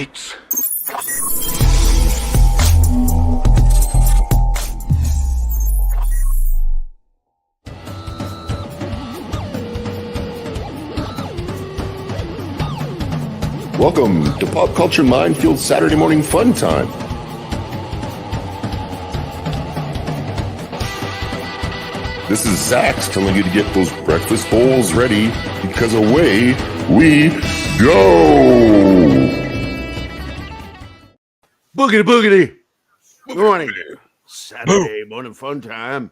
It's... Welcome to Pop Culture Minefield Saturday Morning Fun Time. This is Zach's telling you to get those breakfast bowls ready because away we go. Boogity boogity. Good morning. Saturday morning fun time.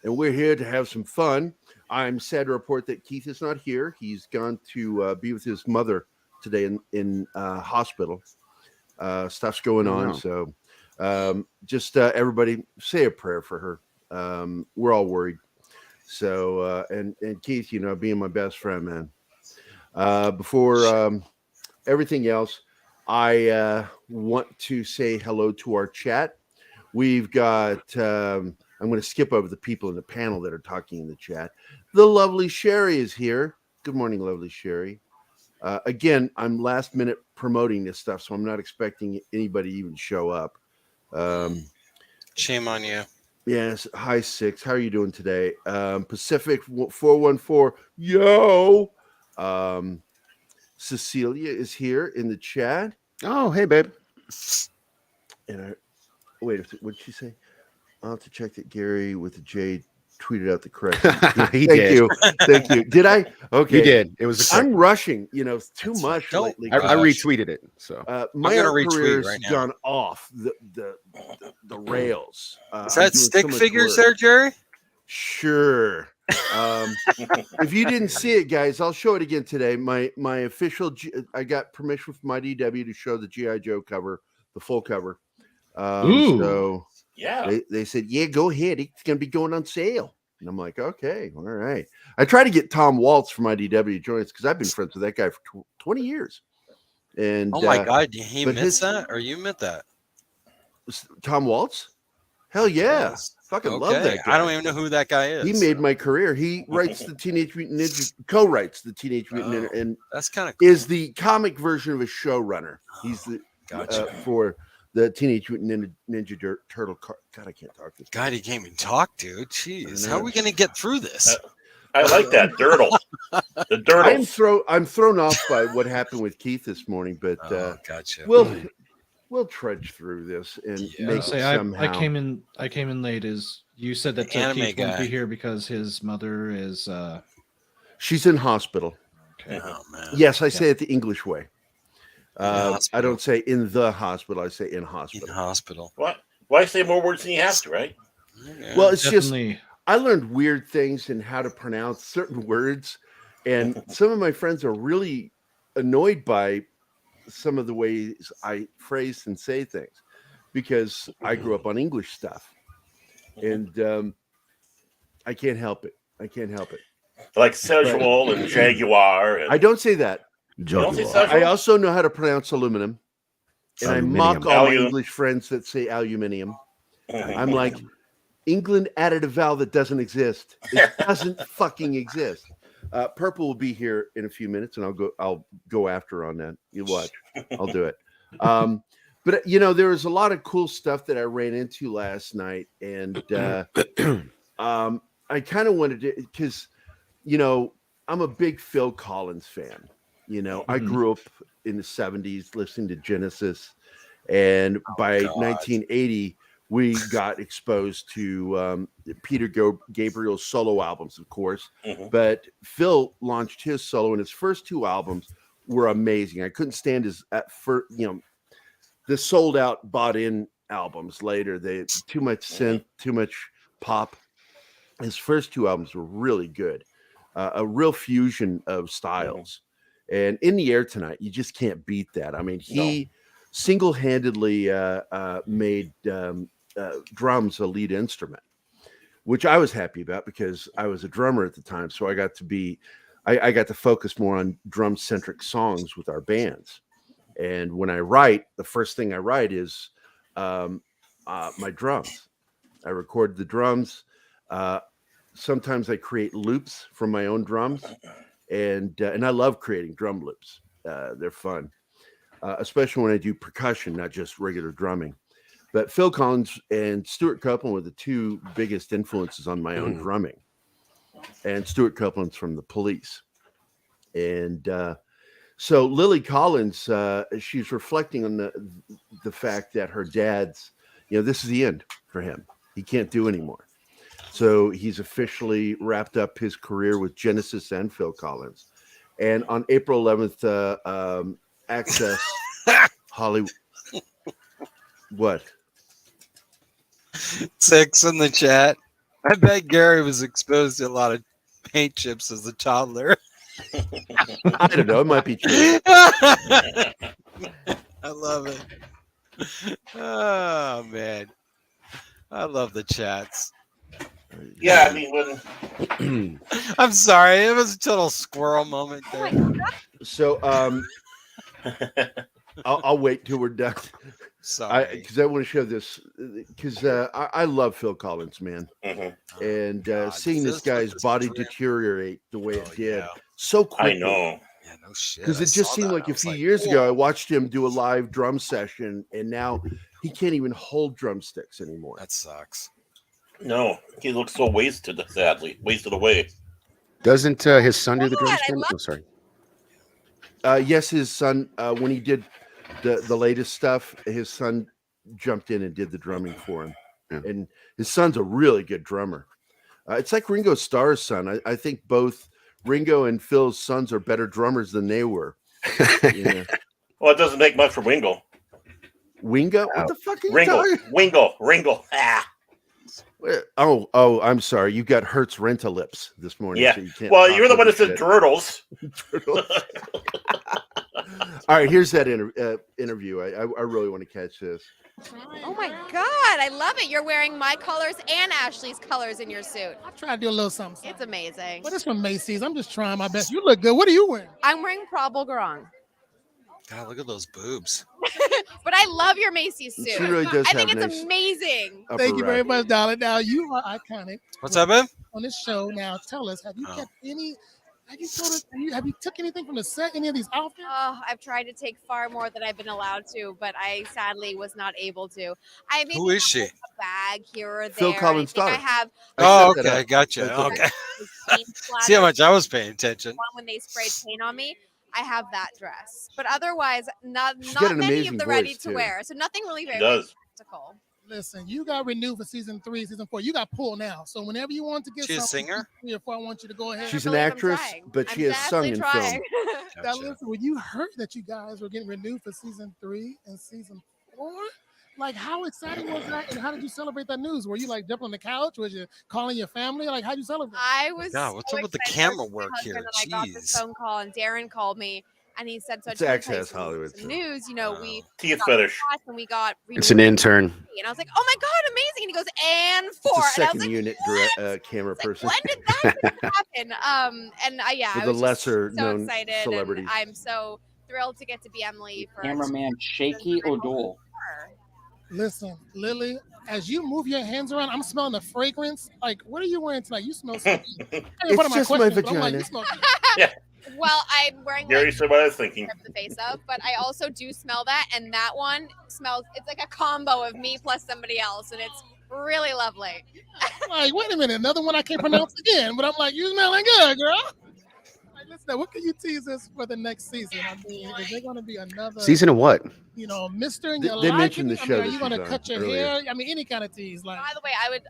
And we're here to have some fun. I'm sad to report that Keith is not here. He's gone to be with his mother today in hospital. Stuff's going on. So just everybody say a prayer for her. We're all worried. So and Keith, you know, being my best friend, man. Before everything else, I want to say hello to our chat. We've got I'm going to skip over the people in the panel that are talking in the chat. The lovely Sherry is here. Good morning, lovely Sherry. Again, I'm last minute promoting this stuff, so I'm not expecting anybody to even show up. Shame on you. Yes. Hi, Six. How are you doing today? Pacific 414. Yo. Cecilia is here in the chat. Oh, hey, babe. And wait, what'd she say? I'll have to check that Gary with the J tweeted out the correct. Thank you. Thank you. Did I? Okay. You did. It was. I'm rushing. You know, too much lately. I retweeted it. So my career's gone off the rails. Is that stick figures there, Jerry? Sure. If you didn't see it, guys, I'll show it again today. My official. I got permission from IDW to show the GI Joe cover, the full cover. So yeah, they said, yeah, go ahead. It's going to be going on sale. And I'm like, okay, all right. I try to get Tom Waltz from IDW to join us because I've been friends with that guy for 20 years. And oh my God, he meant that, or you meant that? Tom Waltz? Hell yeah. Yes. Fucking love that guy. I don't even know who that guy is. He made my career. He writes the Teenage Mutant Ninja, co-writes the Teenage Mutant Ninja, and that's kind of cool. Is the comic version of a showrunner. He's the for the Teenage Mutant Ninja Turtle. God, I can't talk this. God, he can't even talk, dude. Jeez, how are we gonna get through this? I like that dirtle. The dirtle. I'm thrown off by what happened with Keith this morning, but gotcha. We'll trudge through this and make it somehow. I came in late. Is you said that Keith won't be here because his mother is she's in hospital. Okay. Oh man. Yes, I say it the English way. I don't say in the hospital. I say in hospital. In hospital. What? Why say more words than you have to, right? Yeah, well, it's definitely. Just I learned weird things and how to pronounce certain words, and some of my friends are really annoyed by some of the ways I phrase and say things because I grew up on English stuff, and I can't help it. Like sexual and jaguar. I don't say that. I also know how to pronounce aluminum, and I mock all my English friends that say aluminium. I'm like, England added a vowel that doesn't exist. It doesn't fucking exist. Purple will be here in a few minutes, and I'll go after on that. You watch. I'll do it. But you know, there was a lot of cool stuff that I ran into last night, and I kind of wanted to, because you know, I'm a big Phil Collins fan. You know, I grew up in the 70s listening to Genesis, and by 1980 we got exposed to Peter Gabriel's solo albums, of course. But Phil launched his solo, and his first two albums were amazing. I couldn't stand his the sold out, bought in albums later. They too much synth, too much pop. His first two albums were really good, a real fusion of styles. And In the Air Tonight, you just can't beat that. I mean, he single-handedly made drums a lead instrument, which I was happy about because I was a drummer at the time. So I got to focus more on drum-centric songs with our bands. And when I write, the first thing I write is my drums. I record the drums. Sometimes I create loops from my own drums. And I love creating drum loops. They're fun. especially when I do percussion, not just regular drumming. But Phil Collins and Stuart Copeland were the two biggest influences on my own drumming. And Stuart Copeland's from the Police. And so Lily Collins, she's reflecting on the fact that her dad's, this is the end for him. He can't do anymore. So he's officially wrapped up his career with Genesis and Phil Collins. And on April 11th, Access Hollywood. What? 6 in the chat. I bet Gary was exposed to a lot of paint chips as a toddler. I don't know. It might be true. I love it. Oh, man. I love the chats. Yeah, I mean, when I'm sorry. It was a total squirrel moment there. So I'll wait till we're done. Sorry. Because I want to show this. Because I love Phil Collins, man. And seeing this guy's body deteriorate the way it did so quickly. I know. Yeah, no shit. Because it just seemed like a few years ago, I watched him do a live drum session, and now he can't even hold drumsticks anymore. That sucks. No, he looks so wasted, sadly. Wasted away. Doesn't his son do the drums? Oh, sorry. Yes, his son, when he did the latest stuff, his son jumped in and did the drumming for him. Yeah. And his son's a really good drummer. It's like Ringo Starr's son. I think both Ringo and Phil's sons are better drummers than they were. Well, it doesn't make much for Wingo. Wingo? What the fuck are you talking? Ringo. Ah. Oh, I'm sorry. You got Hertz Rent-A-Lips this morning. Yeah. So you can't well, you're the one that said turtles. All right, here's that interview. I really want to catch this. Oh my God, I love it. You're wearing my colors and Ashley's colors in your suit. I try to do a little something. It's amazing. But it's from Macy's. I'm just trying my best. You look good. What are you wearing? I'm wearing Prabal Garang. God, look at those boobs. But I love your Macy's suit. She really does. I think have it's nice amazing. Thank you very much, darling. Now you are iconic. What's up, man? On this show, now tell us, have you kept any? Have you took anything from the set? Any of these outfits? Oh, I've tried to take far more than I've been allowed to, but I sadly was not able to. I mean, who is she? A bag here or there. Phil Collins' daughter. I have. Oh, okay, gotcha. Okay. See how much I was paying attention. When they sprayed paint on me, I have that dress, but otherwise, not got an many of amazing the voice, ready to too. wear. So nothing really very practical. Listen, you got renewed for season 3, season 4. You got pulled now. So whenever you want to get She's a singer? 3 or 4, I want you to go ahead. She's an actress, but she has sung in film. Now listen, when you heard that you guys were getting renewed for season 3 and season 4, like how exciting was that? And how did you celebrate that news? Were you like jumping on the couch? Was you calling your family? Like how'd you celebrate? I was. God, what's up with the excited. camera work here? I got this phone call and Darren called me. And he said, "So it's Access Hollywood news, we teeth fetish, and we got it's an intern." And I was like, "Oh my God, amazing!" And he goes, "And 4." It's a and I second was like, unit camera person. When did that happen? And I the was lesser so known excited. celebrities. And I'm so thrilled to get to be Emily. For Cameraman Shaky O'Dole. Listen, Lily, as you move your hands around, I'm smelling the fragrance. Like, what are you wearing tonight? You smell so It's just my vagina. Yeah. Well, I'm wearing. Gary said what I was thinking. The face of, but I also do smell that, and that one smells. It's like a combo of me plus somebody else, and it's really lovely. Like, wait a minute, another one I can't pronounce again, but I'm like, you smelling good, girl. Like, listen, what can you tease us for the next season? I mean, is there going to be another season of what? Mister in your They life? mentioned the show. Are you going to cut your hair? I mean, any kind of tease. Like, by the way, I was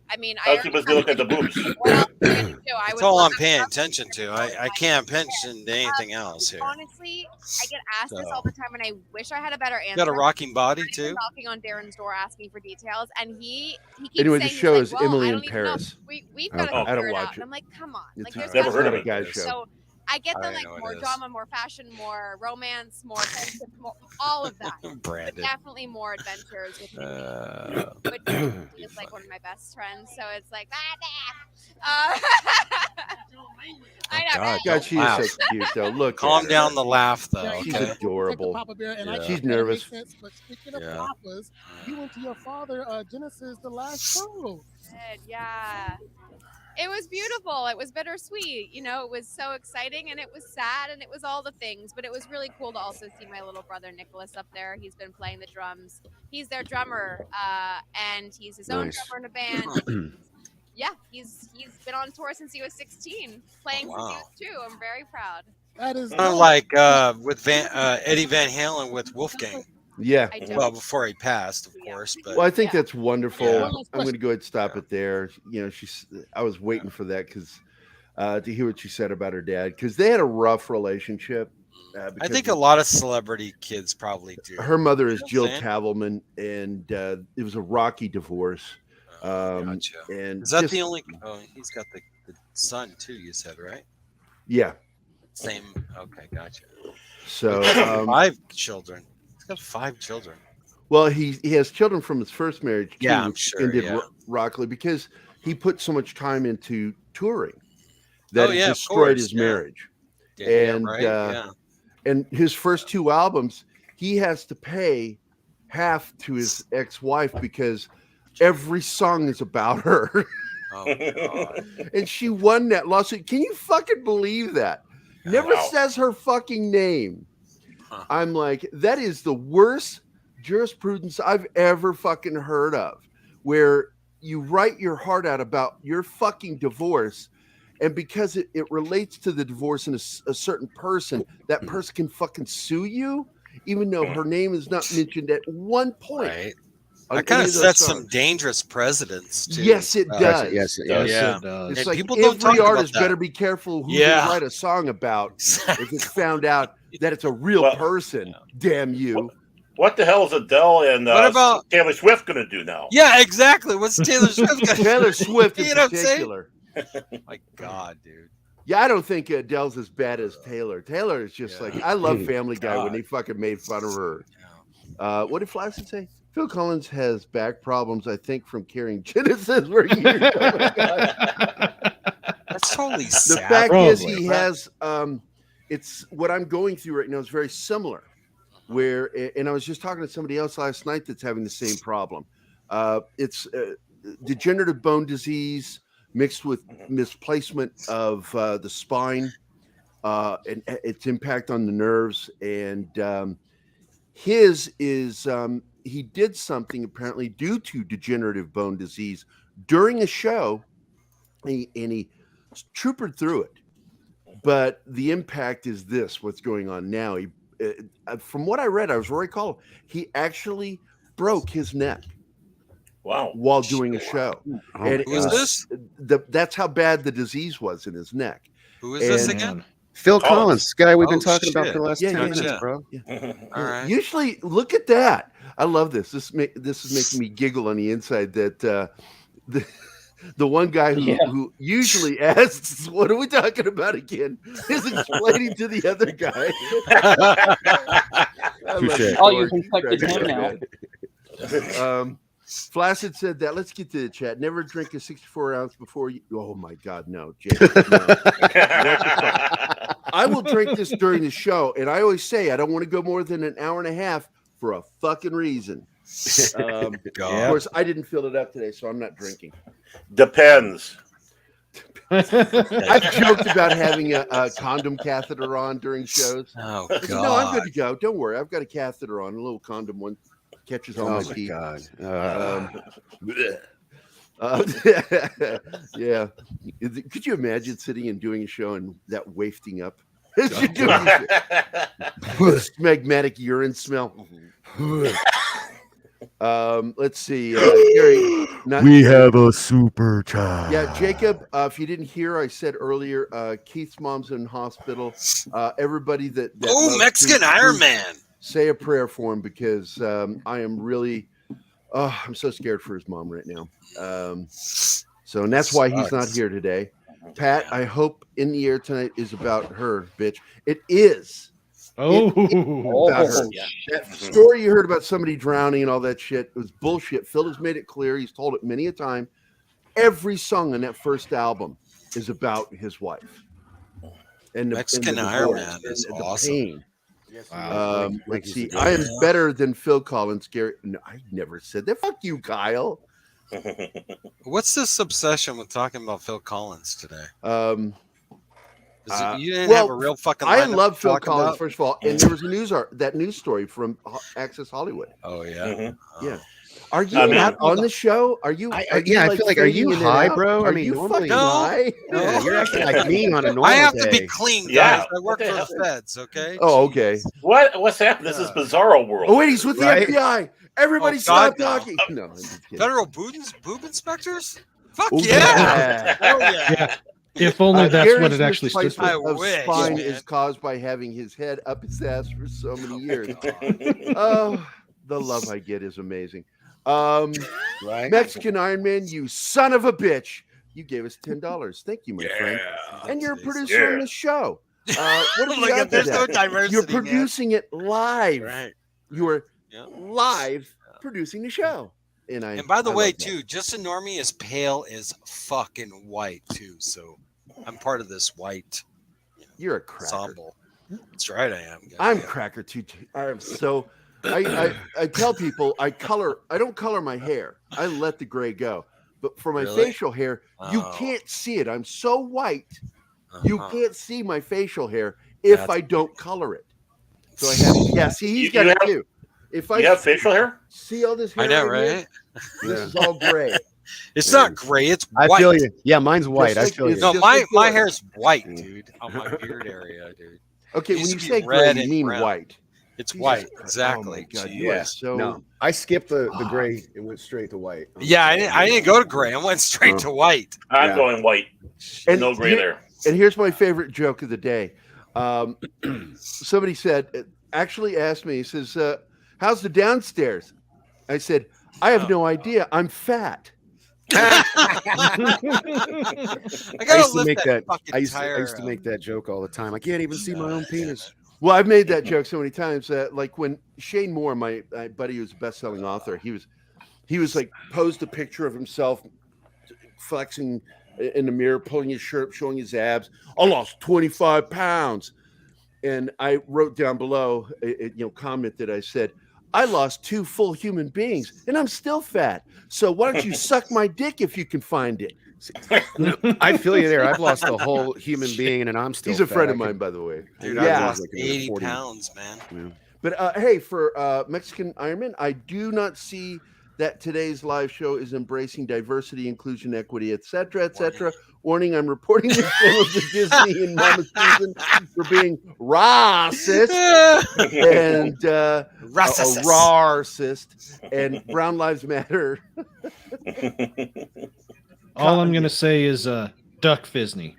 looking at the boobs. That's all I'm paying attention to. I can't pension to anything else here. Honestly, I get asked this all the time, and I wish I had a better answer. You got a rocking body too. Knocking on Darren's door asking for details, and he keeps anyway, saying, the show is like, well, Emily I in don't even Paris. know. We've got to I don't figure it watch out. it. And I'm like, come on, It's there's never heard of it. Guys show. So I get the I know more it is. drama, more fashion, more romance, more friendship, more all of that. Branded. But definitely more adventures with me. But is like one of my best friends, so it's like I know. God, she is so cute though. Look, calm down the laugh though. She's Okay? adorable. Papa Bear, and She's nervous. But speaking of papas, you went to your father Genesis the last show. Yeah. It was beautiful. It was bittersweet. You know, it was so exciting and it was sad and it was all the things. But it was really cool to also see my little brother Nicholas up there. He's been playing the drums. He's their drummer, and he's his own drummer in a band. Yeah, he's been on tour since he was 16, playing since he was 2. I'm very proud. That is like with Eddie Van Halen with Wolfgang. Yeah. Well, before he passed, of course. But well, I think that's wonderful. Yeah. I'm going to go ahead and stop it there. You know, I was waiting for that because to hear what she said about her dad, because they had a rough relationship. I think a lot of celebrity kids probably do. Her mother is Jill Tavelman, and it was a rocky divorce. Gotcha. And is that the only? Oh, he's got the son too. You said, right? Yeah. Same. Okay, gotcha. So 5 children. He's got 5 children. Well, he has children from his first marriage, too, Yeah, I'm which sure, ended yeah. rockily because he put so much time into touring that it of destroyed course, his marriage. Yeah, right, And his first 2 albums, he has to pay half to his ex-wife because every song is about her. Oh, God. And she won that lawsuit. Can you fucking believe that? Never says her fucking name. Huh. I'm like, that is the worst jurisprudence I've ever fucking heard of, where you write your heart out about your fucking divorce, and because it relates to the divorce and a certain person, that person can fucking sue you, even though her name is not mentioned at one point. Right. That kind of sets some dangerous precedents, too. Yes, it does. Yes, Yeah. it does. It's And like people don't talk every about artist that. better be careful who Yeah. they write a song about if it's found out that it's a real person. Damn you. What the hell is Adele and What about- Taylor Swift going to do now? Yeah, exactly. What's Taylor Swift got? Taylor Swift in You know what I'm saying? particular. My God, dude. Yeah, I don't think Adele's as bad as Taylor. Taylor is just like, I love Family Guy when they fucking made fun of her. What did Flaccid say? Phil Collins has back problems, I think, from carrying Genesis for years. Oh my God. That's totally The sad. fact is, Probably. he has. It's what I'm going through right now is very similar. Where, and I was just talking to somebody else last night that's having the same problem. It's degenerative bone disease mixed with misplacement of the spine, and its impact on the nerves. And his is he did something apparently due to degenerative bone disease during a show, and he troopered through it. But the impact is this: what's going on now? From what I read, I was Rory Call. He actually broke his neck. Wow! While doing a show, and Who is this? That's how bad the disease was in his neck. Who is this again? Phil Collins, guy we've been talking about shit. for the last 10 minutes, bro. All right. Usually, look at that. I love this. This is making me giggle on the inside. That the one guy who usually asks, "What are we talking about again?" is explaining to the other guy. Oh, you can cut the him now. Flaccid said that. Let's get to the chat. Never drink a 64 ounce before you. Oh my God, no, Jacob. No. What the fuck? I will drink this during the show, and I always say I don't want to go more than an hour and a half for a fucking reason. Of course, I didn't fill it up today, so I'm not drinking. Depends. I've joked about having a condom catheter on during shows. Oh I said, no, I'm good to go. Don't worry, I've got a catheter on, a little condom one. Catches all my teeth. God. Yeah. Could you imagine sitting and doing a show and that wafting up? As you're doing magmatic urine smell. Let's see. Gary, We have a super chat. Yeah, Jacob, if you didn't hear, I said earlier, Keith's mom's in hospital. Everybody that loves Mexican Keith, Iron please Man. say a prayer for him, because I am really, I'm so scared for his mom right now. So, and that's why he's not here today. Pat, I hope In the Air Tonight is about her, bitch. It is. Oh, About her. That story you heard about somebody drowning and all that shit, it was bullshit. Phil has made it clear. He's told it many a time. Every song on that first album is about his wife. And the Mexican Iron divorce Man is and awesome. the pain. wow. Let's see. I am better than Phil Collins. Gary, no, I never said that. Fuck you, Kyle. What's this obsession with talking about Phil Collins today? You didn't well, have a real fucking. I lineup love to Phil talk Collins, about? first of all, and there was that news story from Access Hollywood. Oh yeah, yeah. Are you I mean- not on the show? Are you? I feel like, are you fading in and high, out? bro? Are I mean, you normally- fucking No. high? Yeah, you're acting like me on a normal I have day. to be clean, guys. Yeah, I work what for the the feds. Okay. Oh, okay. What's happened? This is Bizarro World. Oh wait, he's with the Right? FBI. Everybody Oh, stop God, no. talking. No, I'm just kidding. Federal boob inspectors? Fuck Oh, yeah! Hell yeah! Yeah. If only that's what Gary's it actually stood for. misplacement I of wish, spine man. is caused by having his head up his ass for so many years. Oh, the love I get is amazing. Right? Mexican Iron Man, you son of a bitch. You gave us $10. Thank you, my friend. And you're a producer on the show. What have you Look got at there's no today? diversity. You're man. producing it live. Right. You are Yeah. live producing the show. And by the I way, love that. too, Justin Normie is pale as fucking white too. So I'm part of this white You're a cracker. ensemble. That's right, I am. I'm cracker too. I am so. I tell people I don't color my hair. I let the gray go. But for my Really? facial hair, you Oh. can't see it. I'm so white, you Uh-huh. can't see my facial hair if That's I don't color it. So I have. Yeah, see, he's You got it have- too. If I You have facial hair? see all this hair, I know, right here, right? this is all gray. It's not gray. It's I white. feel you. Yeah, mine's white. Just I like- feel you. it's No, just my like my yours. hair's white, dude, on my beard area, dude. Okay, It when used you to say be gray, red you and mean brown. white. It's Jesus white, Christ. exactly. Oh my God, Jeez. you are Yeah. so. No, I skipped the gray and went straight to white. Yeah, I didn't go to gray. I went straight to white. I'm Yeah. going white. And No gray here- there. And here's my favorite joke of the day. Somebody actually asked me, he says, how's the downstairs? I said, I have no idea. I'm fat. I I gotta used to lift make that. fucking I used tire to up. make that joke all the time. I can't even see my own penis. Well, I've made that joke so many times. Like when Shane Moore, my buddy who's a best-selling author, he was like posed a picture of himself flexing in the mirror, pulling his shirt up, showing his abs. I lost 25 pounds. And I wrote down below, commented, I said, I lost 2 full human beings and I'm still fat. So why don't you suck my dick if you can find it? I feel you there. I've lost a whole human being, and I'm still. He's a fat. friend I of mine, could- by the way. Dude, Yeah. I lost Like another 80 40. pounds, man. But hey, for Mexican Ironman, I do not see that today's live show is embracing diversity, inclusion, equity, etc., etc. Warning: I'm reporting this channel to Disney and Mama Susan for being racist and a racist and Brown Lives Matter. All I'm gonna say is Duck Fisney.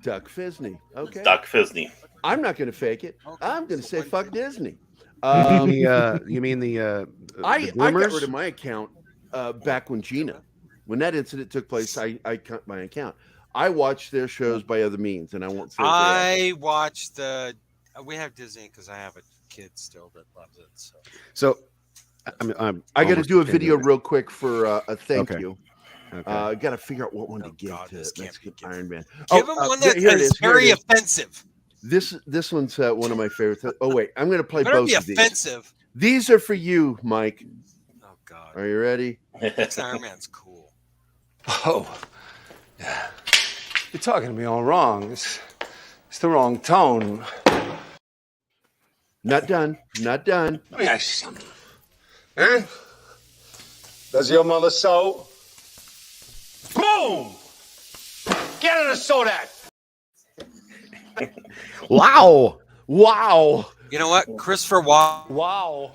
Duck Fisney. Okay. Duck Fisney. I'm not going to fake it. I'm going to say fuck Disney. You mean the I got boomers? rid of my account back when when that incident took place. I cut my account. I watched their shows by other means, and I won't say. I watched the. We have Disney because I have a kid still that loves it. So I got to almost do a kidding. video real quick for a thank Okay. you. Okay. I got to figure out what one to give God, to this can't Mexican be Iron Man. Give him one that here it is here it very is. offensive. This one's one of my favorites. Oh wait, I'm going to play Better both be of these. offensive. These are for you, Mike. Oh God. Are you ready? Iron Man's cool. Oh, you're talking to me all wrong. It's the wrong tone. Not done. Not done. Let me ask you something. Huh? Does your mother sew? Boom! Get her to sew that. Wow! Wow! You know what? Christopher Walken. Wow!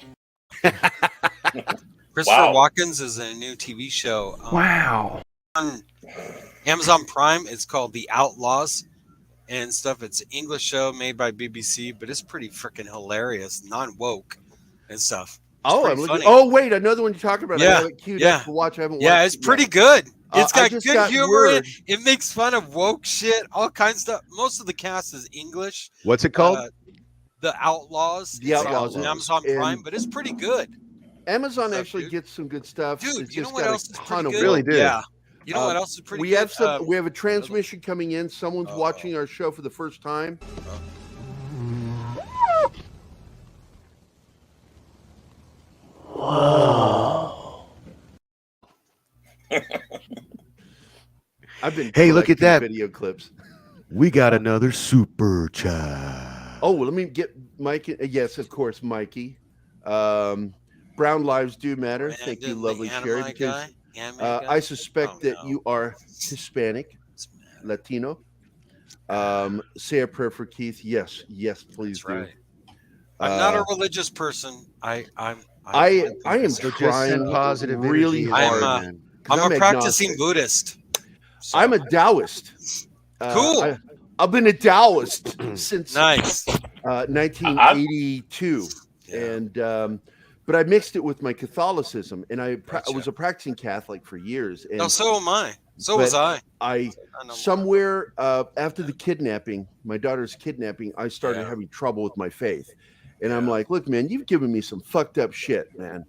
Christopher Walken's is a new TV show. Wow! On Amazon Prime, it's called The Outlaws and stuff. It's an English show made by BBC, but it's pretty freaking hilarious, non-woke and stuff. Oh, pretty I'm looking. funny. Oh, wait, another one you're talking about. I Yeah, have it queued yeah. up to watch. I haven't watched Yeah, it's it pretty yet. good. It's I got just good got humor in word. it. It makes fun of woke shit, all kinds of stuff. Most of the cast is English. What's it called? The Outlaws. The It's Outlaws. on Amazon And Prime, but it's pretty good. Amazon Stuff, actually dude. gets some good stuff. Dude, It's you know just what got else a is ton pretty of good? Really did. Yeah. You know what else is pretty we good? have some. We have a transmission coming in. Someone's watching our show for the first time. I've been. Hey, look at collecting that. video clips. We got another super chat. Oh, well, let me get Mike. Yes, of course, Mikey. Brown lives do matter. Thank you, lovely Sherry. Because I suspect that you are Hispanic, Latino. Say a prayer for Keith. Yes, please do. Right. I'm not a religious person. I am trying positive really hard. I'm a practicing Buddhist. So. I'm a Taoist. Cool. I've been a Taoist since 1982, and but I mixed it with my Catholicism, and I was a practicing Catholic for years. And so am I. So was I. Somewhere after the kidnapping, my daughter's kidnapping, I started having trouble with my faith, and I'm like, look, man, you've given me some fucked up shit, man.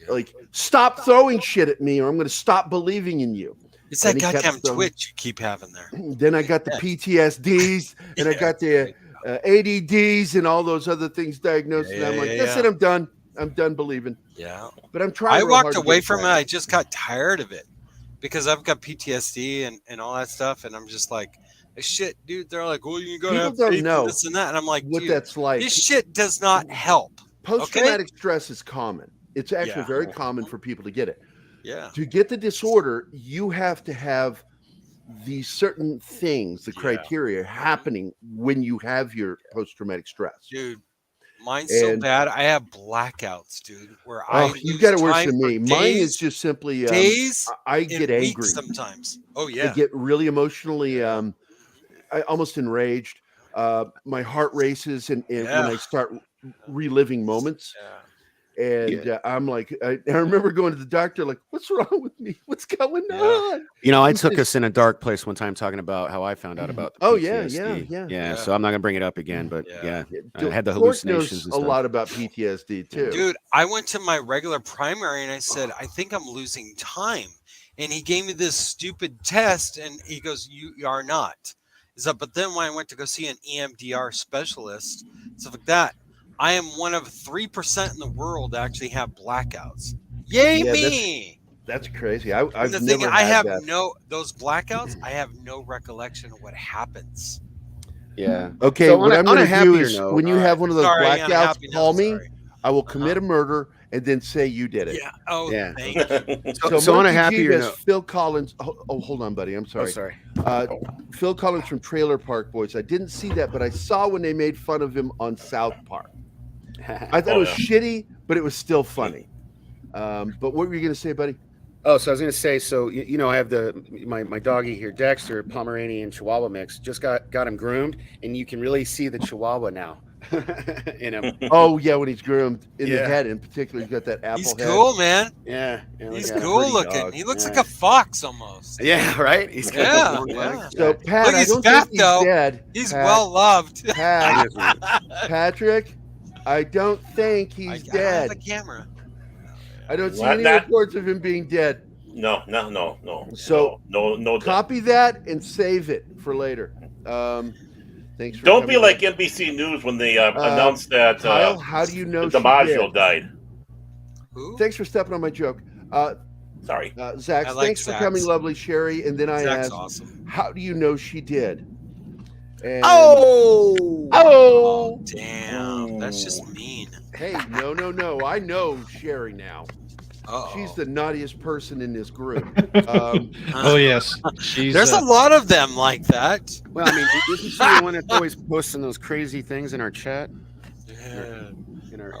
Like, stop throwing shit at me, or I'm going to stop believing in you. It's that goddamn twitch you keep having there. Then I got the PTSDs, and I got the ADDs, and all those other things diagnosed. And I'm like, that's it. I'm done. I'm done believing. Yeah. But I'm trying. I walked away from it. I just got tired of it because I've got PTSD and all that stuff, and I'm just like, shit, dude. They're like, well, you gotta have faith in this and that, and I'm like, what that's like. This shit does not help. Post-traumatic stress is common. It's actually very common for people to get it. Yeah. To get the disorder, you have to have these certain things, the criteria happening when you have your post-traumatic stress. Dude, mine's so bad. I have blackouts, dude. Where you got it worse than me. Mine is just simply days. I get angry sometimes. Oh yeah. I get really emotionally. I almost enraged. My heart races, and when I start reliving moments. And I'm like, I remember going to the doctor, like, what's wrong with me? What's going on? You know, I took us in a dark place one time talking about how I found out about the PTSD. Yeah. So I'm not going to bring it up again, but I had the hallucinations and stuff. A lot about PTSD too. Dude, I went to my regular primary and I said, I think I'm losing time. And he gave me this stupid test and he goes, you are not. But then when I went to go see an EMDR specialist, stuff like that, I am one of 3% in the world that actually have blackouts. Yay me! That's crazy. I've the never thing, had I have that. those blackouts. I have no recollection of what happens. Yeah. Okay. So what I'm going to do is when you have one of those Sorry, blackouts, call me. Sorry. I will commit a murder and then say you did it. Yeah. Oh, yeah. Thank you. So on a happier note, Phil Collins. Oh, hold on, buddy. I'm sorry. Oh, sorry. Phil Collins from Trailer Park Boys. I didn't see that, but I saw when they made fun of him on South Park. I thought it was shitty, but it was still funny. But what were you going to say, buddy? Oh, so I was going to say, so you know, I have my doggy here, Dexter, Pomeranian Chihuahua mix. Just got him groomed, and you can really see the Chihuahua now in him. Oh yeah, when he's groomed in the head, in particular, he's got that apple. He's head. cool, man. Yeah, he's cool looking. Dog. He looks like a fox almost. Yeah, right. He's got long legs. So Pat, look, I don't fat, think he's though. dead. He's Pat, well loved. Patrick, I don't think he's dead. I have a camera. I don't see any reports of him being dead. No. So no. Copy that and save it for later. Thanks. Don't be like NBC News when they announced that Kyle, how do you know DiMaggio died? Who? Thanks for stepping on my joke. Sorry, Zach. Thanks for coming, lovely Sherry. And then I asked, how do you know she did? And damn, that's just mean. Hey, no. I know Sherry now. She's the naughtiest person in this group. Oh yes, there's a lot of them like that. Well, I mean, did you see the one that's always posting those crazy things in our chat? Yeah.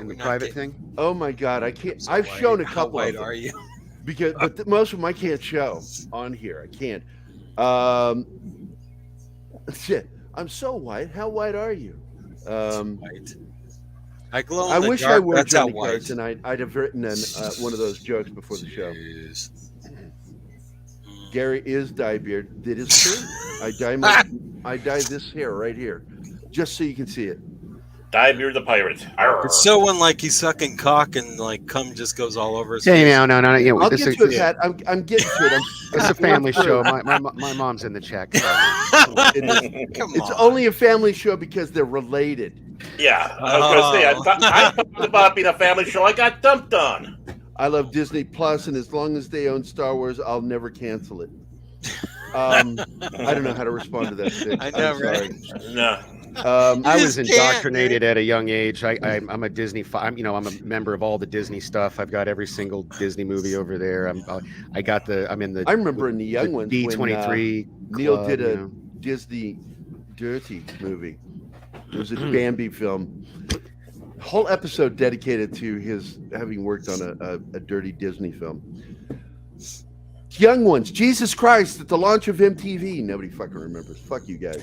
In the private thing. Oh my God, I can't. I've shown a couple. How white of them are you? Because, but most of them I can't show on here. I can't. Shit, I'm so white. How white are you? White. I glow. I wish dark. I were That's Johnny white. Carson. I'd have written one of those jokes before the show. Gary is dyebeard. It is true. I dye this hair right here, just so you can see it. Dyebeard the pirate. Arr. It's so when like he's sucking cock and like cum just goes all over his Hey, face. no. Yeah, I'll get to it, Pat. I'm getting to it. It's a family show. My mom's in the chat. It's only a family show because they're related. Yeah, I was gonna say I talked about being a family show. I got dumped on. I love Disney Plus, and as long as they own Star Wars, I'll never cancel it. I don't know how to respond to that. Stitch. I know, I'm sorry. No. I was indoctrinated at a young age. I'm a Disney. I'm a member of all the Disney stuff. I've got every single Disney movie over there. I'm in the. I remember in the young ones D23. when Neil did a Disney Dirty movie. It was a Bambi film. Whole episode dedicated to his having worked on a dirty Disney film. Young ones, Jesus Christ, at the launch of MTV. Nobody fucking remembers. Fuck you guys.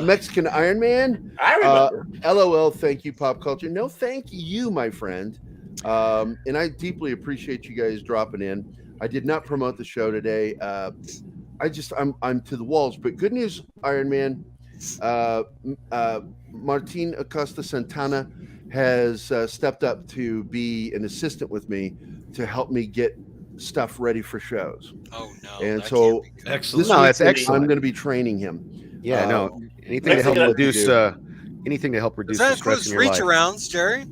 Mexican Iron Man. I remember. LOL, thank you, pop culture. No, thank you, my friend. And I deeply appreciate you guys dropping in. I did not promote the show today. I'm to the walls, but good news, Iron Man. Martin Acosta Santana has stepped up to be an assistant with me to help me get stuff ready for shows. Oh no! And so excellent. That's excellent. I'm going to be training him. Yeah, anything to help reduce. Anything to help reduce the stress in your life. Reach arounds, Jerry.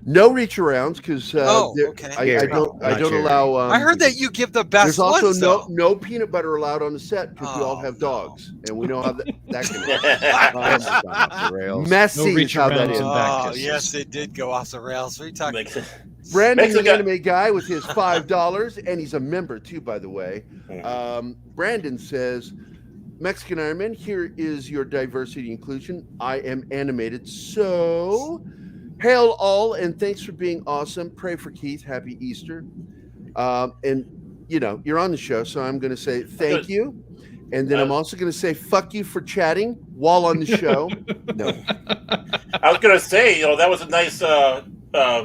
No reach arounds because okay. I don't allow. I heard that you give the best. There's also ones, no peanut butter allowed on the set because we all have dogs, and we know how that can be. Messy is how that is. Oh, yes, it did go off the rails. What are you talking about? Brandon, the anime guy, with his $5, and he's a member too, by the way. Brandon says, Mexican Iron Man, here is your diversity inclusion. I am animated, so hail all, and thanks for being awesome. Pray for Keith. Happy Easter. And, you're on the show, so I'm going to say thank you. And then I'm also going to say fuck you for chatting while on the show. No. I was going to say, that was a nice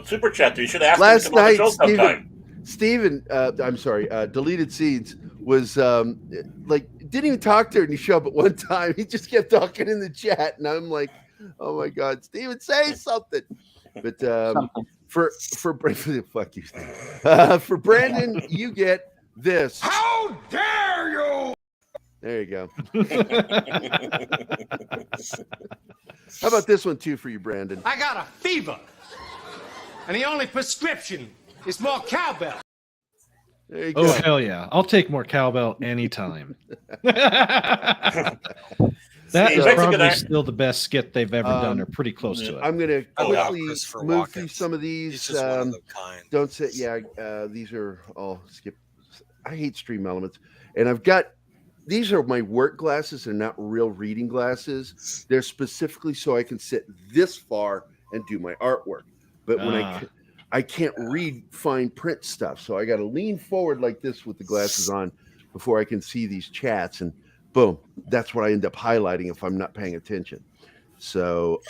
super chat. You should ask last him to come night, on the show sometime. Steven, I'm sorry, Deleted Seeds was didn't even talk to her in the show, but one time he just kept talking in the chat, and I'm like, oh my God, Steven, say something. But for fuck you, Steven. For Brandon, you get this. How dare you! There you go. How about this one too for you, Brandon? I got a fever, and the only prescription is more cowbell. There you go. Oh, hell yeah. I'll take more cowbell anytime. That is probably still the best skit they've ever done, or pretty close to it. I'm going to quickly move through some of these. Don't say, these are all skip. I hate stream elements. And I've got, these are my work glasses. They're not real reading glasses. They're specifically so I can sit this far and do my artwork. But when I can't read fine print stuff, so I got to lean forward like this with the glasses on before I can see these chats, and boom, that's what I end up highlighting if I'm not paying attention. So,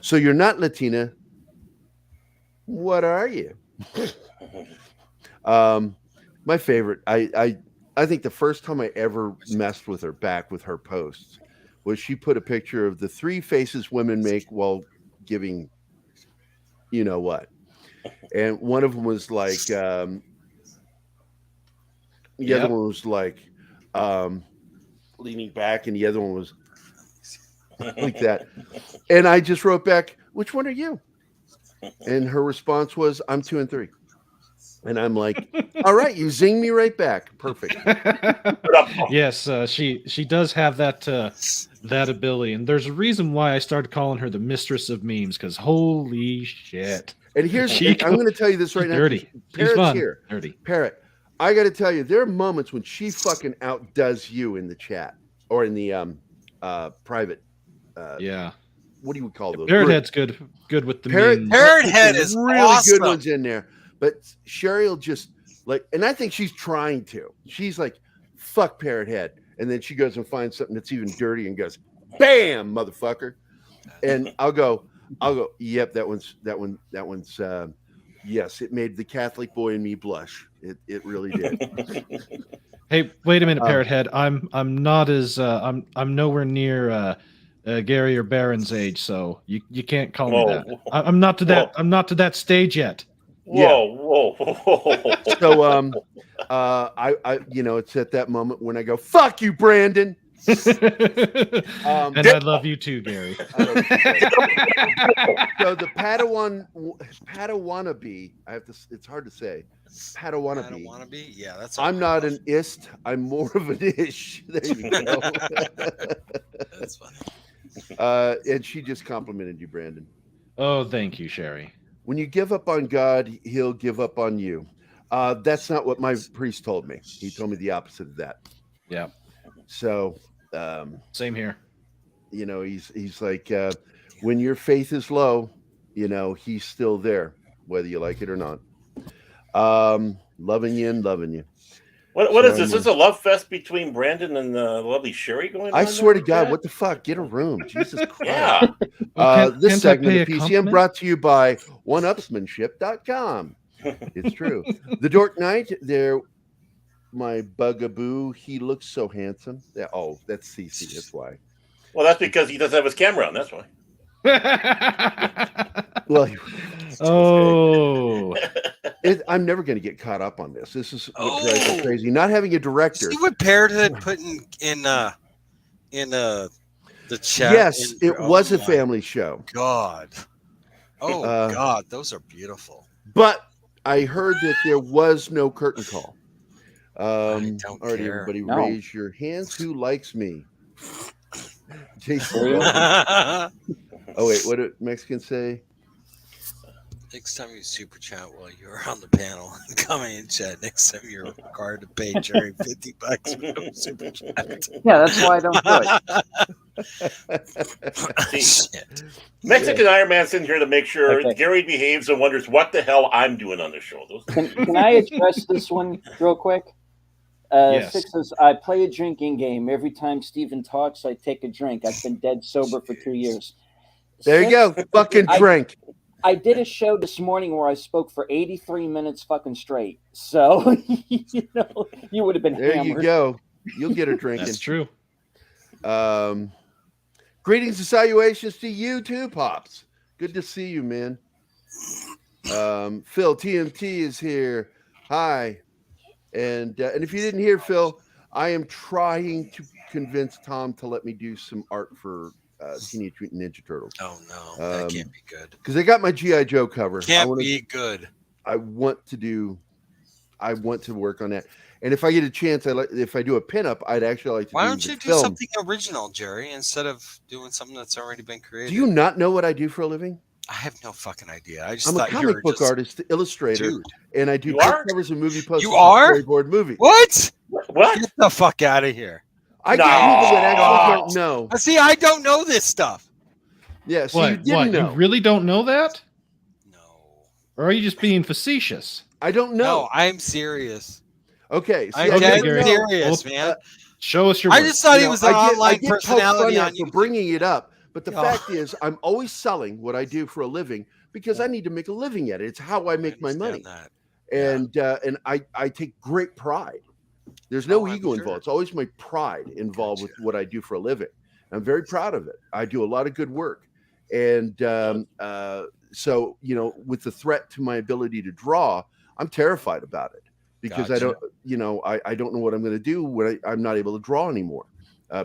so you're not Latina. What are you? My favorite. I think the first time I ever messed with her back with her posts was she put a picture of the 3 faces women make while giving, you know what. And one of them was like, the other one was like leaning back, and the other one was like that. And I just wrote back, which one are you? And her response was, I'm 2 and 3. And I'm like, all right, you zing me right back. Perfect. Yes, she does have that that ability. And there's a reason why I started calling her the mistress of memes, because holy shit. And here's, I'm going to tell you this right now. Dirty. Parrot's fun. Here. Dirty. Parrot, I got to tell you, there are moments when she fucking outdoes you in the chat or in the private. What do you call those? Parrot Head's good with the memes. Parrot Head is really awesome. Good ones in there. But Sherry will just like, and I think she's trying to. She's like, fuck Parrot Head. And then she goes and finds something that's even dirty and goes, bam, motherfucker. And I'll go, yep, that one's yes, it made the Catholic boy in me blush. It really did. Hey, wait a minute, Parrot Head. I'm not as I'm nowhere near Gary or Barron's age, so you can't call me that. I'm not to that. I'm not to that stage yet. Whoa. So I it's at that moment when I go, fuck you, Brandon. And I love you too, Gary. So the Padawannabe, I have to. It's hard to say. Padawannabe. Yeah, that's. I'm not an ist. I'm more of an ish. There you go. That's funny. And she just complimented you, Brandon. Oh, thank you, Sherry. When you give up on God, He'll give up on you. That's not what my priest told me. He told me the opposite of that. Yeah. So, same here. You know, he's like, when your faith is low, you know, He's still there, whether you like it or not. Loving you and loving you. What is this? Is this a love fest between Brandon and the lovely Sherry going on? I swear to God, what the fuck? Get a room. Jesus Christ. Yeah. This segment of PCM brought to you by OneUpsmanship.com. It's true. The Dork Knight, there, my bugaboo, he looks so handsome. Yeah, oh, that's CC. That's why. Well, that's because he doesn't have his camera on. That's why. Well, oh, I'm never going to get caught up on this. This is what drives me crazy. Not having a director. See what Parrothead put in the chat. Yes, it was a family show. God. Oh God, those are beautiful. But I heard that there was no curtain call. I don't all right, care. everybody, No. raise your hands. Who likes me? Jason. Oh wait, what did Mexicans say? Next time you super chat while you're on the panel, come in and chat. Next time you're required to pay Jerry $50 for no super chat. Yeah, that's why I don't do it. Shit. Mexican Iron Man's sitting here to make sure Okay. Gary behaves and wonders what the hell I'm doing on the show. Can I address this one real quick? Yes. Six says, I play a drinking game. Every time Steven talks, I take a drink. I've been dead sober for 2 years. There you go. Fucking drink. I did a show this morning where I spoke for 83 minutes fucking straight. So, you know, you would have been There hammered. you go. You'll get her drinking. That's true. Greetings and salutations to you too, Pops. Good to see you, man. Phil TMT is here. Hi. And if you didn't hear Phil, I am trying to convince Tom to let me do some art for Teenage Mutant Ninja Turtles. Oh no, that can't be good. Because I got my G.I. Joe cover. Can't be good. I want to work on that. And if I get a chance, if I do a pinup, I'd actually like to. Why do don't the you do film. something original, Jerry, instead of doing something that's already been created? Do you not know what I do for a living? I have no fucking idea. I just I'm a thought you comic were book just... artist, illustrator, Dude. and I do You book are? covers and movie posters. You are? and storyboard movies. What? What? Get the fuck out of here. I No. get people that actually God. don't know. See, I don't know this stuff. Yeah, so you What? didn't know. You really don't know that? No. Or are you just being facetious? I don't know. No, I'm serious. Okay, see, I'm I dead never know. serious, Well, man. Show us your I work. just thought You he know, was an I online get poked personality fun on at for YouTube. bringing it up. But the Oh. fact is, I'm always selling what I do for a living because I need to make a living at it. It's how I make my money, That. and I take great pride. There's no Oh, I'm ego sure. involved. It's always my pride involved with what I do for a living. I'm very proud of it. I do a lot of good work, and so you know, with the threat to my ability to draw, I'm terrified about it because I Gotcha. don't, you know, I don't know what I'm going to do when I'm not able to draw anymore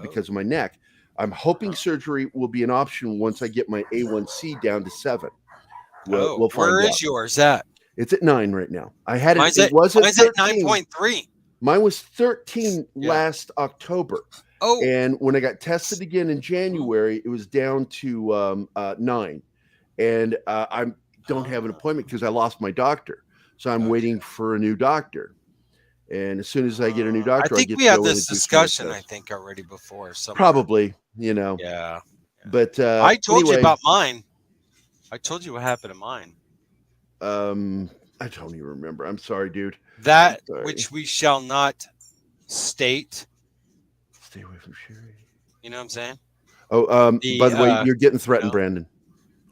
because of my neck. I'm hoping surgery will be an option once I get my A1C down to 7. We'll find Where out. is yours at? It's at 9 right now. I had Mine's it. at, It was at mine's at 13. 9.3. Mine was 13 Yeah. last October. Oh, And when I got tested again in January, it was down to 9. And I don't have an appointment because I lost my doctor. So I'm waiting for a new doctor. And as soon as I get a new I doctor, I think get we to had go in this and do some more discussion, I tests. think, already before. Somewhere. Probably, you know. Yeah. But I told you anyway, about mine. I told you what happened to mine. I don't even remember. I'm sorry, dude. That Sorry. which we shall not state. Stay away from Sherry. You know what I'm saying? Oh, The, by the way, you're getting threatened, no. Brandon.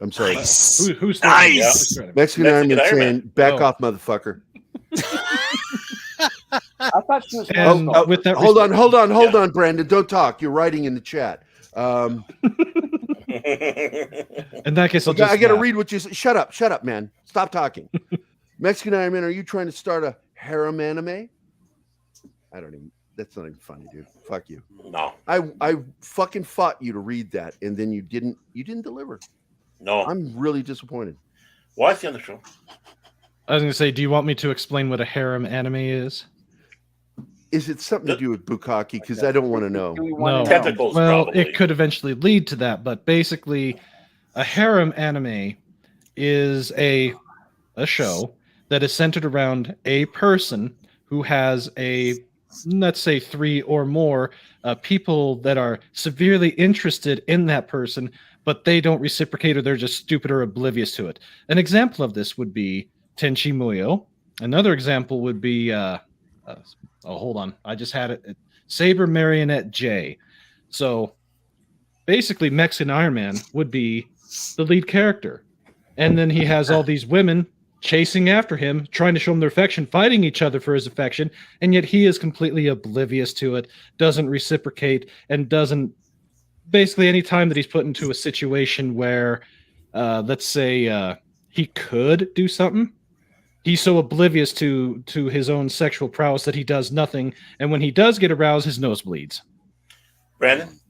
I'm sorry. Nice. Who's Nice. that? Who's that? Mexican Mexican Iron Man Iron saying, back Oh. off, motherfucker. I thought she was And Moscow. with that, Hold on, Brandon. Don't talk. You're writing in the chat. in that case, I'll just I got to laugh. read what you say. Shut up, man. Stop talking. Mexican Iron Man, are you trying to start a harem anime? I don't even. That's not even funny, dude. Fuck you. No. I fucking fought you to read that, and then you didn't deliver. No. I'm really disappointed. Why is he on the show? I was going to say, do you want me to explain what a harem anime is? Is it something to do with bukkake? Because I don't want to know. No. Tentacles, well, probably. it could eventually lead to that, but basically, a harem anime is a show that is centered around a person who has let's say 3 or more people that are severely interested in that person, but they don't reciprocate, or they're just stupid or oblivious to it. An example of this would be Tenchi Muyo. Another example would be hold on, I just had it. Saber Marionette J. So basically, Mexican Iron Man would be the lead character, and then he has all these women chasing after him, trying to show him their affection, fighting each other for his affection, and yet he is completely oblivious to it, doesn't reciprocate, and doesn't. Basically, any time that he's put into a situation where, let's say, he could do something, he's so oblivious to his own sexual prowess that he does nothing, and when he does get aroused, his nose bleeds. Brandon,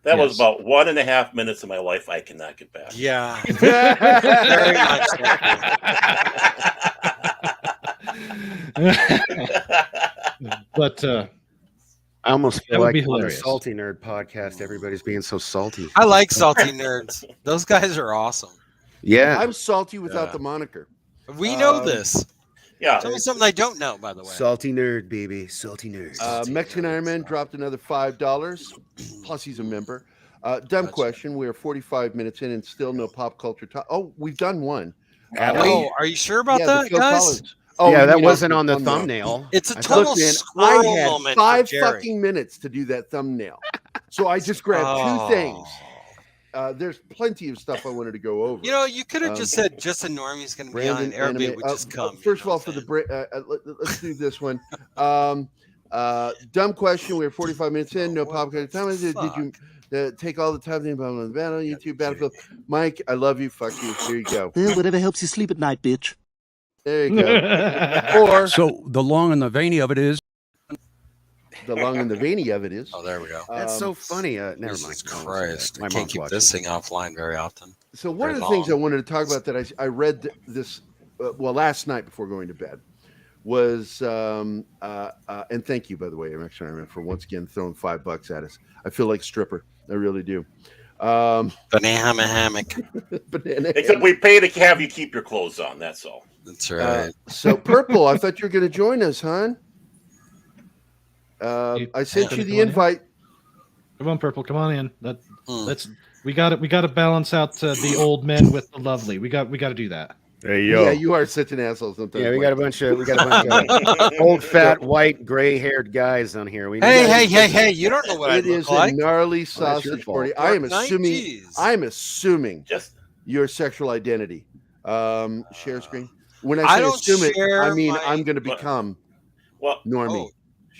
that was about 1.5 minutes of my life I cannot get back. Yeah. Very much. But I almost feel that would like be on a hilarious. Salty Nerd podcast, everybody's being so salty. I like salty nerds. Those guys are awesome. Yeah. I'm salty without the moniker. We know this. Yeah. Tell me something I don't know, by the way. Salty Nerd, baby. Salty Nerd. Mexican Iron Man dropped another $5. Plus, he's a member. Dumb question. We are 45 minutes in and still no pop culture talk. Oh, we've done one. Oh, are you sure about that, Phil guys? Collins. Oh, yeah, that you wasn't know, on the thumbnail. It's a Look, total man, I squirrel had moment 5 for Jerry. fucking minutes to do that thumbnail. So I just grabbed 2 things. There's plenty of stuff I wanted to go over. You know, you could have just said just a normie's going to be on an Earp, it would just come. First of all, let's do this one. Dumb question. We're 45 minutes in. No pop culture time. Did you take all the time to think about the battle? YouTube Battlefield. Mike, I love you. Fuck you. Here you go. Well, whatever helps you sleep at night, bitch. There you go. Or so the long and the veiny of it is. The long and the veiny of it is. Oh, there we go. That's so funny. Never Jesus mind. Christ. My I can't mom's keep watching. this thing offline very often. So one of the things I wanted to talk about that I read this last night before going to bed was and thank you, by the way, Iron, for once again throwing $5 at us. I feel like stripper. I really do. Banana hammock. Except we pay to have you keep your clothes on. That's all. That's right. So Purple, I thought you were going to join us, hon. I sent you the invite. Come on, Purple. Come on in. We got to balance out the old men with the lovely. We got to do that. Hey, yo. Yeah, you are such an asshole sometimes. Yeah, we got a bunch of old, fat, white, gray-haired guys on here. Hey! You don't know what I It look is like. a gnarly sausage party. I am assuming your sexual identity. Share screen. When I say assume it, I mean I'm going to become normie.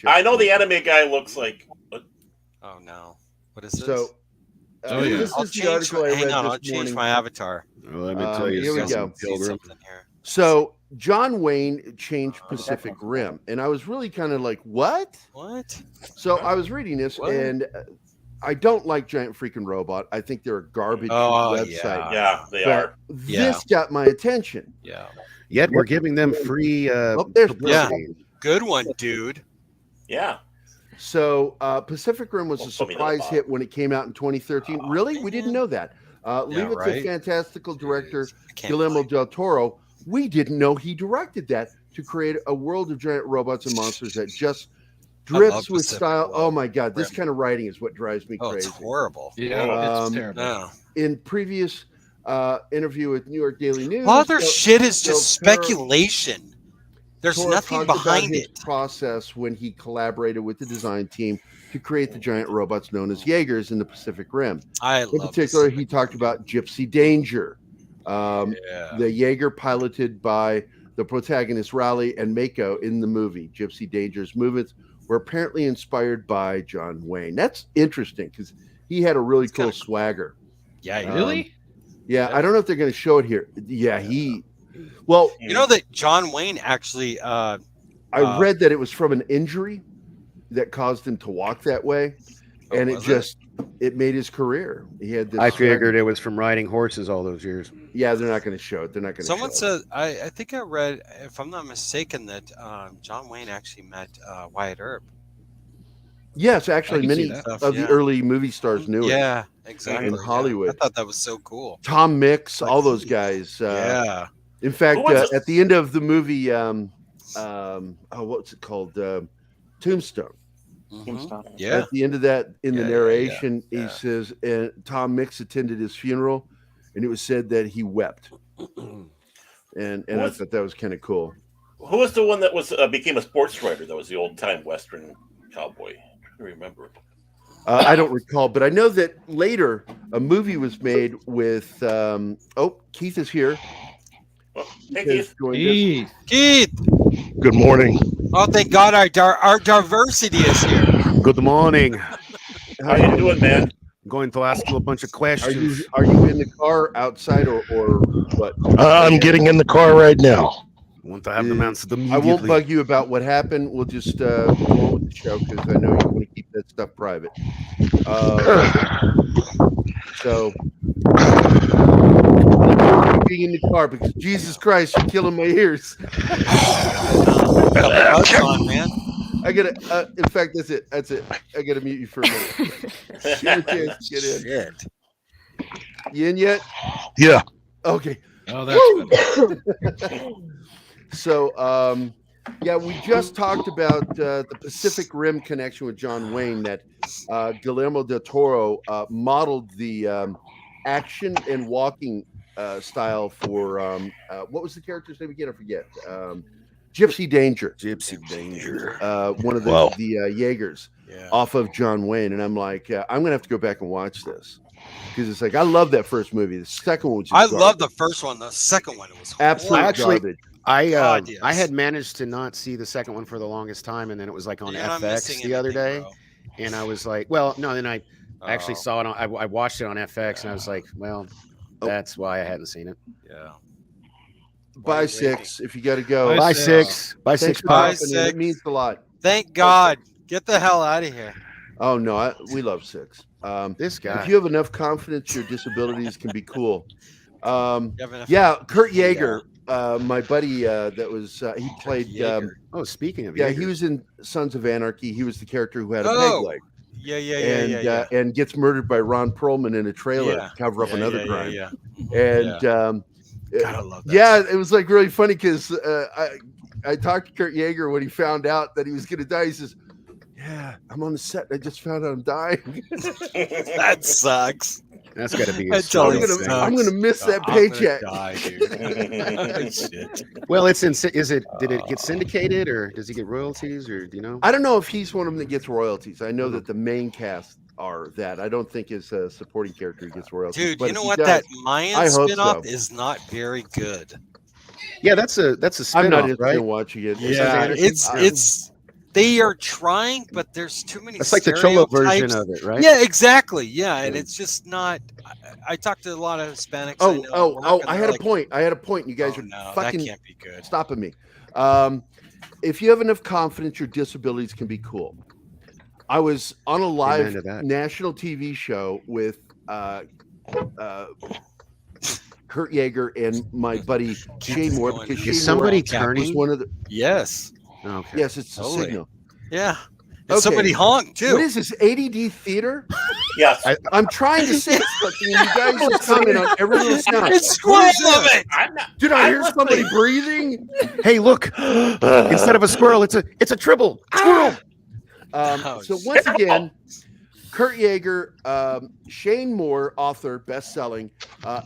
I know the anime guy looks like. Oh no! What is this? So, this I'll is the article I read I'll this change morning. my avatar. Well, let me tell you here we go. Here. So John Wayne changed Pacific Rim, and I was really kind of like, "What?" So I was reading this, and I don't like Giant Freaking Robot. I think they're a garbage website. Yeah, they are. This got my attention. Yeah. Yet we're giving them free. Good one, dude. Yeah. So Pacific Rim was a surprise hit when it came out in 2013. Really? We didn't know that. Leave it to fantastical director Guillermo del Toro. We didn't know he directed that to create a world of giant robots and monsters that just drips with style. Oh my God, this kind of writing is what drives me crazy. It's horrible. Yeah, it's terrible. No. In previous interview with New York Daily News, all their shit is just speculation. There's Toro nothing talked about behind his it. process when he collaborated with the design team to create the giant robots known as Yeagers in the Pacific Rim. In particular, he talked about Gypsy Danger, the Yeager piloted by the protagonist Raleigh and Mako in the movie. Gypsy Danger's movements were apparently inspired by John Wayne. That's interesting because he had a really cool swagger. Yeah, really? Yeah, I don't know if they're going to show it here. Yeah, well, you know that John Wayne actually. I read that it was from an injury. that caused him to walk that way, and it made his career. He had this. I figured it was from riding horses all those years. Yeah, they're not going to show it. They're not going to. Someone said, I think I read, if I'm not mistaken, that John Wayne actually met Wyatt Earp. Yes, actually, many of the early movie stars knew it. Yeah, exactly. In Hollywood, I thght that was so cool. Tom Mix, all those guys. Yeah. In fact, at the end of the movie, what's it called? Tombstone. Yeah. At the end of that, in the narration, he says, and Tom Mix attended his funeral, and it was said that he wept. And I thought that was kind of cool. Who was the one that was became a sports writer? That was the old time Western cowboy. I remember. I don't recall, but I know that later a movie was made with. Keith is here. Well, hey, Keith. Good morning. Oh, thank God our diversity is here. Good morning. How you doing, man? I'm going to ask you a bunch of questions. Are you in the car outside or what? I'm getting in the car right now. I want to have them answered immediately. I won't bug you about what happened. We'll just go on with the show because I know you want to keep that stuff private. So being in the car because Jesus Christ, you're killing my ears. On, man. I gotta. In fact, that's it. I gotta mute you for a minute. Get in. Shit. You in yet? Yeah. Okay. Oh, that's good. So, we just talked about the Pacific Rim connection with John Wayne. That Guillermo del Toro modeled the action and walking style for what was the character's name again? I forget. Gypsy Danger. One of the Yeagers off of John Wayne, and I'm like, I'm gonna have to go back and watch this because it's like I love that first movie. The second one was just garbage. Love the first one. The second one was absolutely garbage. I had managed to not see the second one for the longest time, and then it was like on FX the other day, and I was like, well, no, then I actually saw it. I watched it on FX, and I was like, well, that's why I hadn't seen it. Yeah. Buy 6 if you got to go. Buy 6. Buy 6. Buy 6. It means a lot. Thank God. Get the hell out of here. Oh no, we love 6. This guy. If you have enough confidence, your disabilities can be cool. Kurt Yeager, my buddy, that was he played. Speaking of, he was in Sons of Anarchy. He was the character who had a peg leg. And gets murdered by Ron Perlman in a trailer to cover up another crime. And gotta love that. It was like really funny because I talked to Kurt Yeager when he found out that he was gonna die. He says, "Yeah, I'm on the set. I just found out I'm dying." That sucks. That's got to be. I'm gonna miss that paycheck. Shit. Well, did it get syndicated or does he get royalties or do you know? I don't know if he's one of them that gets royalties. I know that the main cast are that. I don't think his supporting character gets royalties. Dude, but you know what? That Mayan spinoff is not very good. Yeah, that's a spinoff. I'm not right? watching it. Yeah, it's they are trying, but there's too many. It's like the Cholo version of it, right? Yeah, exactly. Yeah, and it's just not. I talked to a lot of Hispanics. I had a point. I had a point. You guys are fucking that can't be good. Stopping me. If you have enough confidence, your disabilities can be cool. I was on a live national TV show with Kurt Yeager and my buddy Shane Moore because Shane somebody Moore turning was one of the yes. Okay. Yes, it's a signal. Yeah. And somebody honked too. What is this, ADD theater? Yes. I'm trying to say something and you guys just comment on every little sound. It's squirrel it. Did I hear somebody breathing? Hey, look. Instead of a squirrel, it's a tribble. Squirrel. So once again, Kurt Yeager, Shane Moore, author, best-selling,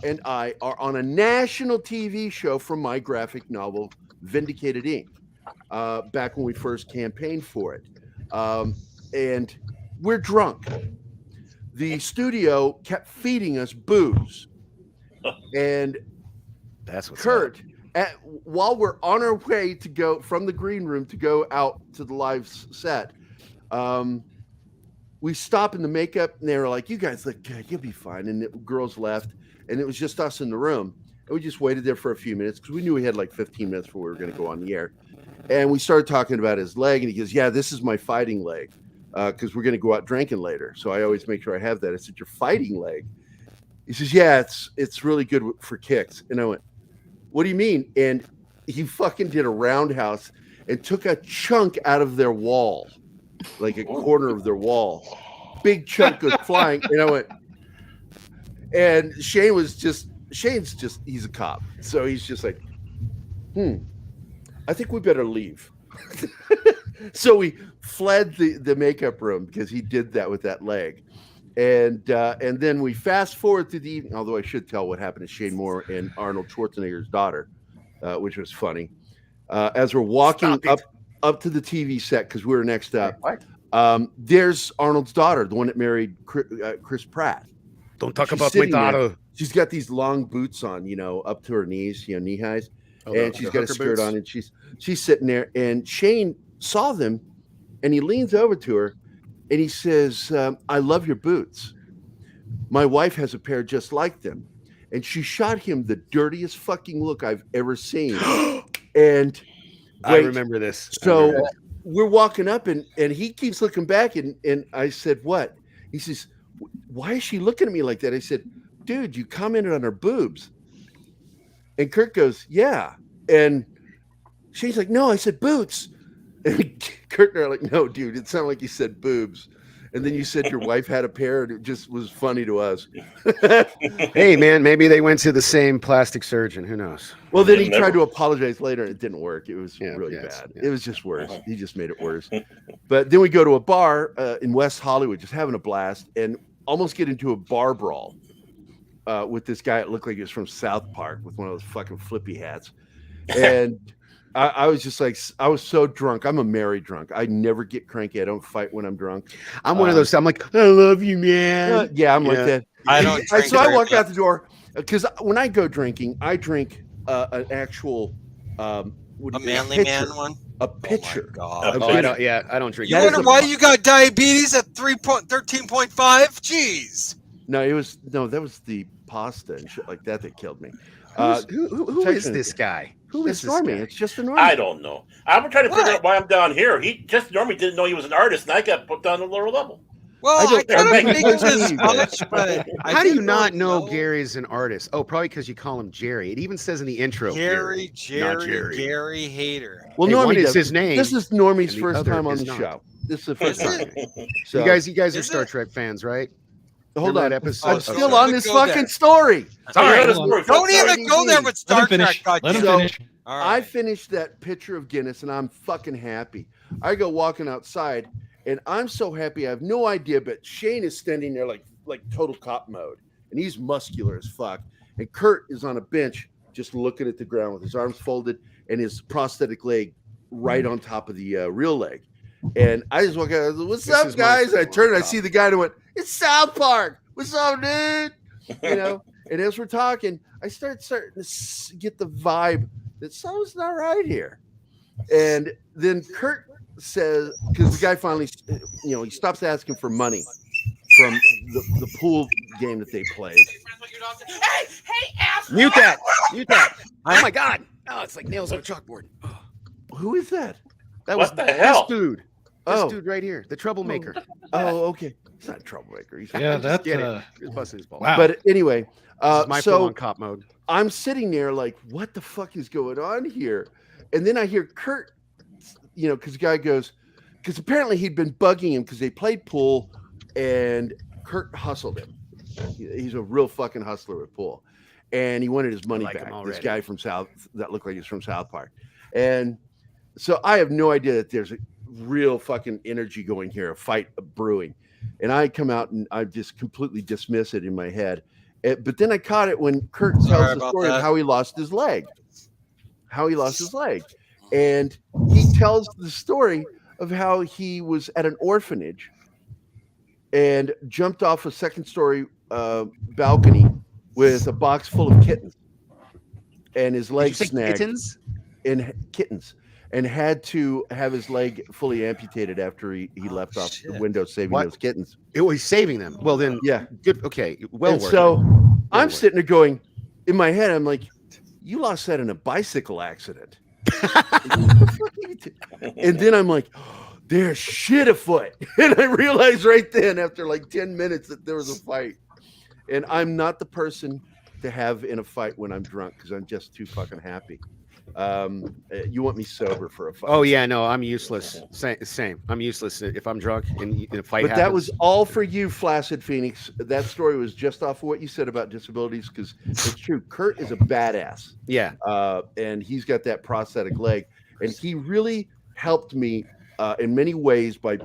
and I are on a national TV show from my graphic novel, Vindicated Inc., back when we first campaigned for it. And we're drunk. The studio kept feeding us booze. And that's what's Kurt, while we're on our way to go from the green room to go out to the live set, we stop in the makeup and they were like, "You guys look good, you'll be fine." And the girls left, and it was just us in the room. And we just waited there for a few minutes because we knew we had like 15 minutes before we were going to go on the air. And we started talking about his leg, and he goes, "Yeah, this is my fighting leg, because we're going to go out drinking later. So I always make sure I have that." I said, "Your fighting leg?" He says, "Yeah, it's really good for kicks." And I went, "What do you mean?" And he fucking did a roundhouse and took a chunk out of their wall, like a corner of their wall. Big chunk goes flying, and I went. And Shane's just he's a cop, so he's just like, I think we better leave. So we fled the makeup room because he did that with that leg. And then we fast forward to the evening, although I should tell what happened to Shane Moore and Arnold Schwarzenegger's daughter, which was funny. As we're walking up to the TV set, because we were next up, there's Arnold's daughter, the one that married Chris Pratt. Don't talk about my daughter. She's got these long boots on, up to her knees, knee highs. And she's got a skirt on, and she's sitting there. And Shane saw them, and he leans over to her, and he says, "I love your boots. My wife has a pair just like them." And she shot him the dirtiest fucking look I've ever seen. And I remember this. So we're walking up, and he keeps looking back, and I said, "What?" He says, "Why is she looking at me like that?" I said, "Dude, you commented on her boobs." And Kurt goes, "Yeah." And she's like, "No, I said boots." And Kurt and I are like, "No, dude, it sounded like you said boobs." And then you said your wife had a pair, and it just was funny to us. Hey, man, maybe they went to the same plastic surgeon. Who knows? Well, then he tried to apologize later, and it didn't work. It was really bad. It was just worse. He just made it worse. But then we go to a bar in West Hollywood, just having a blast, and almost get into a bar brawl with this guy that looked like he was from South Park with one of those fucking flippy hats. And I was just like, I was so drunk. I'm a merry drunk. I never get cranky. I don't fight when I'm drunk. I'm one of those. I'm like, "I love you, man." Yeah, I'm like that. I don't drink. So I walk out the door because when I go drinking, I drink an actual a manly man one. A pitcher. Oh I don't drink. You wonder why you got diabetes at 13.5? Jeez. No, that was the pasta and shit like that killed me. Who is this guy? Who is this Normie? guy? It's just a Normie. I don't know. I'm trying to figure out why I'm down here. He just Normie didn't know he was an artist, and I got put down to a lower level. Well, I kind of think this much, but how do you not know Gary's an artist? Oh, probably because you call him Jerry. It even says in the intro, Gary Hater. Well, Normie is his name. This is Normie's first time on the show. This is the first time. So, you guys are Star Trek fans, right? Hold on, episode. I'm still on this fucking story. Don't even go there with Star Trek. Let him finish. I finished that pitcher of Guinness, and I'm fucking happy. I go walking outside, and I'm so happy. I have no idea, but Shane is standing there like total cop mode, and he's muscular as fuck. And Kurt is on a bench, just looking at the ground with his arms folded and his prosthetic leg right on top of the real leg. And I just walk out. "What's up, guys?" And I turn and I see the guy and went, "It's South Park. What's up, dude?" And as we're talking, I starting to get the vibe that something's not right here. And then Kurt says, because the guy finally, he stops asking for money from the pool game that they played. Hey, ass! Mute that! Oh my God! Oh, it's like nails on a chalkboard. Oh. Who is that? That was the hell? This dude. This dude right here, the troublemaker. Oh, okay. He's not a troublemaker. He's he's busting his balls. Wow. But anyway, my full-on cop mode. I'm sitting there like, what the fuck is going on here? And then I hear Kurt, because the guy goes, because apparently he'd been bugging him because they played pool, and Kurt hustled him. He's a real fucking hustler at pool, and he wanted his money back. This guy from that looked like he's from South Park, and so I have no idea that there's a real fucking energy going here, a fight brewing. And I come out and I just completely dismiss it in my head. But then I caught it when Kurt tells the story of how he lost his leg. And he tells the story of how he was at an orphanage and jumped off a second-story balcony with a box full of kittens. And his leg snagged. Kittens? And had to have his leg fully amputated after he left off the window saving those kittens. He's saving them. Well, then, good. Okay, well. And so I'm sitting there going, in my head, I'm like, "You lost that in a bicycle accident." And then I'm like, there's shit afoot. And I realized right then, after like 10 minutes, that there was a fight. And I'm not the person to have in a fight when I'm drunk because I'm just too fucking happy. You want me sober for a fight? Oh yeah, no, I'm useless. Same. I'm useless if I'm drunk and in a fight. But that was all for you, Flaccid Phoenix. That story was just off of what you said about disabilities because it's true. Kurt is a badass. Yeah. And he's got that prosthetic leg, and he really helped me in many ways by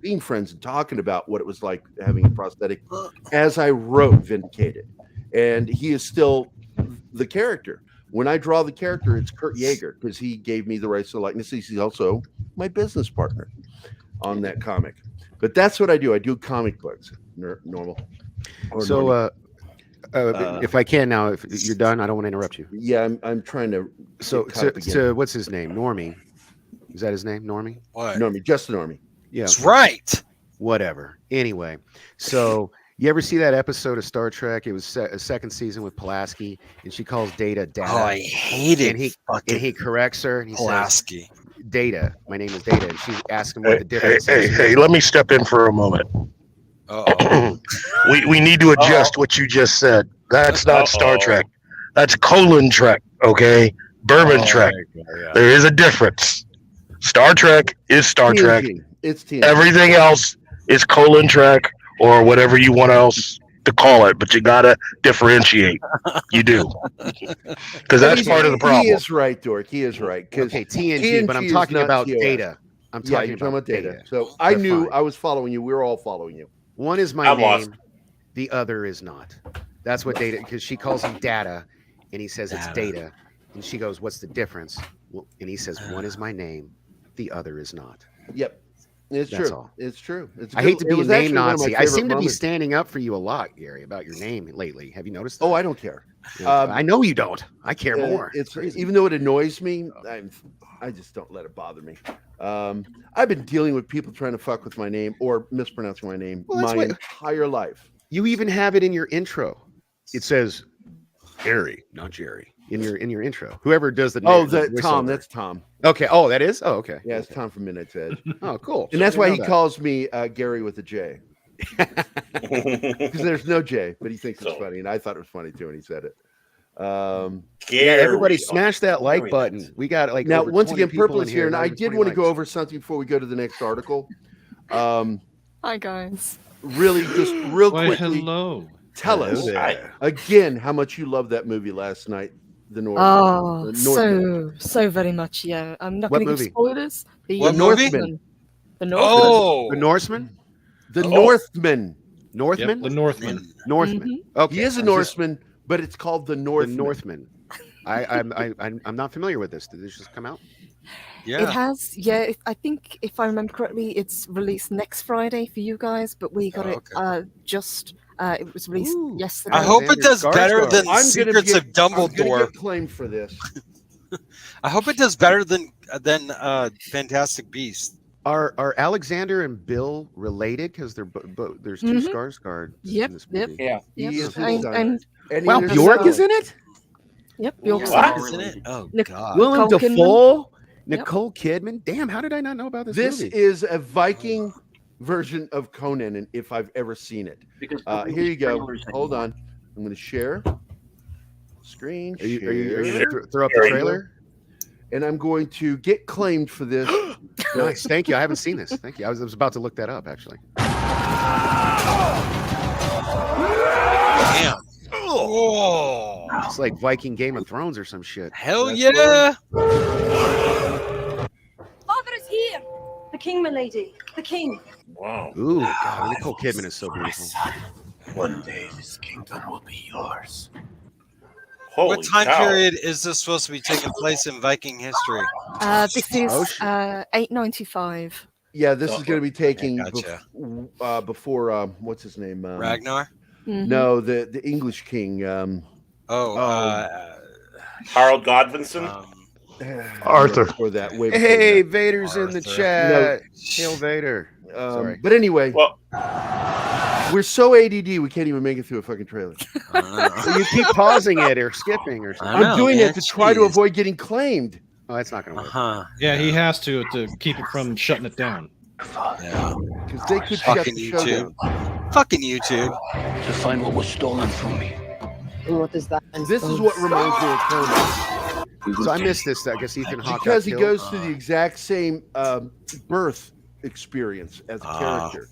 being friends and talking about what it was like having a prosthetic. As I wrote Vindicated, and he is still the character. When I draw the character, it's Kurt Yeager because he gave me the rights to the likeness. He's also my business partner on that comic. But that's what I do. I do comic books. Normal. So, if I can now, if you're done, I don't want to interrupt you. Yeah, I'm trying to. So what's his name? Normie. Is that his name? Normie? What? Normie, just Normie. Yeah. That's right. Whatever. Anyway, so you ever see that episode of Star Trek? It was a second season with Pulaski, and she calls Data Data. Oh, I hate it. And he corrects her, and he Pulaski. says, Data. My name is Data. And she asks him what the difference is. Hey, let me step in for a moment. we need to adjust what you just said. That's not Star Trek. That's colon Trek, okay? Bourbon Trek. Yeah. There is a difference. Star Trek is Star Trek. It's TNG. Everything else is colon Trek or whatever you want else to call it, but you gotta differentiate. You do, because that's part of the problem. He is right, Dork. He is right. Okay, TNG, but I'm talking about Data. I'm talking about Data. So I knew I was following you. We were all following you. One is my name, the other is not. That's what Data, because she calls him Data, and he says it's Data, and she goes, "What's the difference?" Well, and he says, "One is my name, the other is not." Yep. It's That's true. all. It's true. I hate to be a name Nazi. I seem to be standing up for you a lot, Gary, about your name lately. Have you noticed that? Oh, I don't care. I know you don't. I care more. It's even though it annoys me, I just don't let it bother me. I've been dealing with people trying to fuck with my name or mispronouncing my name my entire life. You even have it in your intro. It says Gary, not Jerry, in your intro. Whoever does the name. Oh, Tom. That's Tom. Okay. Oh, that is? Oh, okay. Yeah, it's Tom from Midnight's Edge. Oh, cool. And that's why he calls me Gary with a J. Because there's no J, but he thinks it's funny. And I thought it was funny too when he said it. Yeah, everybody smash that like button. We got like now once again, Purple is here, and I did want to go over something before we go to the next article. Hi guys. Really, just real quickly. Hello. Tell us again how much you loved that movie last night. The North. Oh, so very much. Yeah, I'm not going to give spoilers. The Northman. The Northman. Oh, the Norseman. The Northman. Northman. Yep, the Northman. Northman. Mm-hmm. Okay, he is a Norseman, but it's called the Northman. The Northman. I'm not familiar with this. Did this just come out? Yeah. It has. Yeah, I think if I remember correctly, it's released next Friday for you guys, but we got it just. It was released yesterday. I hope it does better than Secrets of Dumbledore. I'm gonna get claimed for this. I hope it does better than Fantastic Beasts. Are Alexander and Bill related? Because there's two Skarsgård in this movie. Yeah. Wow, Bjork is in it. Yep, Bjork is in it. Oh God. Willem Dafoe, Nicole Kidman. Damn, how did I not know about this movie? This is a Viking version of Conan, and if I've ever seen it. Here you go. Hold on. I'm going to share screen. Are you going to throw up the trailer? And I'm going to get claimed for this. Nice. Thank you. I haven't seen this. Thank you. I was about to look that up, actually. Damn. Oh. It's like Viking Game of Thrones or some shit. Hell yeah. Father is here. The king, my lady. The king. Wow. Ooh, God, Nicole Kidman is so beautiful. One day this kingdom will be yours. What time period is this supposed to be taking place in Viking history? This is 895. Yeah, this is going to be taking before what's his name? Ragnar? No, the English king. Harold Godvinson. Arthur. For that. Hey, Vader's in the chat. Hail Vader. Sorry. But anyway, we're so ADD we can't even make it through a fucking trailer. So you keep pausing it or skipping or something. I'm doing it to try to avoid getting claimed. Oh, that's not going to work. Yeah, he has to keep it from shutting it down. Yeah. Because they could shut Fucking the show YouTube. down. Fucking YouTube. To find what was stolen from me. What is that? And this is what reminds me of Conan. So I missed this. I guess Ethan Hawke Because got he killed. goes through the exact same birth experience as a character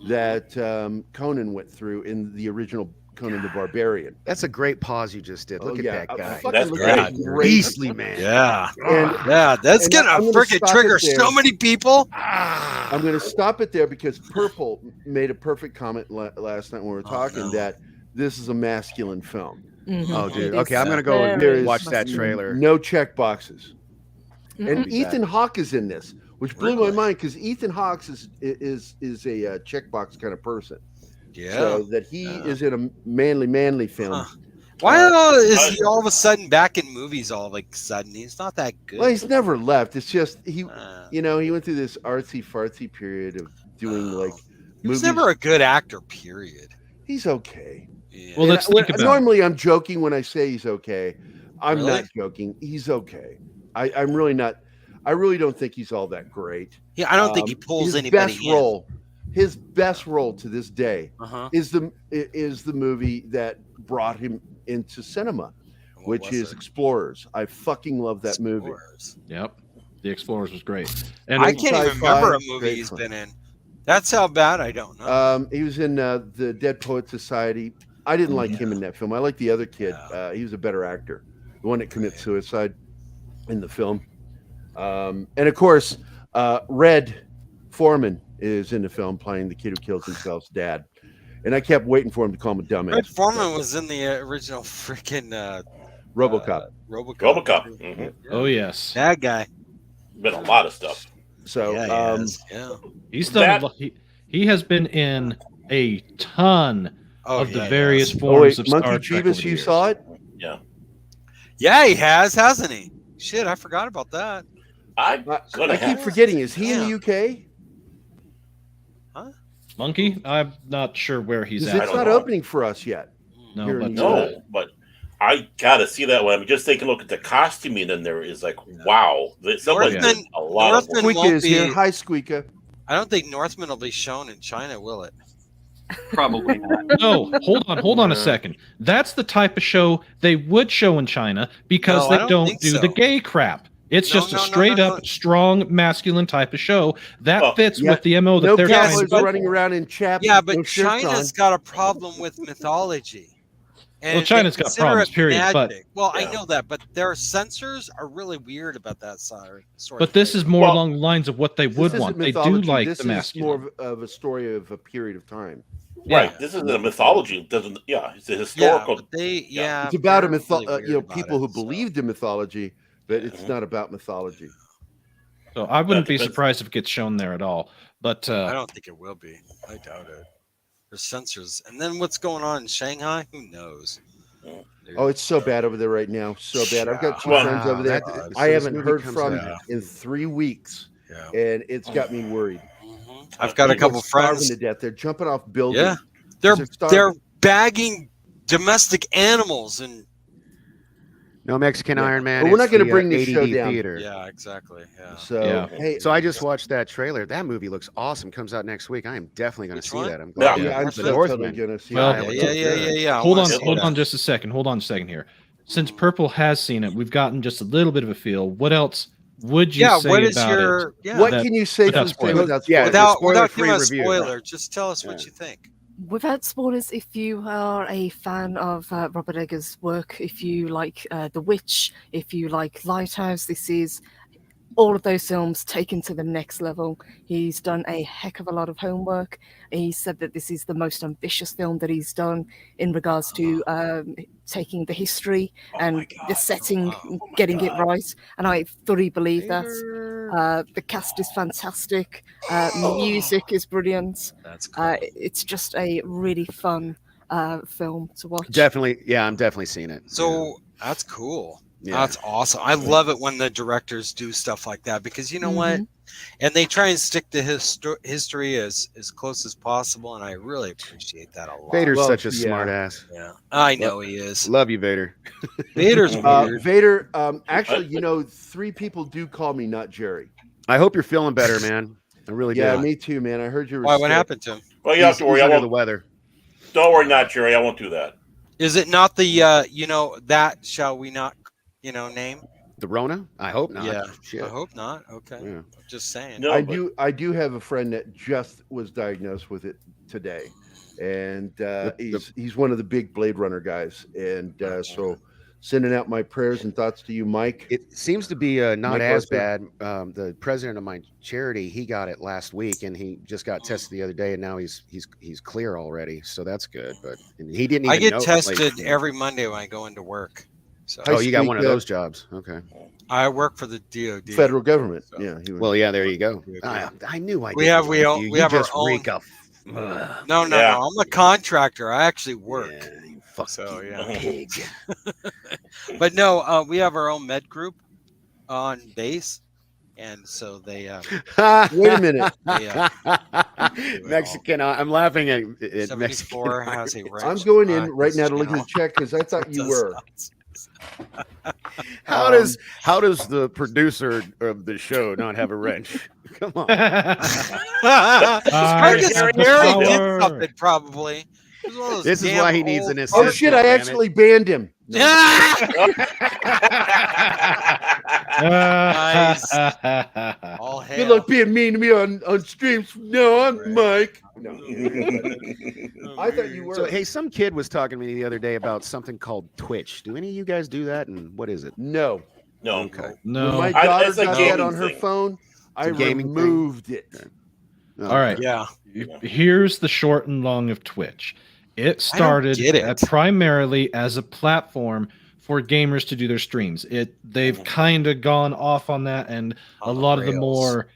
that Conan went through in the original Conan the Barbarian. That's a great pause you just did. Look at that guy. That's great. Beastly, man. Yeah. And, that's and gonna I'm gonna freaking stop trigger it there. so many people. I'm going to stop it there because Purple made a perfect comment last night when we were talking that this is a masculine film. Mm-hmm. Oh, dude. Okay, I'm going to go and watch that trailer. No check boxes. Mm-hmm. And Ethan Hawke is in this, which blew my mind because Ethan Hawke is a checkbox kind of person. Yeah. So that he is in a manly film. Why is he all of a sudden back in movies all of a sudden? He's not that good. Well, he's never left. It's just he went through this artsy fartsy period of doing like he was movies. never a good actor, period. He's okay. Yeah. Well, let's think about normally I'm joking when I say he's okay. I'm Really? not joking. He's okay. I'm really not. I really don't think he's all that great. Yeah, I don't think he pulls his anybody best in. role. His best role to this day Uh-huh. is the movie that brought him into cinema, which is Explorers. I fucking love that movie. Yep, The Explorers was great. And I can't even remember a movie great he's fun. been in. That's how bad I don't know. He was in the Dead Poet Society. I didn't like him in that film. I like the other kid. He was a better actor, the one that commits suicide in the film. And of course, Red Foreman is in the film playing the kid who kills himself's dad. And I kept waiting for him to call him a dumbass. Red Foreman was in the original freaking RoboCop. RoboCop. Mm-hmm. Oh yes, that guy. Been a lot of stuff. So he's done. He has been in a ton of the various forms of Monkey Star Trek. Jeebus, you saw it? Yeah. Yeah, he has, hasn't he? Shit, I forgot about that. I keep forgetting. Is he in the UK? Monkey? I'm not sure where he's at. It's not opening for us yet. No, but I gotta see that one. I'm just taking a look at the costuming in there. Is like, wow. Someone did a lot of work. Squeaka is here. Hi, Squeaka. I don't think Northman will be shown in China, will it? Probably not. No, hold on a second. That's the type of show they would show in China because No, I they don't don't think do so. the gay crap. It's just a straight up strong masculine type of show that fits with the MO that no they're trying cowboys to go running around in chaps. Yeah, with but no shirts China's on. got a problem with mythology. And Well, China's they got consider problems, it period, but- magic. Well, I know that, but their censors are really weird about that sort But this is more along the lines of what they would This want. isn't They do mythology. like this the is masculine. more of a story of a period of time. Right. This is a mythology. It doesn't. Yeah. It's a historical. but It's about people who believed in mythology, but it's not about mythology. So I wouldn't be surprised if it gets shown there at all. But I don't think it will be. I doubt it. There's censors. And then what's going on in Shanghai? Who knows? Oh, it's so bad over there right now. So bad. I've got two Wow. friends over there. That- I so this haven't movie heard comes from out. in 3 weeks, and it's got me worried. I've got a People couple are starving friends. to death. They're jumping off buildings. Yeah. They're starving. bagging domestic animals and No Mexican Iron Man. But we're not It's gonna the, bring this ADD show down. Theater. yeah, exactly. Yeah. So hey, So I just watched that trailer. That movie looks awesome. Comes out next week. I am definitely going to see one? that. I'm glad. Yeah, I'm so Northman. totally gonna see Well, that. Yeah. Hold on just a second. Hold on a second here. Since Purple has seen it, we've gotten just a little bit of a feel. What else would you say what is about your it? yeah. What can you say without from spoilers? without Yeah, spoilers? without spoiler-free giving a review. spoiler? Just tell us what you think. Without spoilers, if you are a fan of Robert Eggers' work, if you like The Witch, if you like Lighthouse, this is all of those films taken to the next level. He's done a heck of a lot of homework. He said that this is the most ambitious film that he's done in regards to taking the history and the setting, getting it right. And I thoroughly believe that. The cast is fantastic. Music is brilliant. That's cool. It's just a really fun film to watch. Definitely. Yeah, I'm definitely seeing it. So that's cool. Yeah. That's awesome. I love it when the directors do stuff like that because you know what? And they try and stick to history as close as possible, and I really appreciate that a lot. Vader's such a smart ass. Yeah, I know he is. Love you, Vader. Vader's weird. Vader, actually, 3 people do call me not Jerry. I hope you're feeling better, man. I really do. Yeah, me too, man. I heard you were Why? sick. What happened to him? Well, you have to worry. He's I under won't. the weather. Don't worry, not Jerry. I won't do that. Is it not the that shall we not name? The Rona? I hope not. Yeah, Shit. I hope not. Okay, Yeah. just saying. No, I do have a friend that just was diagnosed with it today, and he's one of the big Blade Runner guys, and so sending out my prayers and thoughts to you, Mike. It seems to be not Mike as Lester. bad. The president of my charity, he got it last week, and he just got tested the other day, and now he's clear already, so that's good. But he didn't. Even I get know, tested every Monday when I go into work. So. Oh, you got one of those jobs? Okay. I work for the DoD, federal government. So. Yeah. Well, yeah. There you go. I knew I. We have our own. No. I'm a contractor. I actually work. Yeah, you fucking so yeah. pig. But no, we have our own med group on base, and so they. Wait a minute. Mexican. I'm laughing at 74 Mexican. has a right. I'm going in right now to look at the check because I thought you were. How does the producer of the show not have a wrench? Come on. Gary did something probably. This is why he needs an assistant. Oh shit! I actually banned him. Nice. All hail. Good luck being mean to me on streams. No, I'm Mike. No. I thought you were. So, hey, some kid was talking to me the other day about something called Twitch. Do any of you guys do that? And what is it? No. Okay. No. When my daughter It's a got gaming that on her thing. phone, I gaming removed it. All right. Yeah. Here's the short and long of Twitch. It started primarily as a platform for gamers to do their streams. They've kind of gone off on that, and a lot of the more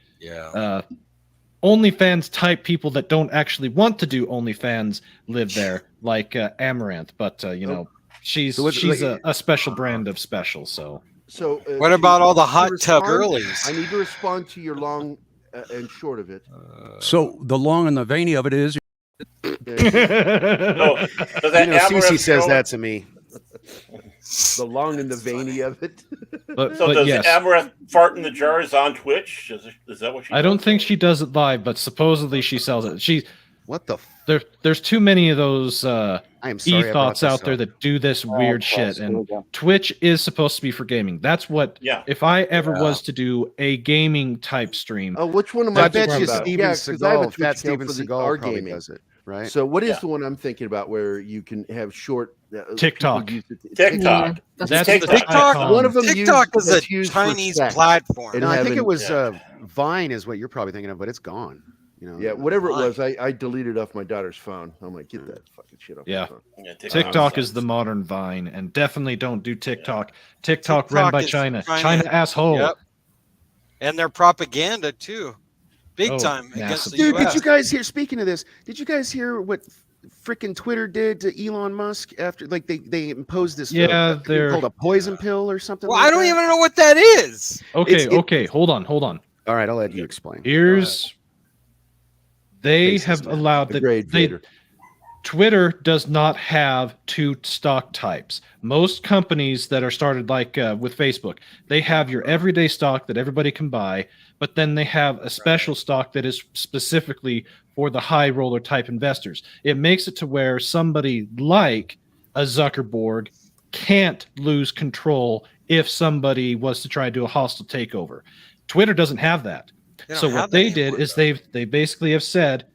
OnlyFans type people that don't actually want to do OnlyFans live there, like Amaranth. But she's a special brand of special. So what about all the hot tub girlies? I need to respond to your long and short of it. So the long and the veiny of it is. Cece says that to me. The long and the veiny of it. Does Amaranth fart in the jars on Twitch? Is that what she? I don't think she does it live, but supposedly she sells it. What the? There's too many of those e-thoughts out there that do this weird shit, and Twitch is supposed to be for gaming. That's what. Yeah. If I ever was to do a gaming type stream. Oh, which one am I bet you about? Steven Seagal. That's Steven Seagal probably does it, right? So what is the one I'm thinking about where you can have short TikTok? TikTok. That's TikTok. One of them. TikTok is a Chinese platform. No, I think it was Vine is what you're probably thinking of, but it's gone. Yeah, whatever it was, I deleted off my daughter's phone. I'm like, get that fucking shit off. Yeah, my phone. TikTok is the modern Vine, and definitely don't do TikTok. TikTok ran by China. China asshole. Yep. And their propaganda too, big time against the Dude, US. did you guys hear? Speaking of this, did you guys hear what freaking Twitter did to Elon Musk after they imposed this they're called a poison pill or something? Well, I don't even know what that is. Okay, hold on. All right, I'll let you explain. They have allowed Twitter does not have two stock types. Most companies that are started like with Facebook, they have your everyday stock that everybody can buy, but then they have a special stock that is specifically for the high roller type investors. It makes it to where somebody like a Zuckerberg can't lose control if somebody was to try to do a hostile takeover. Twitter doesn't have that. So what they did is they basically have said,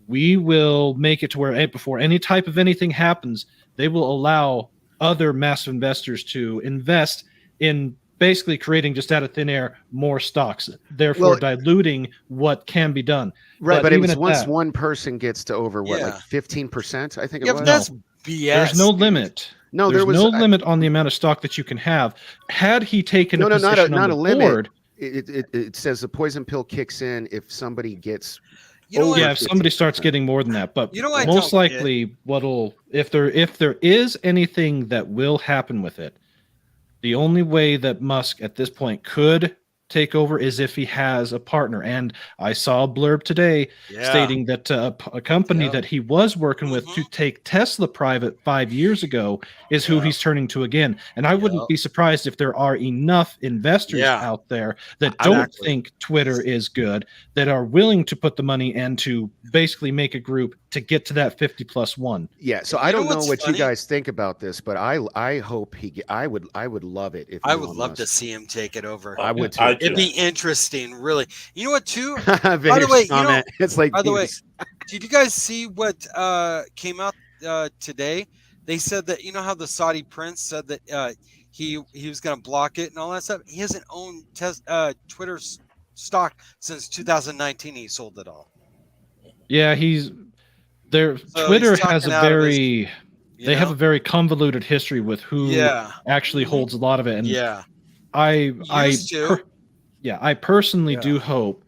we will make it to where before any type of anything happens, they will allow other massive investors to invest in basically creating just out of thin air more stocks, therefore diluting what can be done. Right, but it was once one person gets to over like 15%, I think it was. But that's BS. There's no limit. No, there's no limit on the amount of stock that you can have. Had he taken a position on the board, it says the poison pill kicks in if somebody gets. If somebody starts getting more than that, but most likely, if there is anything that will happen with it, The only way that Musk at this point could take over is if he has a partner. And I saw a blurb today stating that a company that he was working with to take Tesla private 5 years ago is who he's turning to again. And I wouldn't be surprised if there are enough investors out there that don't think Twitter is good, that are willing to put the money in to basically make a group to get to that 50+1. Yeah, so I don't know what you guys think about this, but I hope I would love it if I would love to see him take it over. I would too. It'd be interesting, really. You know what, too? By the way, it's like, by the way, did you guys see what came out today? They said that, you know how the Saudi prince said that he was going to block it and all that stuff? He hasn't owned Twitter stock since 2019. He sold it all. Yeah, Twitter has a very they have a very convoluted history with who actually holds a lot of it. And I personally do hope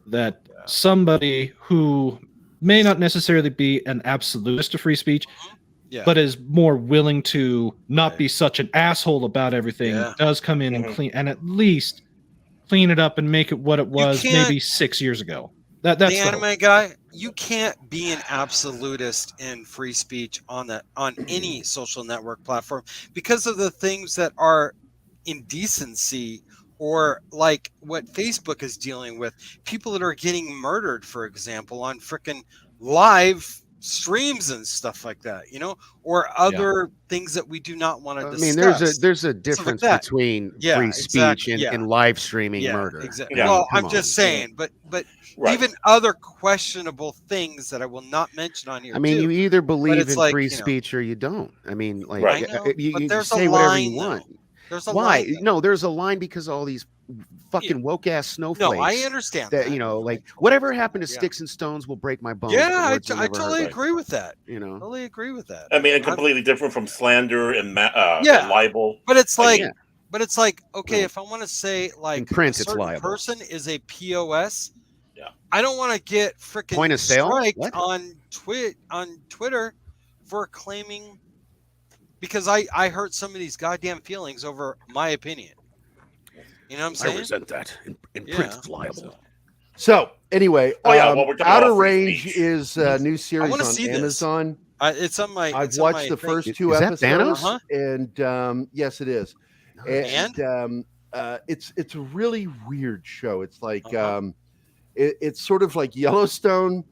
that somebody who may not necessarily be an absolutist of free speech, but is more willing to not be such an asshole about everything, does come in and clean, and at least clean it up and make it what it was maybe 6 years ago. That's the anime guy. You can't be an absolutist in free speech on any social network platform because of the things that are indecency, or like what Facebook is dealing with. People that are getting murdered, for example, on frickin' live streams and stuff like that, or other things that we do not want to discuss. I mean, there's a difference between free speech and live streaming murder. Exactly. Well, I'm just saying, but even other questionable things that I will not mention on here. I mean, you either believe in free speech or you don't. I mean, like you say whatever you want. There's a Why? line, No, there's a line because all these fucking woke ass snowflakes. No, I understand that. Like whatever happened to sticks and stones will break my bones. Yeah, I totally agree with that. Totally agree with that. I mean, completely different from slander and libel. But it's like, okay, if I want to say like in print, a certain it's liable. Person is a POS. I don't want to get freaking point of sale on Twitter for claiming, because I hurt somebody's goddamn feelings over my opinion. You know what I'm saying? I resent that. In print, it's liable. So anyway, Outer Range is a new I series wanna on see this. Amazon. It's on my. I've watched the first two episodes, and yes, it is. And it's a really weird show. It's like it's sort of like Yellowstone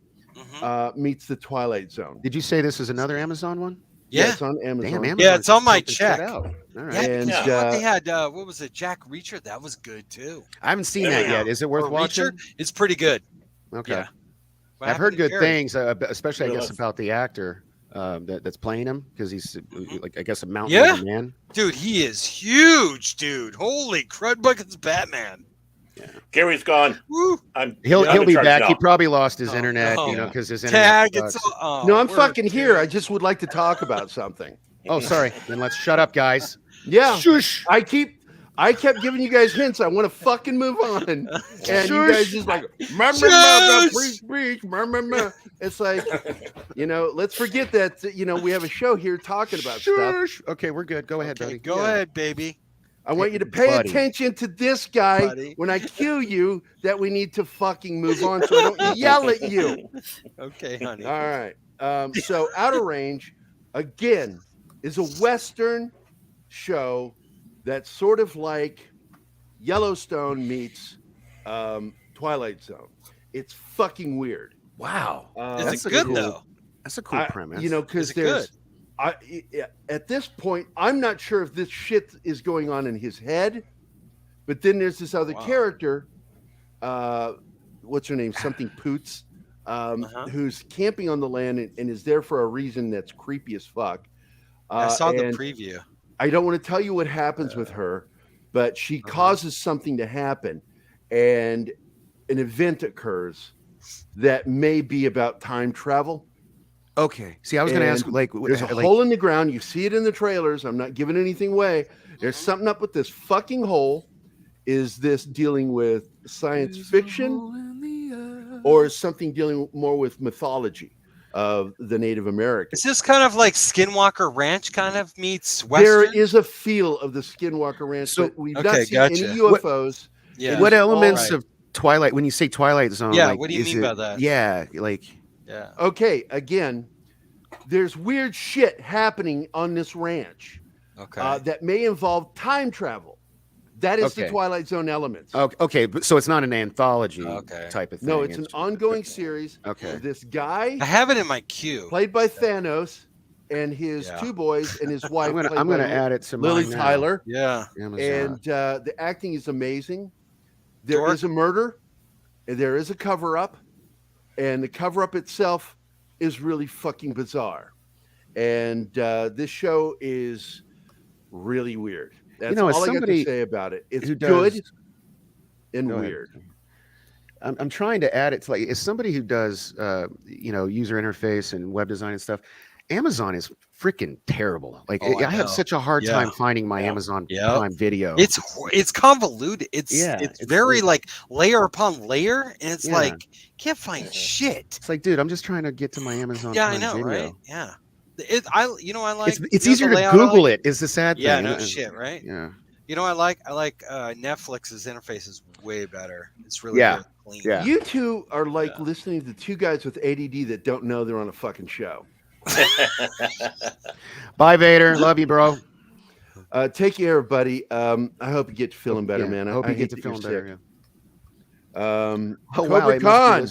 meets the Twilight Zone. Did you say this is another Amazon one? Yeah, it's on Amazon. Damn, yeah, it's on my check. All right. And they had what was it? Jack Reacher. That was good too. I haven't seen that yet. Is it worth watching? Reacher? It's pretty good. Okay. Yeah. I've heard good things, especially I guess about the actor that's playing him, because he's like, I guess, a mountain man. Dude, he is huge, dude. Holy crud buckets, Batman. Yeah. Gary's gone. Woo. He'll be back. Now. He probably lost his internet, because his internet. No, I'm fucking here. I just would like to talk about something. Oh, sorry. Then let's shut up, guys. Yeah. Shush. I kept giving you guys hints. I want to fucking move on, and you guys just like, free speech. It's like, let's forget that. We have a show here talking about stuff. Okay, we're good. Go ahead, buddy. Go ahead, baby. I want you to pay attention to this guy when I cue you that we need to fucking move on so I don't yell at you. Okay, honey. All right. So Outer Range, again, is a Western show that's sort of like Yellowstone meets Twilight Zone. It's fucking weird. Wow. Is it good, though? That's a cool premise. Because there's... at this point, I'm not sure if this shit is going on in his head, but then there's this other character, what's her name? Something Poots, who's camping on the land and is there for a reason that's creepy as fuck. I saw the preview. I don't want to tell you what happens with her, but she causes something to happen, and an event occurs that may be about time travel. Okay. See, I was going to ask, there's a hole in the ground. You see it in the trailers. I'm not giving anything away. There's something up with this fucking hole. Is this dealing with science fiction, or is something dealing more with mythology? of the Native Americans. Is this kind of like Skinwalker Ranch kind of meets Western? There is a feel of the Skinwalker Ranch, but we've not seen any UFOs. What elements of Twilight, when you say Twilight Zone, yeah, like, what do you mean by that? Yeah, like okay, again, there's weird shit happening on this ranch that may involve time travel. That is the Twilight Zone elements. Okay, so it's not an anthology type of thing. No, it's an ongoing series. Okay. This guy, I have it in my queue, played by Thanos, and his two boys and his wife. I'm gonna add it to Lily mine now. Tyler. Yeah, and the acting is amazing. There is a murder, and there is a cover-up, and the cover-up itself is really fucking bizarre. And this show is really weird. That's all I got to say about it. It's good and weird. I'm trying to add it to, like, as somebody who does user interface and web design and stuff. Amazon is freaking terrible. Like, I have such a hard time finding my Amazon Prime Video. It's convoluted. It's very like layer upon layer, and it's like can't find shit. It's like, dude, I'm just trying to get to my Amazon Prime I know, Video. Right? Yeah. I like it's easier to Google it. Is the sad thing. Yeah, no shit, right? Yeah. You know, I like Netflix's interface is way better. It's really good, clean. Yeah. You two are like listening to two guys with ADD that don't know they're on a fucking show. Bye, Vader. Love you, bro. Take care, buddy. I hope you get to feeling better, man. I hope you get to that feeling you're better. Cobra Khan,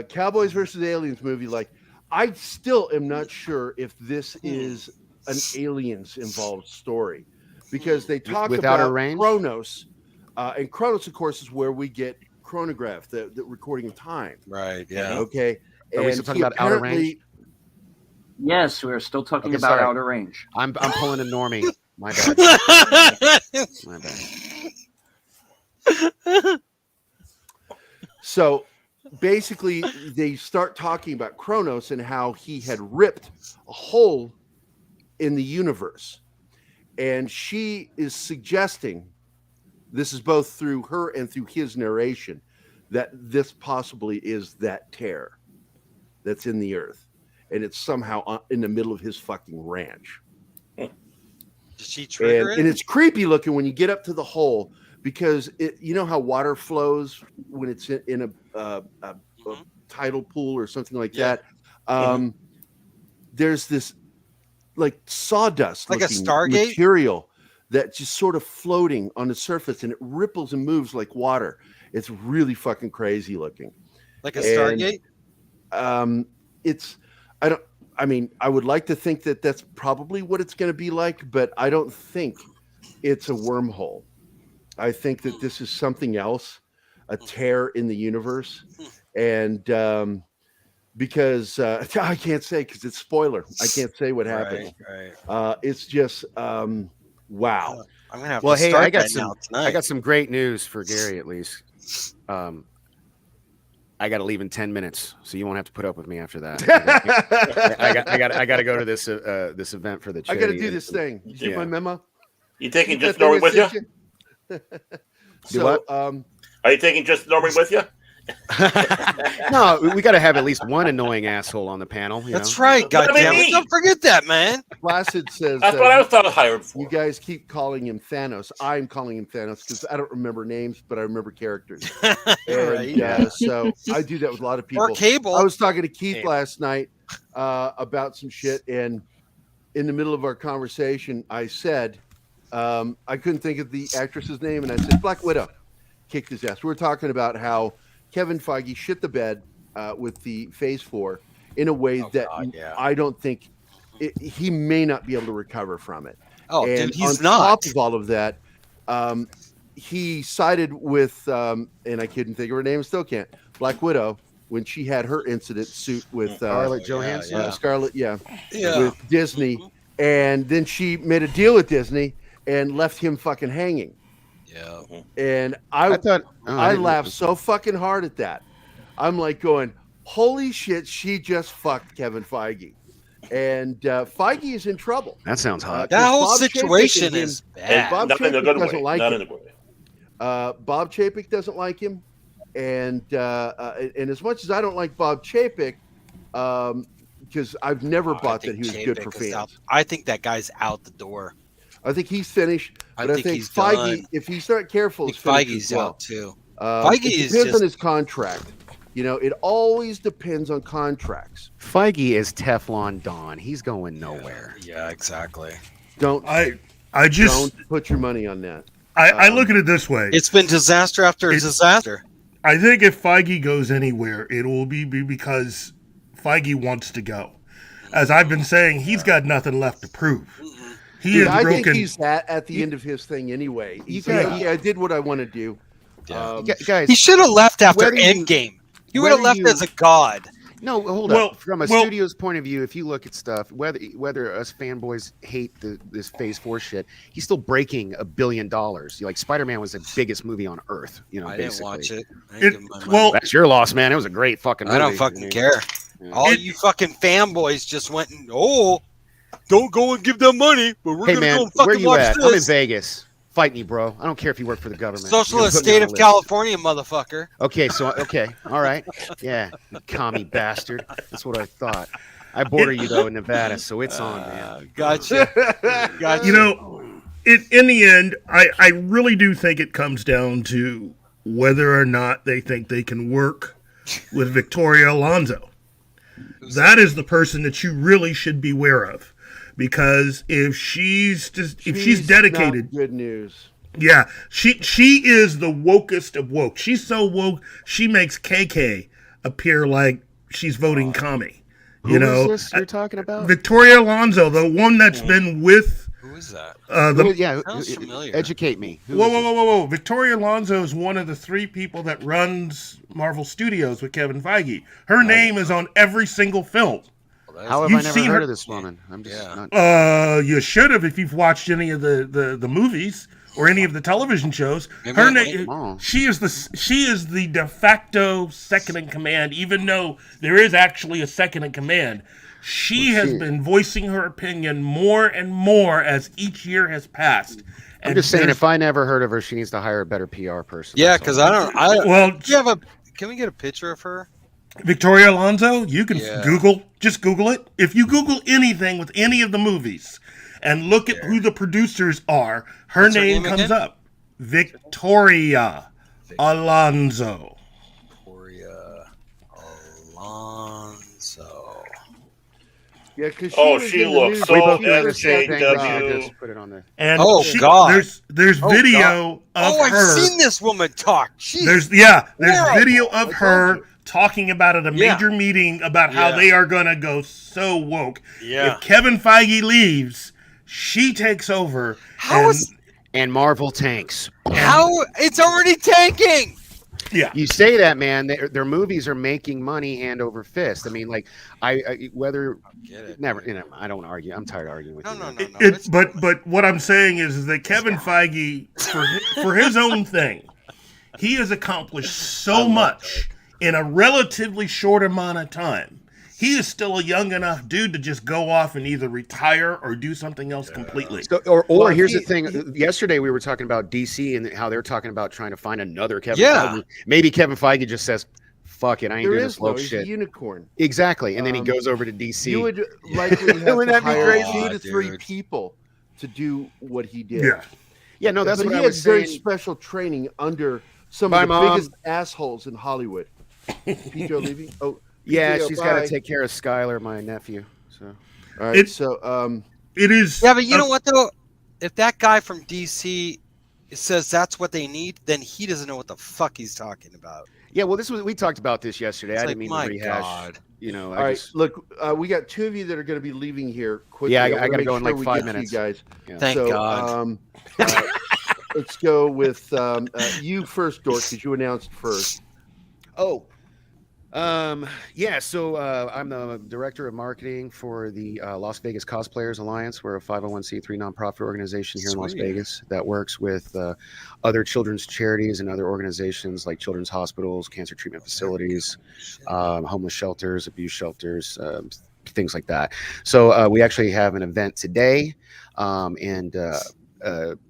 Cowboys versus Aliens movie. Like, I still am not sure if this is an aliens involved story, because they talk Without about a range? Chronos, and Chronos, of course, is where we get chronograph, the recording of time. Right. Yeah. Okay. Are we still talking about outer range? Yes, we're still talking about outer range. I'm pulling a normie. My bad. My bad. So basically, they start talking about Chronos and how he had ripped a hole in the universe. And she is suggesting, this is both through her and through his narration, that this possibly is that tear that's in the earth. And it's somehow in the middle of his fucking ranch. Did she trigger it? And it's creepy looking when you get up to the hole, because you know how water flows when it's in a tidal pool or something like that. There's this like sawdust, like a Stargate material that's just sort of floating on the surface, and it ripples and moves like water. It's really fucking crazy looking. Like a Stargate. I would like to think that that's probably what it's going to be like, but I don't think it's a wormhole. I think that this is something else, a tear in the universe. And because I can't say, because it's spoiler. I can't say what happens. Right. It's just, wow. I'm going to have to start I got some great news for Gary, at least. I got to leave in 10 minutes, so you won't have to put up with me after that. I got to go to this this event for the charity. I got to do this thing. You see my memo? You taking just Norman with you? So, are you taking just Norman with you? No, we got to have at least one annoying asshole on the panel. That's right. Goddamn it! Don't forget that, man. Placid says that's what I was hired for. You guys keep calling him Thanos. I'm calling him Thanos because I don't remember names, but I remember characters. And so I do that with a lot of people. Or Cable. I was talking to Keith last night about some shit, and in the middle of our conversation, I said I couldn't think of the actress's name, and I said Black Widow kicked his ass. We were talking about how Kevin Feige shit the bed with the Phase 4 in a way I don't think he may not be able to recover from it. Oh, and dude, he's on not. top of all of that, he sided with, and I couldn't think of her name, still can't, Black Widow, when she had her incident suit with Scarlett Johansson. Scarlett, with Disney, and then she made a deal with Disney and left him fucking hanging. Yeah. And I laughed so fucking hard at that. I'm like going, holy shit, she just fucked Kevin Feige. And Feige is in trouble. That sounds hot. That whole situation is bad. Bob Chapek doesn't like him. Bob Chapek doesn't like him. And as much as I don't like Bob Chapek, because I've never bought that he was good for fans. I think that guy's out the door. I think he's finished, but I think he's Feige, done. if he's not careful, I think Feige's out too. Feige depends on his contract. You know, it always depends on contracts. Feige is Teflon Don. He's going nowhere. Yeah, exactly. Don't put your money on that. I look at it this way. It's been disaster after disaster. I think if Feige goes anywhere, it will be because Feige wants to go. As I've been saying, he's got nothing left to prove. I think he's at the end of his thing anyway. I did what I want to do. Guys, he should have left after Endgame. He would have left as a god. No, hold up. From a studio's point of view, if you look at stuff, whether us fanboys hate this Phase 4 shit, he's still breaking $1 billion. Like Spider-Man was the biggest movie on Earth. You know, I basically. didn't watch it. That's your loss, man. It was a great fucking movie. I don't fucking care. Yeah. All you fucking fanboys just went and don't go and give them money, but we're gonna go and fucking where you watch at? this. I'm in Vegas. Fight me, bro. I don't care if you work for the government. Socialist state of California, motherfucker. Okay, all right. Yeah, you commie bastard. That's what I thought. I border you though in Nevada, so it's on, man. Gotcha. You know, in the end, I really do think it comes down to whether or not they think they can work with Victoria Alonso. That is the person that you really should beware of, because if she's dedicated, not good news. Yeah, she is the wokest of woke. She's so woke, she makes KK appear like she's voting commie. Who is this you're talking about? Victoria Alonso, the one that's been with. Who is that? Sounds familiar. Educate me. Whoa. Victoria Alonso is one of the 3 people that runs Marvel Studios with Kevin Feige. Her name is on every single film. How have I never heard of this woman? I'm just not... You should have if you've watched any of the movies or any of the television shows. Her name, she is the de facto second in command, even though there is actually a second in command. She has been voicing her opinion more and more as each year has passed. I'm just saying, if I never heard of her, she needs to hire a better PR person. Yeah, because I don't. Can we get a picture of her? Victoria Alonso, you can just Google it. If you Google anything with any of the movies and look at who the producers are, her name comes up. Victoria Alonso. Victoria Alonso. Yeah, because she looks so SJW. Just put it on there. And God, there's video of her. I've seen this woman talk. There's video of her talking about at a major meeting about how they are going to go so woke. Yeah. If Kevin Feige leaves, she takes over. And Marvel tanks. How? It's already tanking. Yeah. You say that, man. Their movies are making money hand over fist. I mean, like, I don't argue. I'm tired of arguing with you. No. But what I'm saying is that Kevin Feige, for his own thing, he has accomplished so much in a relatively short amount of time. He is still a young enough dude to just go off and either retire or do something else completely. So, or here's the thing. Yesterday we were talking about DC and how they're talking about trying to find another Kevin Feige. Maybe Kevin Feige just says, fuck it, I ain't doing this woke shit. He's a unicorn. Exactly. And then he goes over to DC. You would likely have to hire 2 to 3 people to do what he did. Yeah, no, that's but what he I was has saying. very special training under some of the biggest assholes in Hollywood. Peter Levy? Oh, yeah, she's got to take care of Skylar, my nephew. So, all right. It is. Yeah, but you know what though? If that guy from DC says that's what they need, then he doesn't know what the fuck he's talking about. Yeah, well, we talked about this yesterday. I didn't mean to rehash. God. You know, all right. Look, we got 2 of you that are going to be leaving here quickly. Yeah, I got to go in like 5 minutes. You guys. Yeah. Thank God. Let's go with you first, Dork, because you announced first. Oh. So I'm the director of marketing for the Las Vegas Cosplayers Alliance. We're a 501c3 nonprofit organization here in Las Vegas that works with other children's charities and other organizations like children's hospitals, cancer treatment facilities, homeless shelters, abuse shelters, things like that. So we actually have an event today, and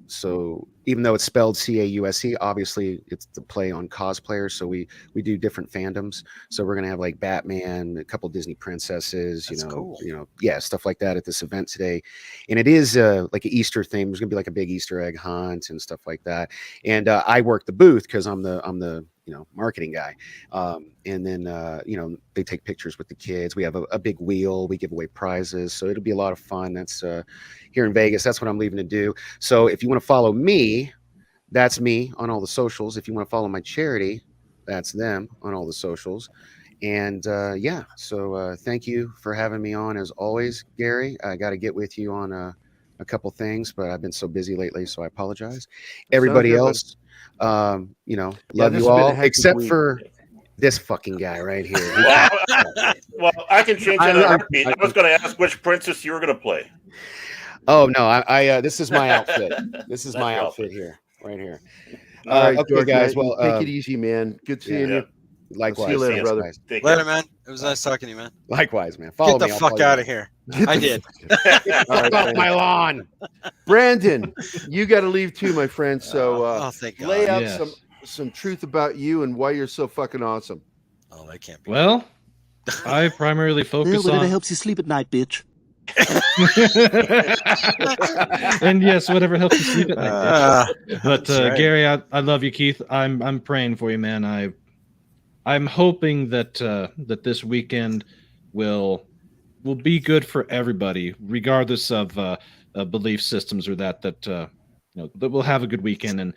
So even though it's spelled Cause, obviously it's the play on cosplayers. So we do different fandoms. So we're gonna have like Batman, a couple Disney princesses, cool. Stuff like that at this event today. And it is like an Easter thing. There's gonna be like a big Easter egg hunt and stuff like that. And I work the booth because I'm the marketing guy. And then they take pictures with the kids. We have a big wheel. We give away prizes. So it'll be a lot of fun. That's here in Vegas. That's what I'm leaving to do. So if you want to follow me, that's me on all the socials. If you want to follow my charity, that's them on all the socials. And so thank you for having me on as always, Gary. I got to get with you on a couple things, but I've been so busy lately, so I apologize. Everybody else, love you all, except for this fucking guy right here. Well, I can change it in a heartbeat. I was going to ask which princess you were going to play. Oh no, I this is my outfit. This is my outfit here, right here. All right, okay, George, guys. man, Well, take it easy, man. Good seeing you. Likewise. See you later, brother. Later, man. It was nice talking to you, man. Likewise, man. Follow Get me. the fuck out of here. I did. All right, off my lawn. Brandon, you got to leave too, my friend. So thank God. lay out Yes. some truth about you and why you're so fucking awesome. Oh, that can't be. Well, I primarily focus whatever on. helps you sleep at night, bitch. And yes, whatever helps you sleep at night. But right. Gary, I love you, Keith. I'm praying for you, man. I'm hoping that that this weekend will be good for everybody, regardless of belief systems or that we'll have a good weekend. And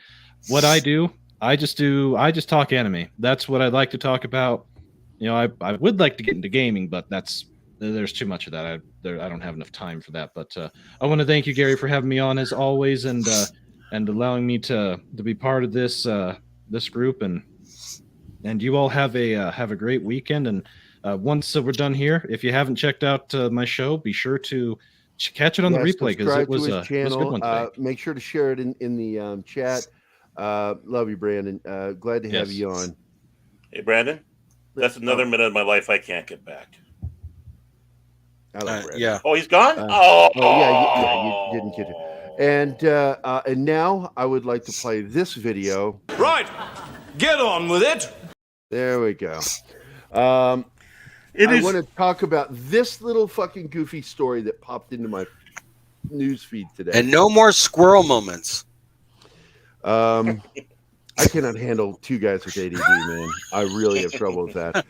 what I just talk anime. That's what I'd like to talk about. I would like to get into gaming, but there's too much of that. I don't have enough time for that. But I want to thank you, Gary, for having me on as always, and allowing me to be part of this group. And you all have a great weekend. And once we're done here, if you haven't checked out my show, be sure to catch it on the replay, because it was a good one today. Make sure to share it in the chat. Love you, Brandon. Glad to have you on. Hey, Brandon, that's another minute of my life I can't get back. I like Brandon. Yeah. Oh, he's gone? Yeah, you didn't get it. And now I would like to play this video. Right. Get on with it. There we go. I want to talk about this little fucking goofy story that popped into my news feed today. And no more squirrel moments. I cannot handle two guys with ADD, man. I really have trouble with that.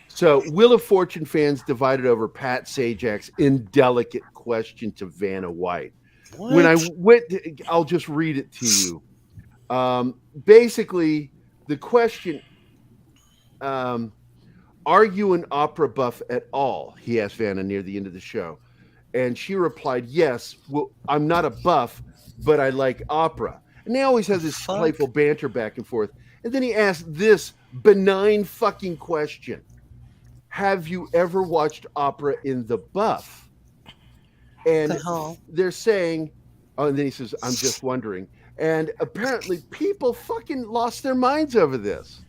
So, Wheel of Fortune fans divided over Pat Sajak's indelicate question to Vanna White. What? When I went, I'll just read it to you. Basically, the question, are you an opera buff at all? He asked Vanna near the end of the show. And she replied, yes, well, I'm not a buff, but I like opera. And they always have this playful banter back and forth. And then he asked this benign fucking question. Have you ever watched opera in the buff? And they're saying, and then he says, I'm just wondering. And apparently people fucking lost their minds over this.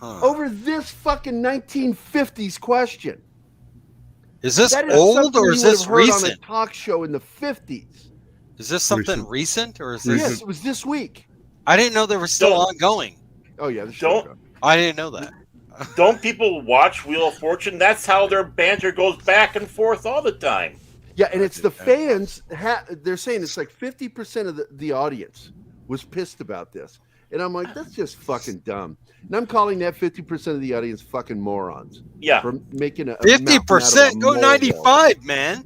Over this fucking 1950s question. Is this that old or is this recent? On a talk show in the 50s. Is this something recent or is this? Yes, it was this week. I didn't know they were still ongoing. Oh yeah, I didn't know that. Don't people watch Wheel of Fortune? That's how their banter goes back and forth all the time. Yeah, and it's the fans. They're saying it's like 50% of the audience was pissed about this. And I'm like, that's just fucking dumb. And I'm calling that 50% of the audience fucking morons. Yeah. For making a 50%, go 95, man.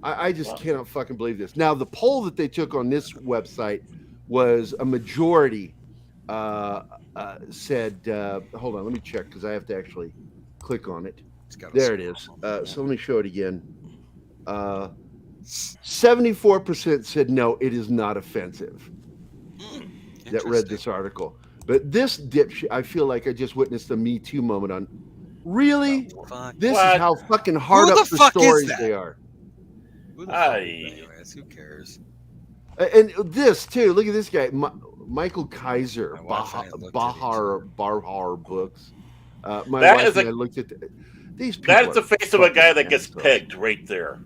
I just cannot fucking believe this. Now, the poll that they took on this website was a majority said, hold on, let me check because I have to actually click on it. There it is. So let me show it again. 74% said no, it is not offensive. That read this article. But this dipshit, I feel like I just witnessed a Me Too moment on. Really? This is how fucking hard up the stories they are. Who the fuck anyways? Who cares? And this too. Look at this guy, Michael Kaiser, Bahar books. My wife and I looked at these people. That is the face of a guy that gets pegged right there.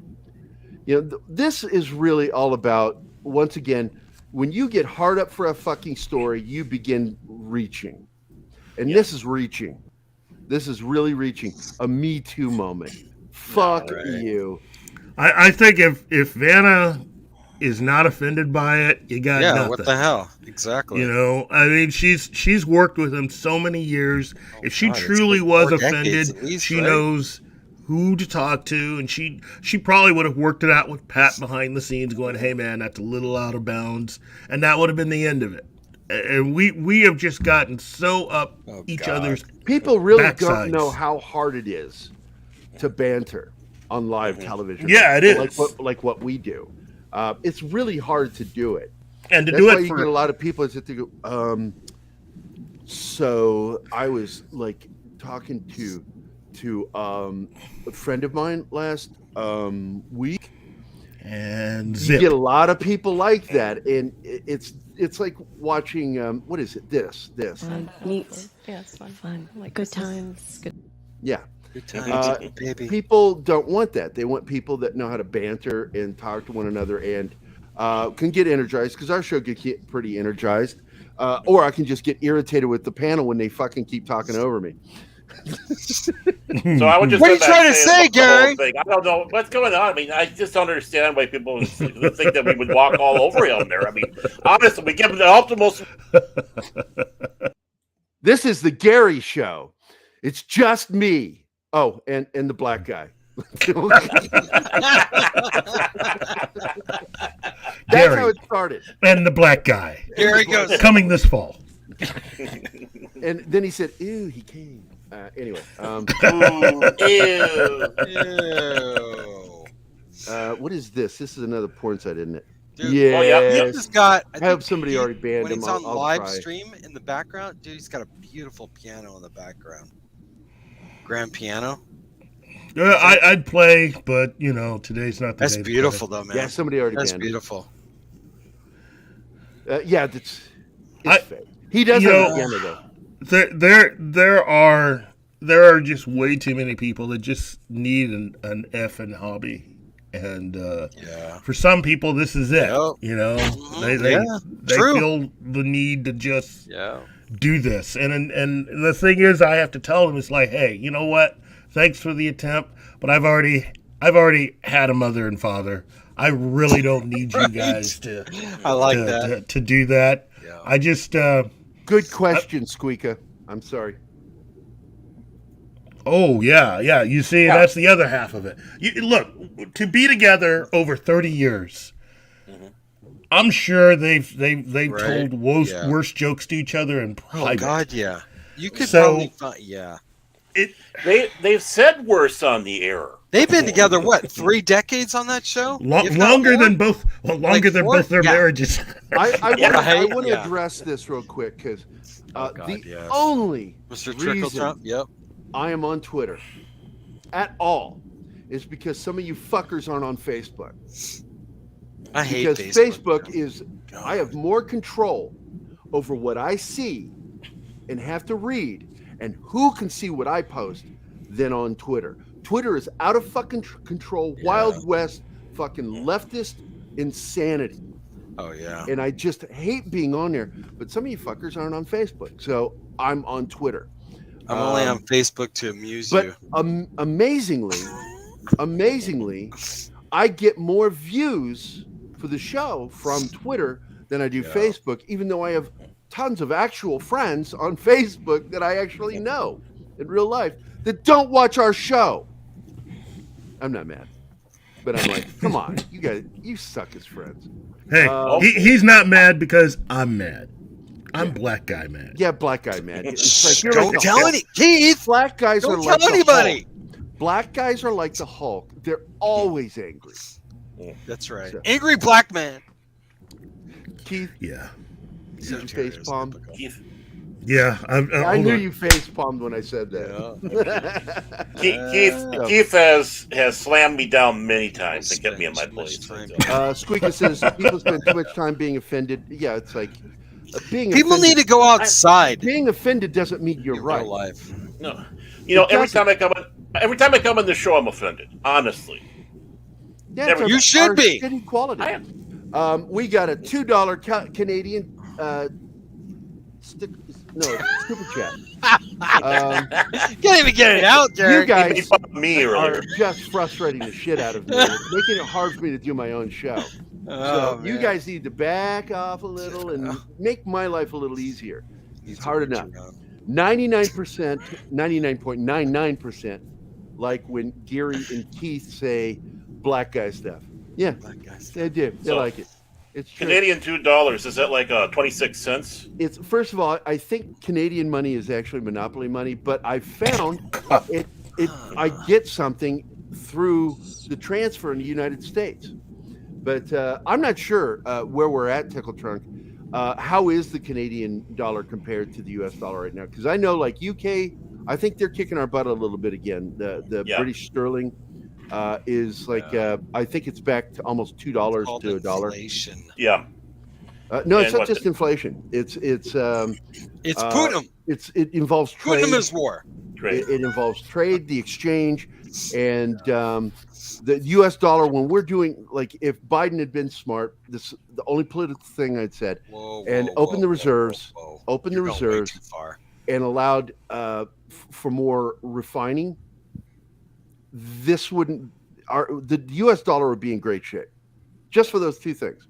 this is really all about, once again, when you get hard up for a fucking story, you begin reaching. And this is reaching. This is really reaching. A Me Too moment. Fuck you. I think if Vanna is not offended by it, you got nothing. What the hell? Exactly. I mean, she's worked with him so many years. If she truly was offended, least, she knows who to talk to, and she probably would have worked it out with Pat behind the scenes, going, "Hey man, that's a little out of bounds," and that would have been the end of it. And we have just gotten so up each other's people really backsides. Don't know how hard it is to banter on live television. Yeah, it is like what we do. It's really hard to do it, and to That's do why it you for get a lot of people that to go. So I was like talking to a friend of mine last week, and you get a lot of people like that, and it's like watching what is it? This neat. Yeah, it's fun. Like good times. Good. Yeah. Good times, baby. People don't want that. They want people that know how to banter and talk to one another and can get energized, because our show can get pretty energized. Or I can just get irritated with the panel when they fucking keep talking over me. So I would just. What are you trying to say, Gary? I don't know what's going on. I mean, I just don't understand why people think that we would walk all over him there. I mean, honestly, we give him the ultimate. This is the Gary Show. It's just me. Oh, and the black guy. That's how it started. And the black guy. Here he goes. Coming this fall. And then he said, "Ew, he came." Anyway. Ew. What is this? This is another porn site, isn't it? Dude, yeah. He's got. I hope somebody already banned when him. When he's on I'll live try. stream in the background, dude, he's got a beautiful piano in the background. Grand piano. I'd play, but today's not the That's day. beautiful, though, man. Yeah, somebody already That's banned beautiful. Yeah, it's fake. He doesn't have a piano, though. There are just way too many people that just need an effing hobby, and for some people this is it. They feel the need to just do this, and the thing is, I have to tell them, it's like, hey, you know what? Thanks for the attempt, but I've already had a mother and father. I really don't need you guys to. I like that to do that. Yeah. I just. Good question, Squeaka. I'm sorry. Oh yeah. You see, that's the other half of it. Look, to be together over 30 years, I'm sure they've told worse jokes to each other in private. Oh God, yeah. You could probably find, They've said worse on the air. They've been together 3 decades on that show? Longer than both their marriages. I want to address this real quick, because only Mr. Trickle Trump, I am on Twitter at all is because some of you fuckers aren't on Facebook. I hate because Facebook is I have more control over what I see and have to read and who can see what I post than on Twitter. Twitter is out of fucking control, Wild West, fucking leftist insanity. Oh, yeah. And I just hate being on there. But some of you fuckers aren't on Facebook. So I'm on Twitter. I'm only on Facebook to amuse but you. Amazingly, I get more views for the show from Twitter than I do Facebook, even though I have tons of actual friends on Facebook that I actually know in real life that don't watch our show. I'm not mad, but I'm like, come on, you guys, you suck as friends. Hey, he's not mad because I'm mad. I'm black guy mad. Yeah, black guy mad. It's like, don't tell any Keith. Black guys don't are tell like anybody. The Hulk. Black guys are like the Hulk. They're always angry. That's right. So. Angry black man. Keith. Yeah. Did you face palm? Keith. Yeah, I knew you face palmed when I said that. Yeah. Keith has slammed me down many times and kept me in my place. Squeaka says people spend too much time being offended. Yeah, it's like being. People offended, need to go outside. Being offended doesn't mean you're right. Life. No, every time I come on the show, I'm offended. Honestly. Yeah, you should be. Shitty quality. We got a $2 Canadian super chat. Can't even get it out, Derek. You guys me are just frustrating the shit out of me, making it hard for me to do my own show. So you guys need to back off a little and make my life a little easier. It's hard enough. 99%, 99.99%, like when Gary and Keith say black guy stuff. Yeah, they do. They like it. It's true. Canadian $2. Is that like 26 cents? It's first of all, I think Canadian money is actually monopoly money, but I found I get something through the transfer in the United States. But I'm not sure where we're at, Tickle Trunk. How is the Canadian dollar compared to the U.S. dollar right now? Because I know, like UK, I think they're kicking our butt a little bit again. The British sterling is like I think it's back to almost $2 to $1. Yeah. No, it's not just inflation. It's Putin. It involves trade. Putin is war. It involves trade, the exchange, and the U.S. dollar. When we're doing, like, if Biden had been smart, the only political thing I'd said, open the reserves, and allowed for more refining. This wouldn't. The U.S. dollar would be in great shape, just for those two things.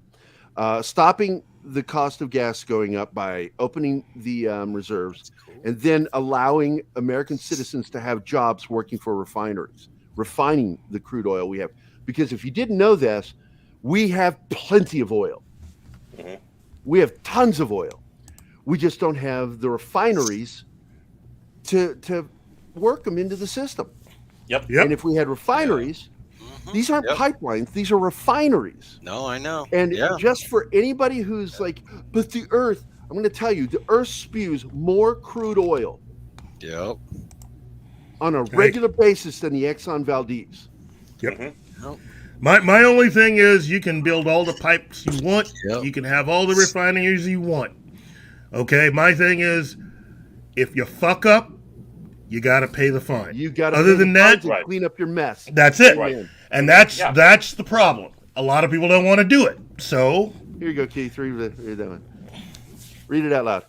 Stopping the cost of gas going up by opening the reserves, and then allowing American citizens to have jobs working for refineries, refining the crude oil we have. Because if you didn't know this, we have plenty of oil. Mm-hmm. We have tons of oil. We just don't have the refineries to work them into the system. Yep. And if we had refineries, these aren't pipelines; these are refineries. No, I know. And just for anybody who's like, but the Earth, I'm going to tell you, the Earth spews more crude oil. Yep. On a regular basis than the Exxon Valdez. Yep. Yep. My only thing is you can build all the pipes you want. Yep. You can have all the refineries you want. Okay, my thing is, if you fuck up, you got to pay the fine. You got to. Other than that, clean up your mess. That's it. Right. And that's the problem. A lot of people don't want to do it. So here you go, Keith. Read that one. Read it out loud.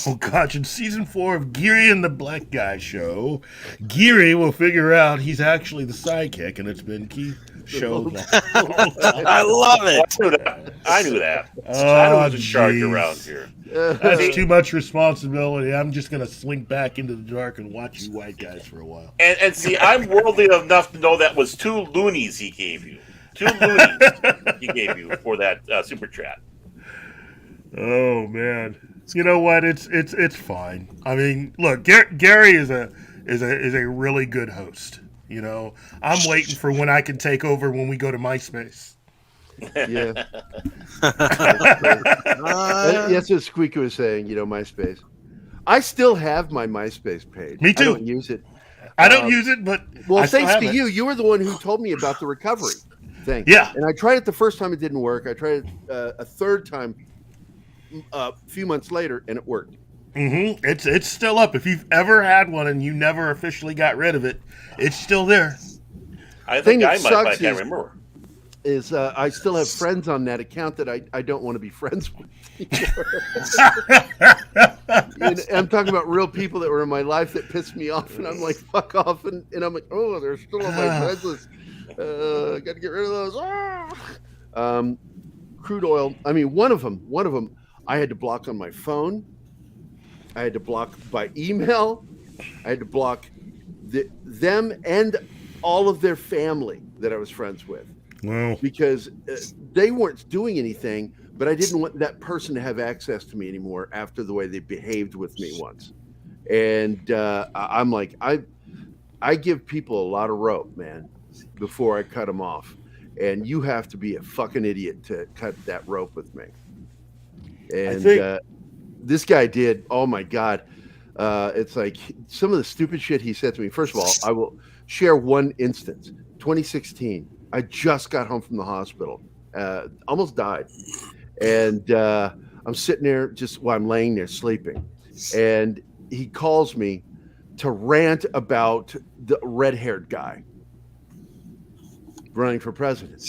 Oh gosh! In season 4 of Geary and the Black Guy Show, Geary will figure out he's actually the sidekick, and it's been Keith's show. I love it. I knew that. I was in charge around here. That's too much responsibility. I'm just going to slink back into the dark and watch you white guys for a while. And see, I'm worldly enough to know that was 2 loonies he gave you. 2 loonies he gave you for that super chat. Oh man, you know what? It's fine. I mean, look, Gary is a really good host. You know, I'm waiting for when I can take over when we go to MySpace. Yeah. That's what Squeaker was saying, MySpace. I still have my MySpace page. Me too. I don't use it. I don't use it, but thanks to you. You were the one who told me about the recovery thing. Yeah. And I tried it the first time, it didn't work. I tried it a third time a few months later, and it worked. Mm-hmm. It's still up. If you've ever had one and you never officially got rid of it, it's still there. I think I might, but I can't remember. I still have friends on that account that I don't want to be friends with anymore. I'm talking about real people that were in my life that pissed me off, and I'm like, fuck off, and I'm like, oh, they're still on my friends list. Got to get rid of those. Crude oil. I mean, one of them, I had to block on my phone. I had to block by email. I had to block them and all of their family that I was friends with. Wow. Because they weren't doing anything, but I didn't want that person to have access to me anymore after the way they behaved with me once. And I'm like, I give people a lot of rope, man, before I cut them off. And you have to be a fucking idiot to cut that rope with me. And this guy did. Oh my God. It's like some of the stupid shit he said to me. First of all, I will share one instance. 2016. I just got home from the hospital, almost died. And I'm sitting there I'm laying there sleeping. And he calls me to rant about the red-haired guy. running for president.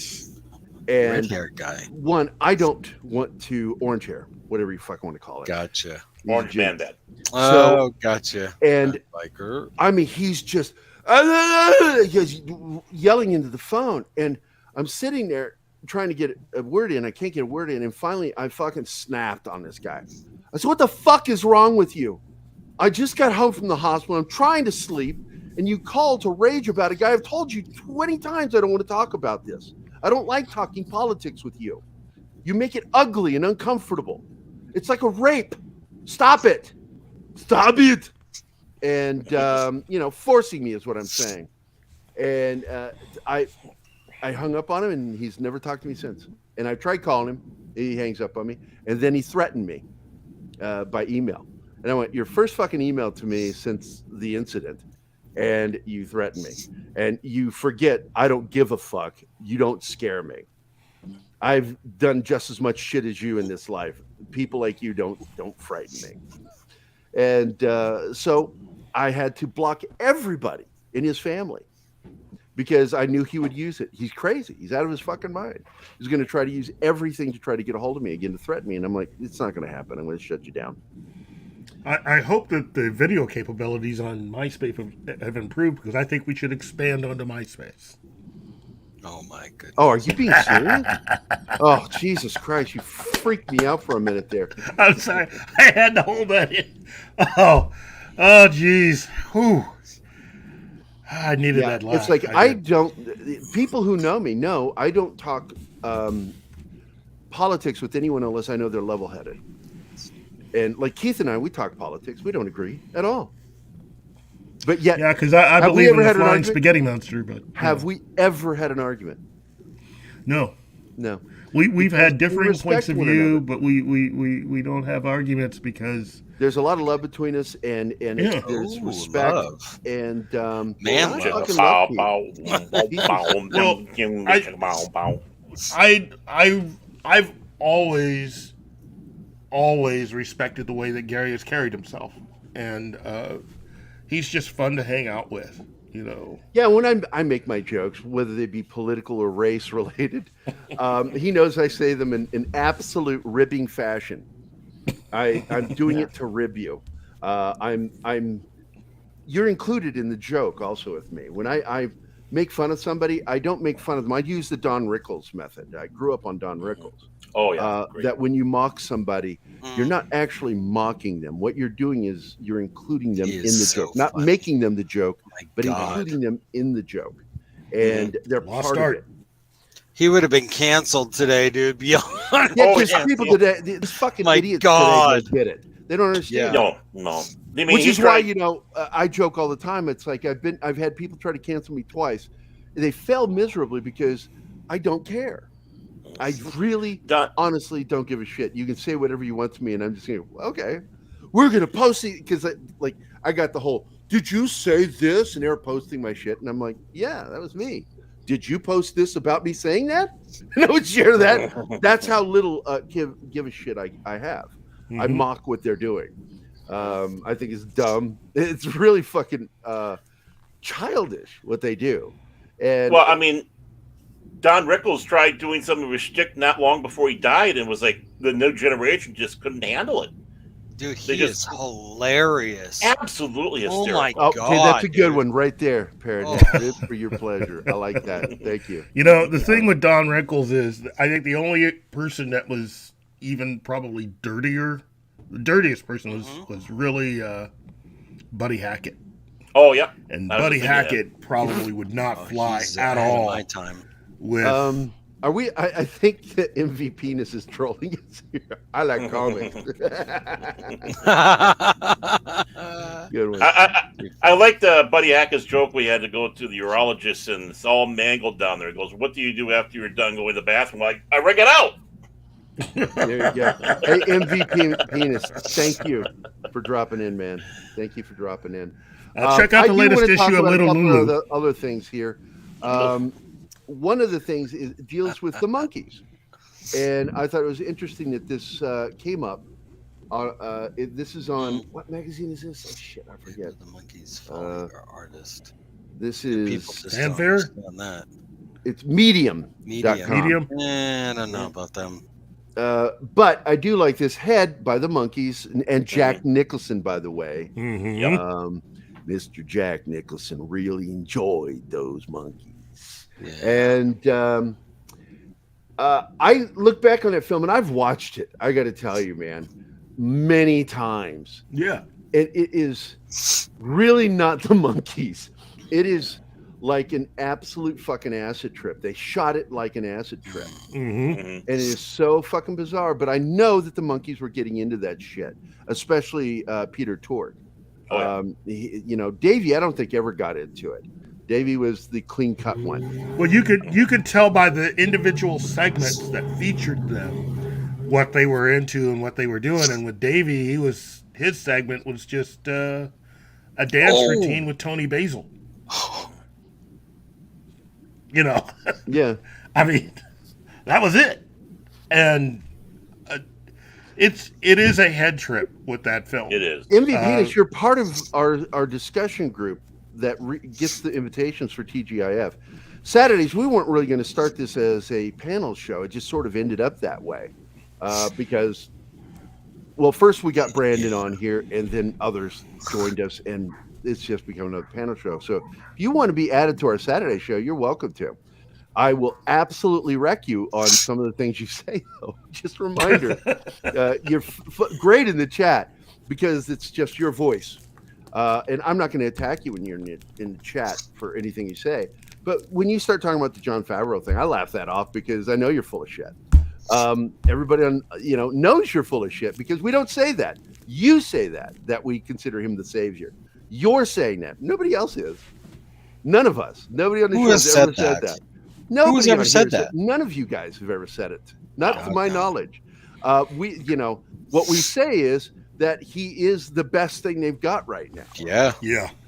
And red-haired guy. One, I don't want to orange hair, whatever you fucking want to call it. Gotcha. Orange man bed. Oh, gotcha. And like Earp. I mean, he's just yelling into the phone, and I'm sitting there trying to get a word in. I can't get a word in, and finally, I fucking snapped on this guy. I said, "What the fuck is wrong with you? I just got home from the hospital. I'm trying to sleep, and you called to rage about a guy. I've told you 20 times I don't want to talk about this. I don't like talking politics with you. You make it ugly and uncomfortable. It's like a rape. Stop it. Stop it." And, forcing me is what I'm saying. And I hung up on him, and he's never talked to me since. And I tried calling him. He hangs up on me. And then he threatened me by email. And I went, "Your first fucking email to me since the incident, and you threaten me. And you forget I don't give a fuck. You don't scare me. I've done just as much shit as you in this life. People like you don't frighten me." And so I had to block everybody in his family because I knew he would use it. He's crazy. He's out of his fucking mind. He's going to try to use everything to try to get a hold of me again, to threaten me. And I'm like, it's not going to happen. I'm going to shut you down. I hope that the video capabilities on MySpace have improved, because I think we should expand onto MySpace. Oh, my goodness. Oh, are you being serious? Oh, Jesus Christ. You freaked me out for a minute there. I'm sorry. I had to hold that in. Oh, geez. Whew. I needed that laugh. It's like people who know me know I don't talk politics with anyone unless I know they're level-headed. And like Keith and I, we talk politics. We don't agree at all. But yet, yeah, because I believe in the flying spaghetti monster. But have we ever had an argument? No. We've had differing points of view, but we don't have arguments because there's a lot of love between us, and there's respect love. And I've always respected the way that Gary has carried himself, and he's just fun to hang out with, Yeah, when I make my jokes, whether they be political or race related, he knows I say them in absolute ribbing fashion. I'm doing it to rib you. You're included in the joke also with me. When I make fun of somebody, I don't make fun of them. I use the Don Rickles method. I grew up on Don Rickles. Oh, yeah. That when you mock somebody, you're not actually mocking them. What you're doing is you're including them in the joke, not making them the joke, but including them in the joke. And they're part of it. He would have been canceled today, dude. Yeah, because people today, these fucking idiots today don't get it. They don't understand. No. I mean, which is why I joke all the time. It's like I've had people try to cancel me twice. They failed miserably because I don't care. I really, honestly don't give a shit. You can say whatever you want to me, and I'm just going, okay, we're going to post it, because I got the whole, did you say this? And they were posting my shit, and I'm like, yeah, that was me. Did you post this about me saying that? And I would share that. That's how little give a shit I have. Mm-hmm. I mock what they're doing. I think it's dumb. It's really fucking childish what they do. And well, I mean, Don Rickles tried doing some of his shtick not long before he died, and was like, the new generation just couldn't handle it. Dude, he is hilarious. Absolutely hysterical. Oh my God. Okay, that's a good one right there, Parrot. Good for your pleasure. I like that. Thank you. The thing with Don Rickles is, I think the only person that was even probably dirtier, the dirtiest person was really Buddy Hackett. Oh, yeah. And Buddy Hackett probably would not fly at all. My time. With are we? I think that MVP-ness is trolling us here. I like comics. Good one. I like the Buddy Hackett's joke. We had to go to the urologist, and it's all mangled down there. He goes, "What do you do after you're done going to the bathroom?" I'm like, I wring it out. There you go. Hey, MVP penis, thank you for dropping in, man. Thank you for dropping in. Check out the latest issue of Little Lulu. Other things here. One of the things deals with the monkeys, and I thought it was interesting that this came up. This is on what magazine is this? Oh shit, I forget. The monkeys follow their artist. This is Fanfare. On that. It's medium.com. Medium. I don't know about them. But I do like this Head by the Monkees and Jack Nicholson, by the way. Mr. Jack Nicholson really enjoyed those Monkees. And I look back on that film, and I've watched it, I got to tell you, man, many times. Yeah. And it is really not the Monkees. It is like an absolute fucking acid trip. They shot it like an acid trip. And it is so fucking bizarre. But I know that the Monkees were getting into that shit, especially Peter Tork. Davey, I don't think ever got into it. Davey was the clean cut one. Well, you could tell by the individual segments that featured them what they were into and what they were doing. And with Davey, his segment was just a dance routine with Tony Basil. Yeah. I mean, that was it. And it is a head trip with that film. It is. MVP, you're part of our discussion group that gets the invitations for TGIF. Saturdays, we weren't really going to start this as a panel show. It just sort of ended up that way because, well, first we got Brandon on here, and then others joined us, and it's just become another panel show. So if you want to be added to our Saturday show, you're welcome to. I will absolutely wreck you on some of the things you say, though. Just a reminder, you're great in the chat because it's just your voice. And I'm not going to attack you when you're in the chat for anything you say. But when you start talking about the Jon Favreau thing, I laugh that off because I know you're full of shit. Everybody knows you're full of shit because we don't say that. You say that we consider him the savior. You're saying that. Nobody else is. None of us. Nobody on the show has ever said that. Nobody Who's ever said that? None of you guys have ever said it. Not to my knowledge. What we say is that he is the best thing they've got right now. Yeah.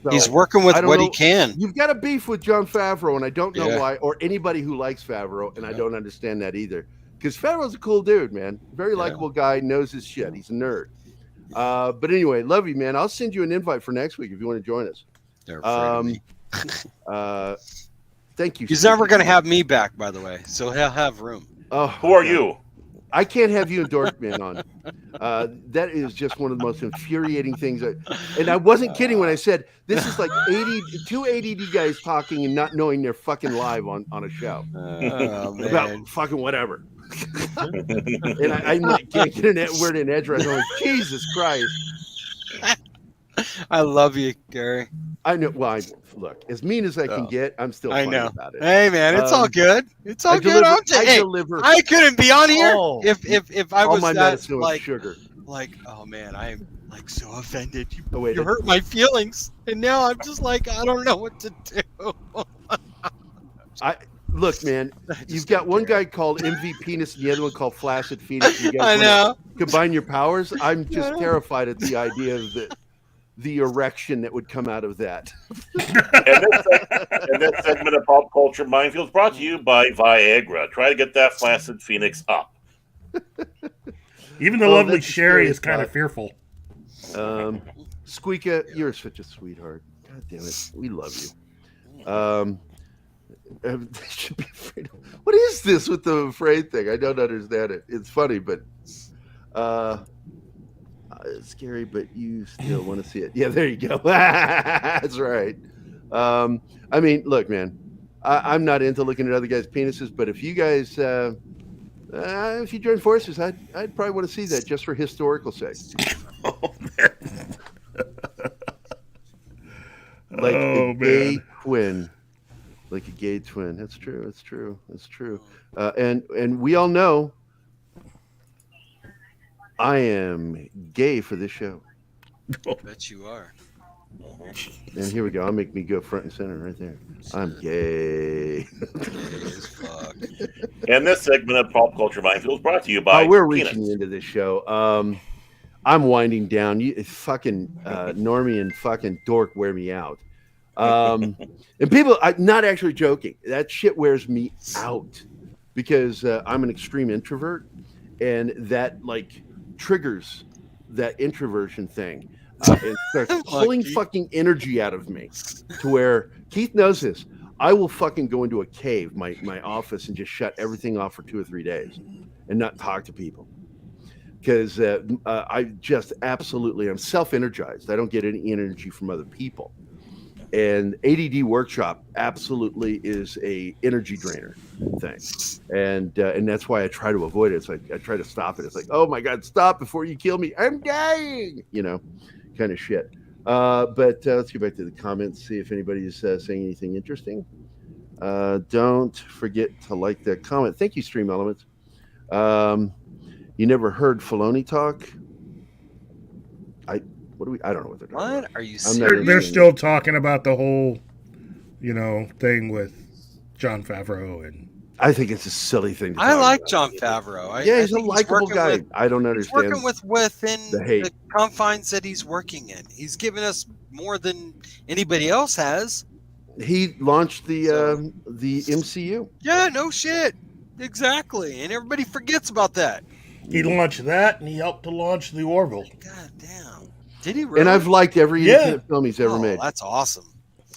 So, he's working with what he can. You've got a beef with Jon Favreau, and I don't know why, or anybody who likes Favreau, and I don't understand that either. Because Favreau's a cool dude, man. Very likable guy, knows his shit. He's a nerd. But anyway, love you, man. I'll send you an invite for next week if you want to join us. They're afraid of me. Thank you. He's never going to have me back, by the way, so he'll have room. Oh, who are you? I can't have you and Dorkman on. That is just one of the most infuriating things. And I wasn't kidding when I said this is like two ADD guys talking and not knowing they're fucking live on a show about fucking whatever. And I can't get a word in edgewise. I'm like, Jesus Christ. I love you, Gary. I know. Well, look, as mean as I can get, I'm still funny about it. Hey, man, it's all good. It's all good. I couldn't be on here if I was that like sugar. Like, oh man, I'm like so offended. You hurt my feelings, and now I'm just like, I don't know what to do. Look, man, you've got one guy called MV Penis and the other one called Flaccid Phoenix. You guys I know. Combine your powers. I'm just terrified at the idea of the erection that would come out of that. and this segment of Pop Culture Minefield brought to you by Viagra. Try to get that Flaccid Phoenix up. Even the lovely Sherry is kind of fearful. Squeaka, you're such a sweetheart. God damn it. We love you. They should be afraid of... What is this with the afraid thing? I don't understand it. It's funny, but it's scary, but you still want to see it. Yeah, there you go. That's right. I mean, look, man, I'm not into looking at other guys' penises, but if you guys, if you join forces, I'd probably want to see that just for historical sake. Oh, man. Like a gay twin. Like a gay twin. That's true. That's true. That's true. And we all know I am gay for this show. I bet you are. And here we go. I'll make me go front and center right there. I'm gay. And this segment of Pop Culture Minefield is brought to you by we're reaching the end of this show. I'm winding down. You fucking Normie and fucking Dork wear me out. And people, I'm not actually joking. That shit wears me out because I'm an extreme introvert, and that like triggers that introversion thing and starts pulling fucking energy out of me to where Keith knows this. I will fucking go into a cave, my office, and just shut everything off for 2 or 3 days and not talk to people. Because I just absolutely, I'm self-energized. I don't get any energy from other people. And ADD Workshop absolutely is a energy drainer thing. And that's why I try to avoid it. It's like, I try to stop it. It's like, oh my God, stop before you kill me. I'm dying, kind of shit. But let's get back to the comments, see if anybody is saying anything interesting. Don't forget to like that comment. Thank you, Stream Elements. You never heard Filoni talk? I don't know what they're talking about. What are you saying? They're still talking about the whole, thing with Jon Favreau, and I think it's a silly thing to I like about. Jon Favreau. He's a likable guy. I don't understand. He's working within the confines that he's working in. He's given us more than anybody else has. He launched the MCU. Yeah, no shit. Exactly. And everybody forgets about that. He launched that, and he helped to launch the Orville. God damn. Did he really? And I've liked every independent film he's ever made. That's awesome.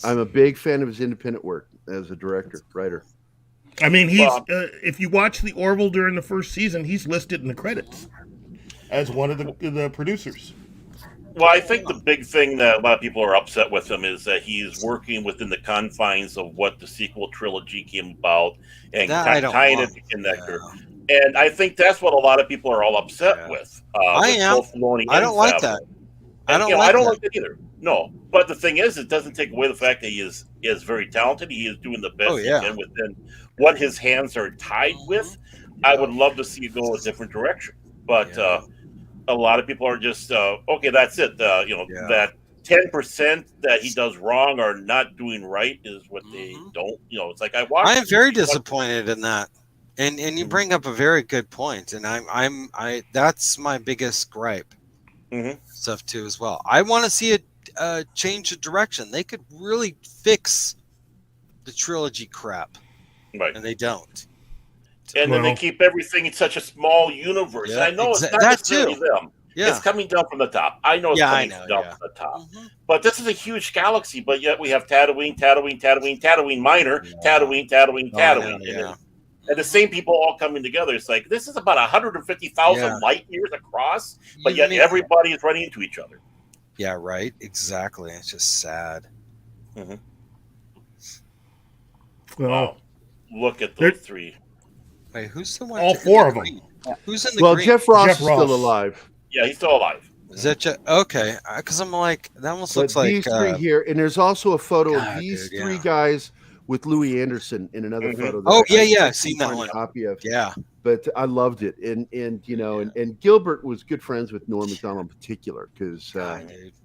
I'm a big fan of his independent work as a director, writer. I mean, he's if you watch the Orville during the first season, he's listed in the credits as one of the producers. Well, I think the big thing that a lot of people are upset with him is that he's working within the confines of what the sequel trilogy came about and tying it to connector. Yeah. And I think that's what a lot of people are all upset with. I am. I don't like that. I don't like that either. No, but the thing is, it doesn't take away the fact that he is very talented. He is doing the best he can within what his hands are tied with. I would love to see it go a different direction, but a lot of people are just okay. That's it. That 10% that he does wrong or not doing right is what they don't. It's like I am very disappointed in that, and you bring up a very good point, and I that's my biggest gripe. Stuff too as well. I want to see it change the direction. They could really fix the trilogy crap, right? And they don't. And then they keep everything in such a small universe. Yeah, and I know it's not necessarily them. Yeah. It's coming down from the top. I know it's coming down from the top. But this is a huge galaxy, but yet we have Tatooine Minor, Tatooine. And the same people all coming together. It's like, this is about 150,000 light years across, but yet everybody is running into each other. Yeah, right. Exactly. It's just sad. Well, look at those three. Wait, who's the one? All four of them. Who's in the green? Jeff Ross is still alive. Yeah, he's still alive. Is that okay? Because I'm like, that almost looks like these three here, and there's also a photo of these three guys with Louis Anderson in another photo. I've seen that one. Copy of. Yeah, but I loved it, and Gilbert was good friends with Norm Macdonald in particular because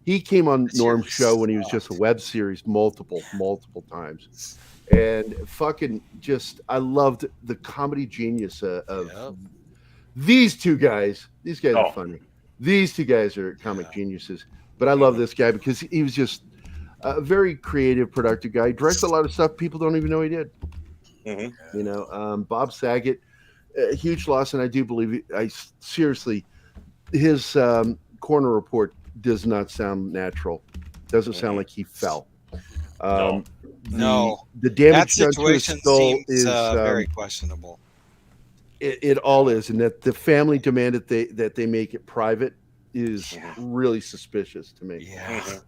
he came on Norm's show when he was just a web series multiple times, and fucking just I loved the comedy genius of these two guys. These guys are funny. These two guys are comic geniuses, but I love this guy because he was just a very creative, productive guy. He directs a lot of stuff people don't even know he did. Bob Saget, a huge loss, and I do believe seriously, his corner report does not sound natural. Doesn't sound like he fell. No, the damage that done to his situation skull seems is very questionable. It all is, and that the family demanded that they make it private is really suspicious to me. Yeah.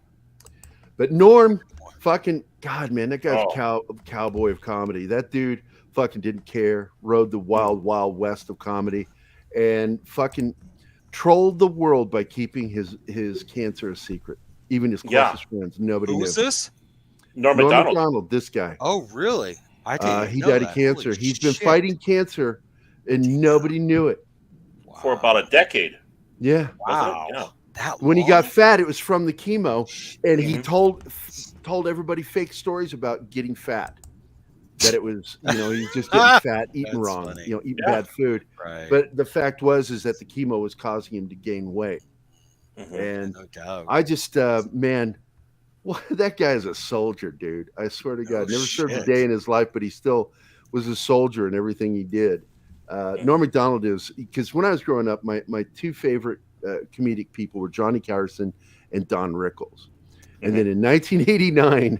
But Norm, fucking God, man, that guy's cowboy of comedy. That dude fucking didn't care. Rode the wild west of comedy, and fucking trolled the world by keeping his cancer a secret. Even his closest friends, nobody knew. Who was this? Norm Macdonald. This guy. Oh, really? I didn't. He died of cancer. He's been fighting cancer, and nobody knew it for about a decade. Yeah. Wow. When he got fat, it was from the chemo, and he told everybody fake stories about getting fat. That it was, he's just getting fat, eating wrong, funny. Eating bad food. Right. But the fact was that the chemo was causing him to gain weight. And no doubt. I just, man, that guy is a soldier, dude. I swear to God, never served a day in his life, but he still was a soldier in everything he did. Norm Macdonald is, because when I was growing up, my two favorite comedic people were Johnny Carson and Don Rickles. And then in 1989,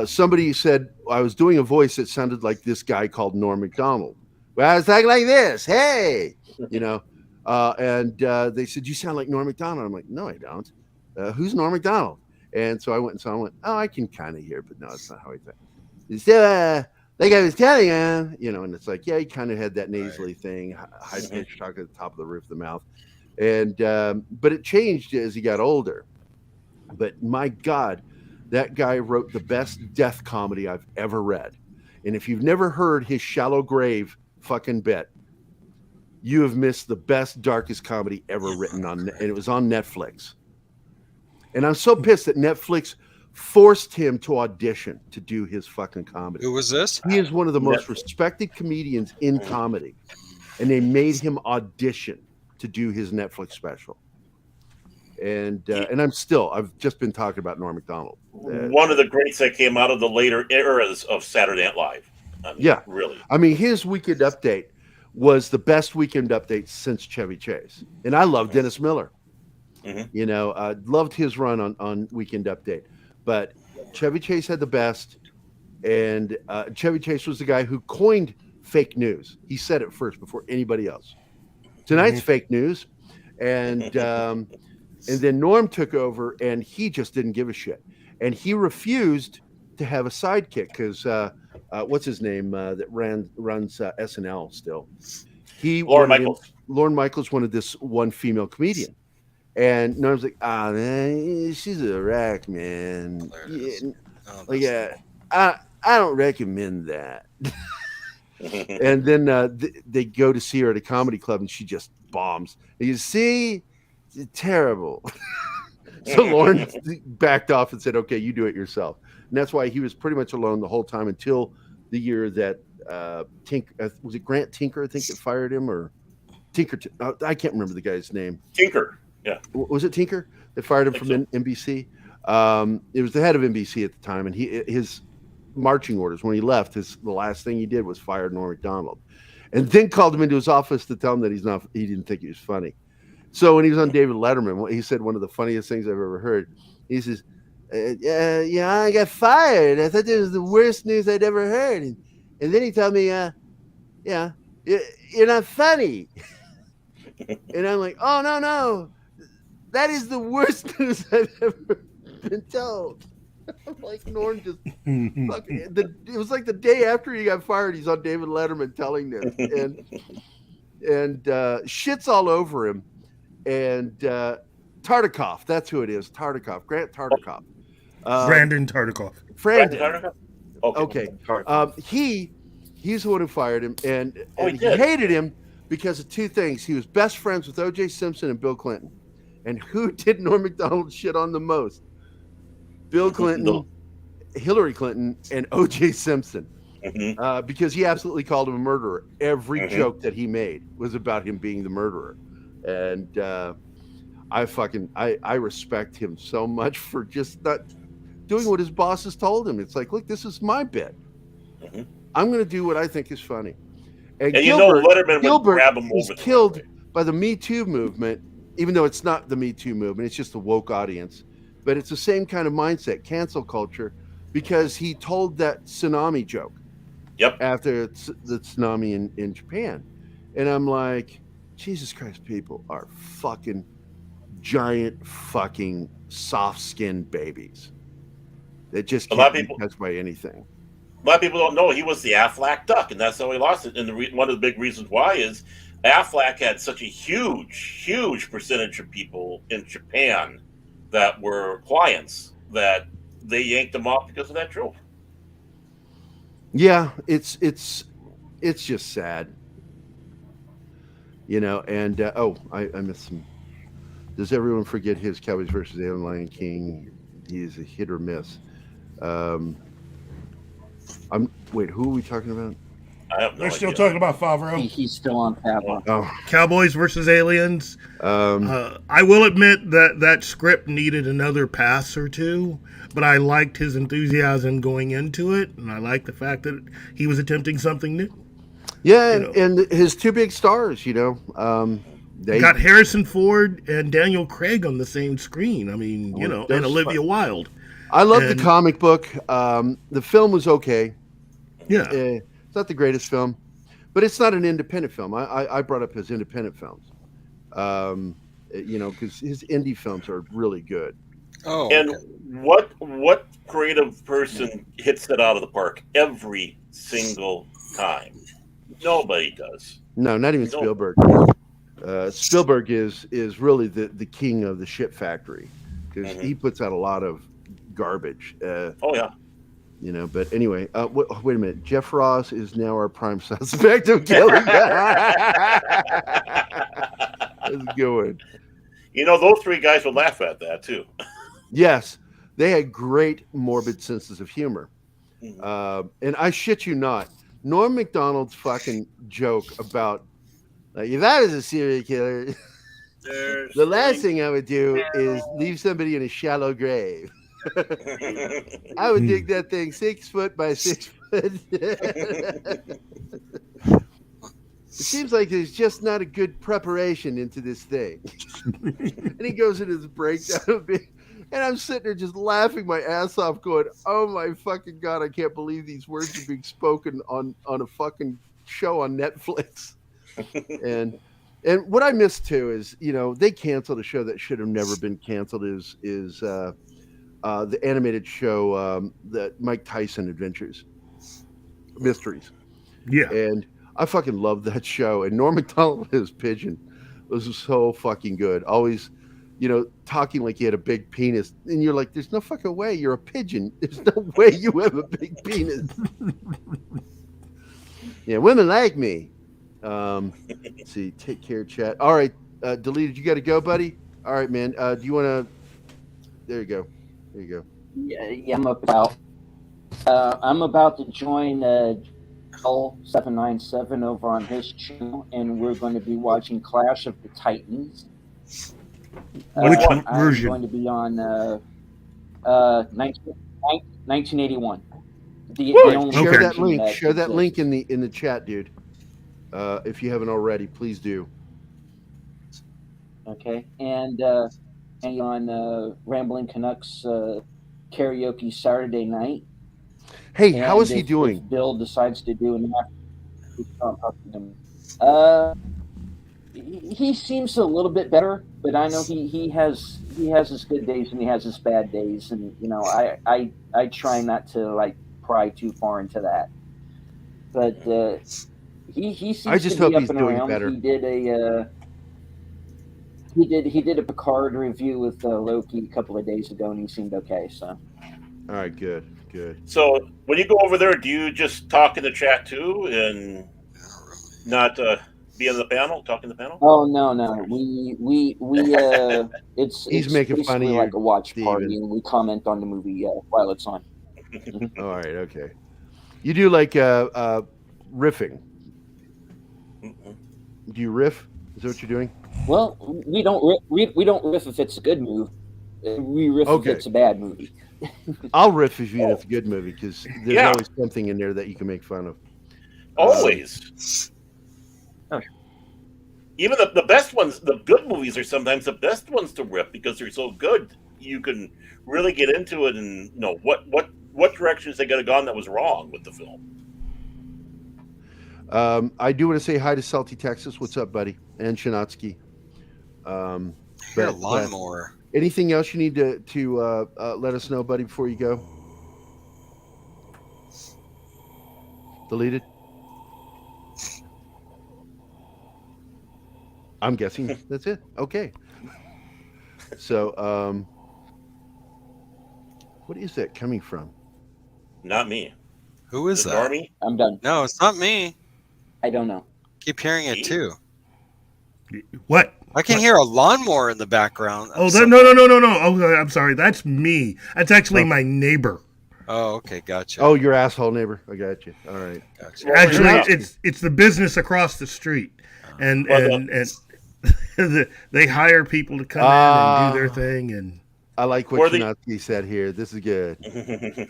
somebody said I was doing a voice that sounded like this guy called Norm Macdonald. Well, I was talking like this, hey, and they said, you sound like Norm Macdonald. I'm like, no, I don't. Who's Norm Macdonald? And so I went and saw him. I went, oh, I can kind of hear, but no, it's not how I think. He said, like I was telling him, and it's like, yeah, he kind of had that nasally thing, high pitch talk at the top of the roof of the mouth. And but it changed as he got older. But my God, that guy wrote the best death comedy I've ever read. And if you've never heard his Shallow Grave fucking bit, you have missed the best, darkest comedy ever written and it was on Netflix. And I'm so pissed that Netflix forced him to audition to do his fucking comedy. Who was this? He is one of the most respected comedians in comedy. And they made him audition to do his Netflix special. And I've just been talking about Norm Macdonald. One of the greats that came out of the later eras of Saturday Night Live. Really. I mean, his Weekend Update was the best Weekend Update since Chevy Chase. And I love Dennis Miller. I loved his run on Weekend Update. But Chevy Chase had the best. And Chevy Chase was the guy who coined fake news. He said it first before anybody else. Tonight's fake news. And then Norm took over, and he just didn't give a shit. And he refused to have a sidekick because what's his name that runs SNL still? Lorne Michaels. Lorne Michaels wanted this one female comedian. And Norm's like, man, she's a rack, man. I don't recommend that. And then they go to see her at a comedy club, and she just bombs. And you see, it's terrible. So Lorne backed off and said, okay, you do it yourself. And that's why he was pretty much alone the whole time until the year that was it Grant Tinker, I think, that fired him, or Tinker? I can't remember the guy's name. Tinker. Yeah. Was it Tinker that fired him from NBC? It was the head of NBC at the time, and his marching orders when he left, the last thing he did was fire Norm Macdonald, and then called him into his office to tell him that he didn't think he was funny. So when he was on David Letterman, he said one of the funniest things I've ever heard. He says, I got fired. I thought that was the worst news I'd ever heard. And then he told me, you're not funny. And I'm like, oh, no. That is the worst news I've ever been told. I'm like, Norm just it was like the day after he got fired, he's on David Letterman telling this. And shit's all over him. And Tartikoff, that's who it is. Tartikoff, Grant Tartikoff. Brandon Tartikoff. Brandon. Okay. He's the one who fired him, and he hated him because of two things. He was best friends with O.J. Simpson and Bill Clinton. And who did Norm Macdonald shit on the most? Bill Clinton, Hillary Clinton, and O.J. Simpson. Because he absolutely called him a murderer. Every joke that he made was about him being the murderer. And I respect him so much for just not doing what his bosses told him. It's like, look, this is my bit. I'm going to do what I think is funny. And Letterman Gilbert would grab him was over killed by the Me Too movement, even though it's not the Me Too movement. It's just the woke audience. But it's the same kind of mindset, cancel culture, because he told that tsunami joke. After the tsunami in Japan. And I'm like, Jesus Christ, people are fucking giant fucking soft-skinned babies that just can't be touched by anything. A lot of people don't know he was the Aflac Duck, and that's how he lost it. And one of the big reasons why is Aflac had such a huge percentage of people in Japan that were clients that they yanked him off because of that joke. Yeah, it's just sad. And I missed some. Does everyone forget his Cowboys versus Alien Lion King? He is a hit or miss. Wait, who are we talking about? They're still talking about Favreau. He's still on Favreau. Oh. Cowboys versus Aliens. I will admit that script needed another pass or two, but I liked his enthusiasm going into it, and I liked the fact that he was attempting something new. Yeah, and his two big stars, they got Harrison Ford and Daniel Craig on the same screen. I mean, and Olivia Wilde. I love the comic book. The film was okay. Yeah. It's not the greatest film, but it's not an independent film. I brought up his independent films. Because his indie films are really good. Oh, and okay. What creative person hits it out of the park every single time? Nobody does. No, not even Spielberg. Spielberg is really the king of the shit factory because he puts out a lot of garbage. Oh yeah. But anyway, wait a minute. Jeff Ross is now our prime suspect of killing. That's a good one. Those three guys would laugh at that too. Yes, they had great morbid senses of humor. And I shit you not, Norm Macdonald's fucking joke about if I was a serial killer, the last thing I would do is leave somebody in a shallow grave. I would dig that thing 6 foot by 6 foot. It seems like there's just not a good preparation into this thing. And he goes into his breakdown of it, and I'm sitting there just laughing my ass off going, oh my fucking God, I can't believe these words are being spoken on a fucking show on Netflix. And what I miss too is, they canceled a show that should have never been canceled is the animated show, the Mike Tyson Adventures Mysteries. Yeah. And I fucking love that show. And Norm Macdonald, his pigeon, was so fucking good. Always, talking like he had a big penis. And you're like, there's no fucking way. You're a pigeon. There's no way you have a big penis. Yeah, women like me. Let's see. Take care, chat. All right. Deleted, you got to go, buddy? All right, man. Do you want to? There you go. There you go. Yeah, I'm about to join L797 over on his channel, and we're going to be watching Clash of the Titans. Which version? I'm going to be on 1981. The only share that link. Share that link in the chat, dude. If you haven't already, please do. Okay, and on Rambling Canucks karaoke Saturday night. Hey, how is he doing? If Bill decides to do an he seems a little bit better, but I know he has his good days and he has his bad days, and I try not to pry too far into that. But he seems I just to hope be up he's and doing around. better. He did a Picard review with Loki a couple of days ago, and he seemed okay. So, all right, good. So when you go over there, do you just talk in the chat too, and not be in the panel, talk in the panel? Oh no, we He's making fun of you, like a watch Steven. party, and we comment on the movie while it's on. All right, okay. You do like riffing. Do you riff? Is that what you're doing? Well, we don't riff if it's a good movie. We riff if it's a bad movie. I'll riff if it's a good movie because there's always something in there that you can make fun of. Always. Even the best ones, the good movies are sometimes the best ones to rip because they're so good. You can really get into it and know what directions they could have gone that was wrong with the film. I do want to say hi to Salty Texas. What's up, buddy? And Shinatsky. You're a lawnmower. Anything else you need to let us know, buddy, before you go? Deleted? I'm guessing that's it. Okay. So, what is that coming from? Not me. Who is that? Army? I'm done. No, it's not me. I don't know. Keep hearing it too. What? I can hear a lawnmower in the background. Oh, no. Oh, I'm sorry. That's me. That's actually my neighbor. Oh, okay, gotcha. Oh, your asshole neighbor. I got you. All right. Gotcha. Actually, it's the business across the street, and they hire people to come in and do their thing. And I like what Shinatsky said here. This is good.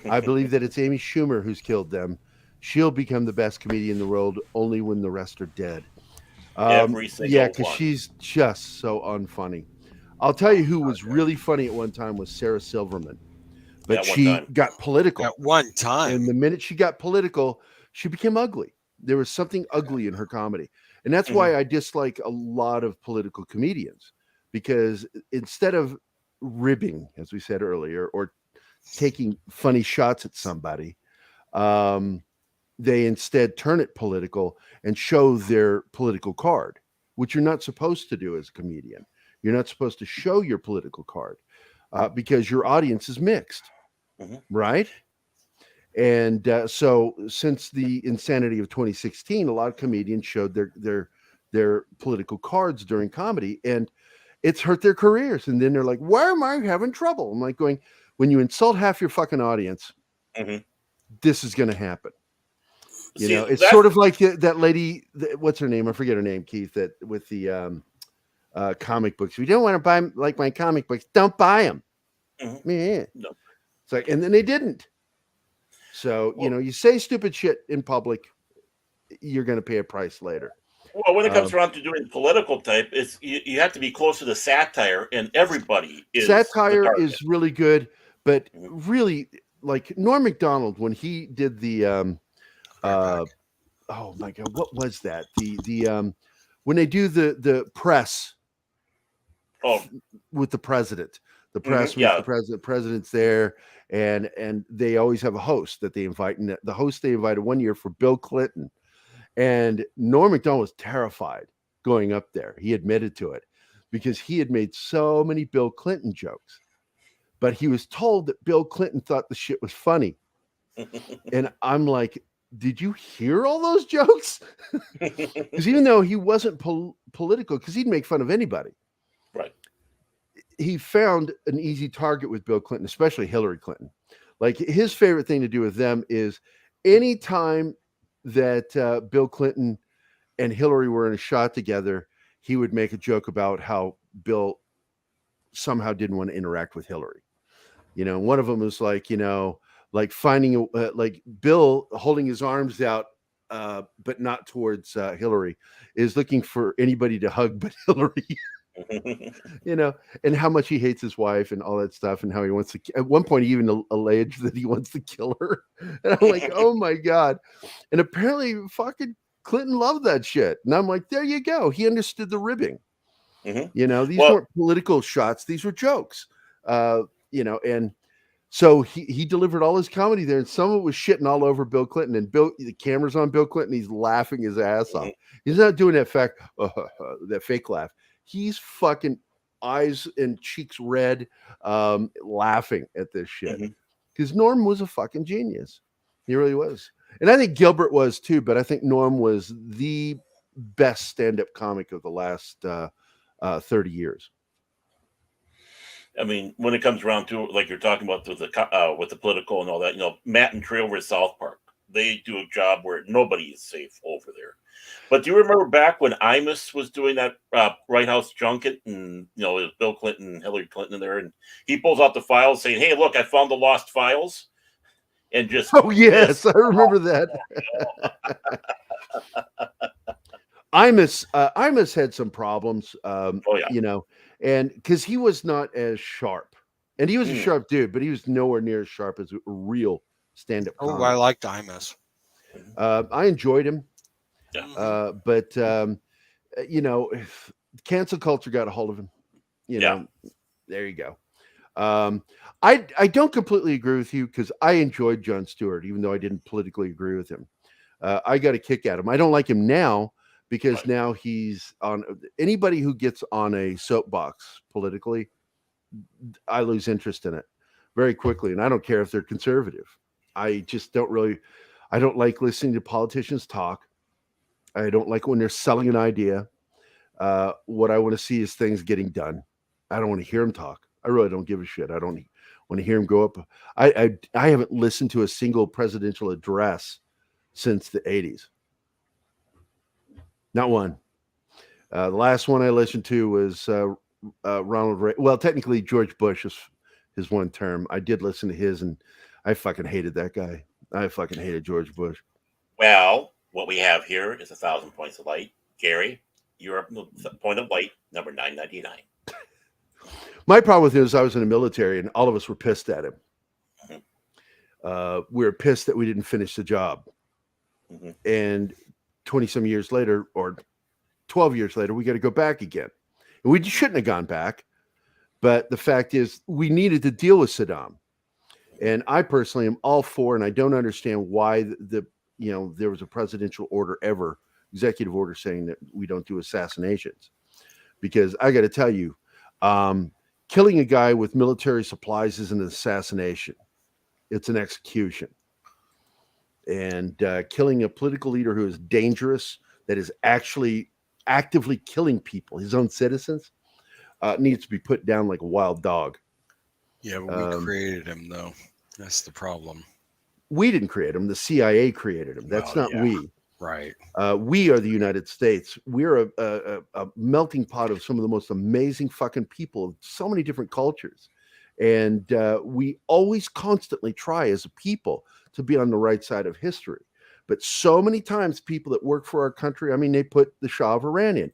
I believe that it's Amy Schumer who's killed them. She'll become the best comedian in the world only when the rest are dead. Every single yeah, because she's just so unfunny. I'll tell you who was really funny at one time was Sarah Silverman. but she got political at one time. And the minute she got political, she became ugly. There was something ugly in her comedy. And that's why I dislike a lot of political comedians, because instead of ribbing, as we said earlier, or taking funny shots at somebody, they instead turn it political and show their political card, which you're not supposed to do as a comedian. You're not supposed to show your political card because your audience is mixed, right? And so since the insanity of 2016, a lot of comedians showed their political cards during comedy, and it's hurt their careers. And then they're like, why am I having trouble? I'm like going, when you insult half your fucking audience, this is going to happen. You know, it's sort of like that lady, what's her name? I forget her name, Keith, that with the comic books. We don't want to buy like my comic books. Don't buy them. Man. No. It's like, and then they didn't. So, you know, you say stupid shit in public, you're going to pay a price later. Well, when it comes around to doing political type, it's you have to be close to the satire, and everybody is. Satire is really good, but really, like Norm Macdonald, when he did the, oh my God, what was that? The when they do the press with the president. The press meets the president's there, and they always have a host that they invite. And the host they invited one year for Bill Clinton, and Norm Macdonald was terrified going up there. He admitted to it because he had made so many Bill Clinton jokes, but he was told that Bill Clinton thought the shit was funny. And I'm like, did you hear all those jokes? Because even though he wasn't political, because he'd make fun of anybody. Right. He found an easy target with Bill Clinton, especially Hillary Clinton. Like his favorite thing to do with them is anytime that Bill Clinton and Hillary were in a shot together, he would make a joke about how Bill somehow didn't want to interact with Hillary. You know, one of them was like, you know, like finding like Bill holding his arms out, but not towards Hillary, is looking for anybody to hug but Hillary. You know, and how much he hates his wife and all that stuff, and how he wants to. At one point, he even alleged that he wants to kill her. And I'm like, oh my God! And apparently, fucking Clinton loved that shit. And I'm like, there you go. He understood the ribbing. You know, these weren't political shots; these were jokes. You know, and so he delivered all his comedy there, and some of it was shitting all over Bill Clinton. And the camera's on Bill Clinton; he's laughing his ass off. He's not doing that that fake laugh. He's fucking eyes and cheeks red, laughing at this shit. Because Norm was a fucking genius. He really was. And I think Gilbert was too, but I think Norm was the best stand-up comic of the last 30 years. I mean, when it comes around to, like you're talking about with the political and all that, you know, Matt and Trey over at South Park, they do a job where nobody is safe over there. But do you remember back when Imus was doing that White House junket, and you know, it was Bill Clinton and Hillary Clinton in there, and he pulls out the files saying, "Hey, look, I found the lost files," and just I remember that. Imus had some problems, you know, and because he was not as sharp, and he was a sharp dude, but he was nowhere near as sharp as a real stand-up comic. I liked Imus. I enjoyed him. But you know, if cancel culture got a hold of him, you know, there you go. I don't completely agree with you, because I enjoyed Jon Stewart, even though I didn't politically agree with him. I got a kick out of him. I don't like him now, because now he's on. Anybody who gets on a soapbox politically, I lose interest in it very quickly, and I don't care if they're conservative. I just don't really. I don't like listening to politicians talk. I don't like when they're selling an idea. What I want to see is things getting done. I don't want to hear them talk. I really don't give a shit. I don't want to hear him go up. I haven't listened to a single presidential address since the 80s. Not one. The last one I listened to was Ronald Reagan. Well, technically George Bush is his one term. I did listen to his, and I fucking hated that guy. I fucking hated George Bush. Well, what we have here is 1,000 points of light. Gary, you're up point of light number 999. My problem with him is I was in the military, and all of us were pissed at him. we were pissed that we didn't finish the job. Mm-hmm. And 20 some years later, or 12 years later, we got to go back again. And we shouldn't have gone back. But the fact is, we needed to deal with Saddam. And I personally am all for, and I don't understand why there was a presidential order ever, executive order saying that we don't do assassinations. Because I got to tell you, killing a guy with military supplies is an assassination. It's an execution. And killing a political leader who is dangerous, that is actually actively killing people, his own citizens, needs to be put down like a wild dog. Yeah, but we created him, though. That's the problem. We didn't create him. The CIA created him. That's not we. Right. We are the United States. We're a melting pot of some of the most amazing fucking people of so many different cultures. And we always constantly try as a people to be on the right side of history. But so many times people that work for our country, I mean, they put the Shah of Iran in.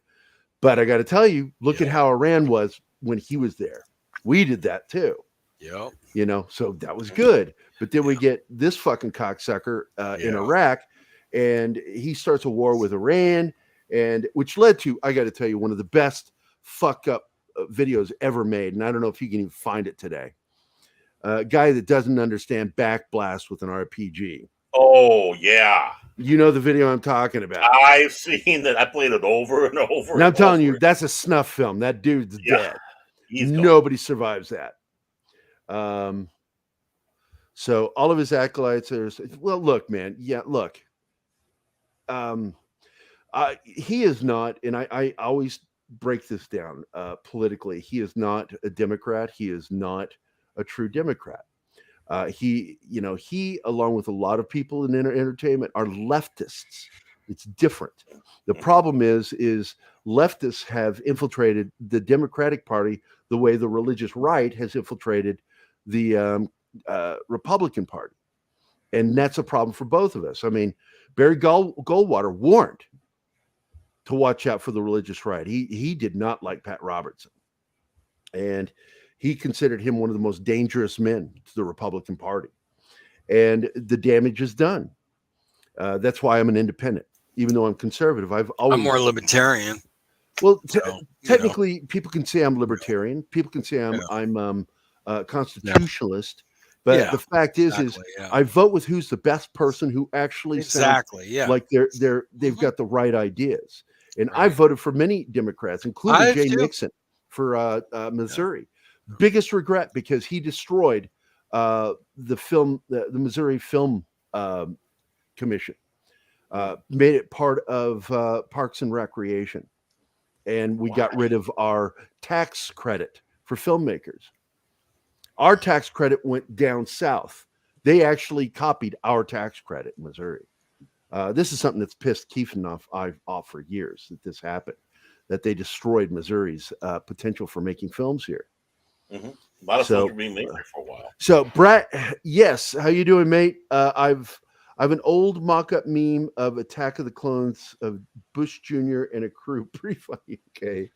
But I got to tell you, look at how Iran was when he was there. We did that too. Yep. You know, so that was good. But then we get this fucking cocksucker in Iraq, and he starts a war with Iran, and which led to, I got to tell you, one of the best fuck up videos ever made. And I don't know if you can even find it today. A guy that doesn't understand backblast with an RPG. Oh, yeah. You know the video I'm talking about. I've seen that. I played it over and over. And I'm telling you, that's a snuff film. That dude's dead. Nobody survives that. So all of his acolytes are, well, look, man. Yeah, look. He is not, and I always break this down politically. He is not a Democrat. He is not a true Democrat. He, along with a lot of people in entertainment, are leftists. It's different. The problem is leftists have infiltrated the Democratic Party the way the religious right has infiltrated the Republican Party. And that's a problem for both of us. I mean, Barry Goldwater warned to watch out for the religious right. He did not like Pat Robertson. And he considered him one of the most dangerous men to the Republican Party. And the damage is done. That's why I'm an independent. Even though I'm conservative, I'm more libertarian. Well, technically, people can say I'm libertarian. People can say I'm constitutionalist. But the fact is I vote with who's the best person who actually sounds like they've got the right ideas. And I voted for many Democrats, including Jay Nixon for Missouri. Biggest regret because he destroyed the Missouri Film Commission, made it part of Parks and Recreation, and we got rid of our tax credit for filmmakers. Our tax credit went down south. They actually copied our tax credit in Missouri. This is something that's pissed Keith off for years that this happened, that they destroyed Missouri's potential for making films here. Mm-hmm. A lot of films were being made there for a while. So, Brett, yes, how you doing, mate? I've an old mock-up meme of Attack of the Clones of Bush Jr. and a crew. Pretty funny. Okay,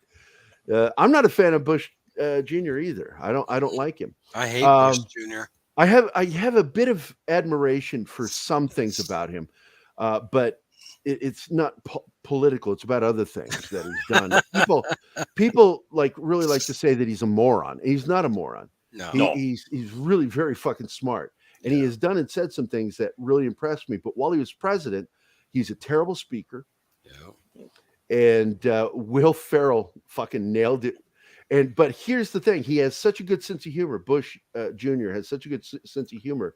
I'm not a fan of Bush Jr. either. I don't like him. I hate Bush Jr. I have a bit of admiration for some things about him, but it's not political. It's about other things that he's done. People really like to say that he's a moron. He's not a moron. No, he's really very fucking smart, and he has done and said some things that really impressed me. But while he was president, he's a terrible speaker. Yeah. And Will Ferrell fucking nailed it. But here's the thing: he has such a good sense of humor. Bush Jr. has such a good sense of humor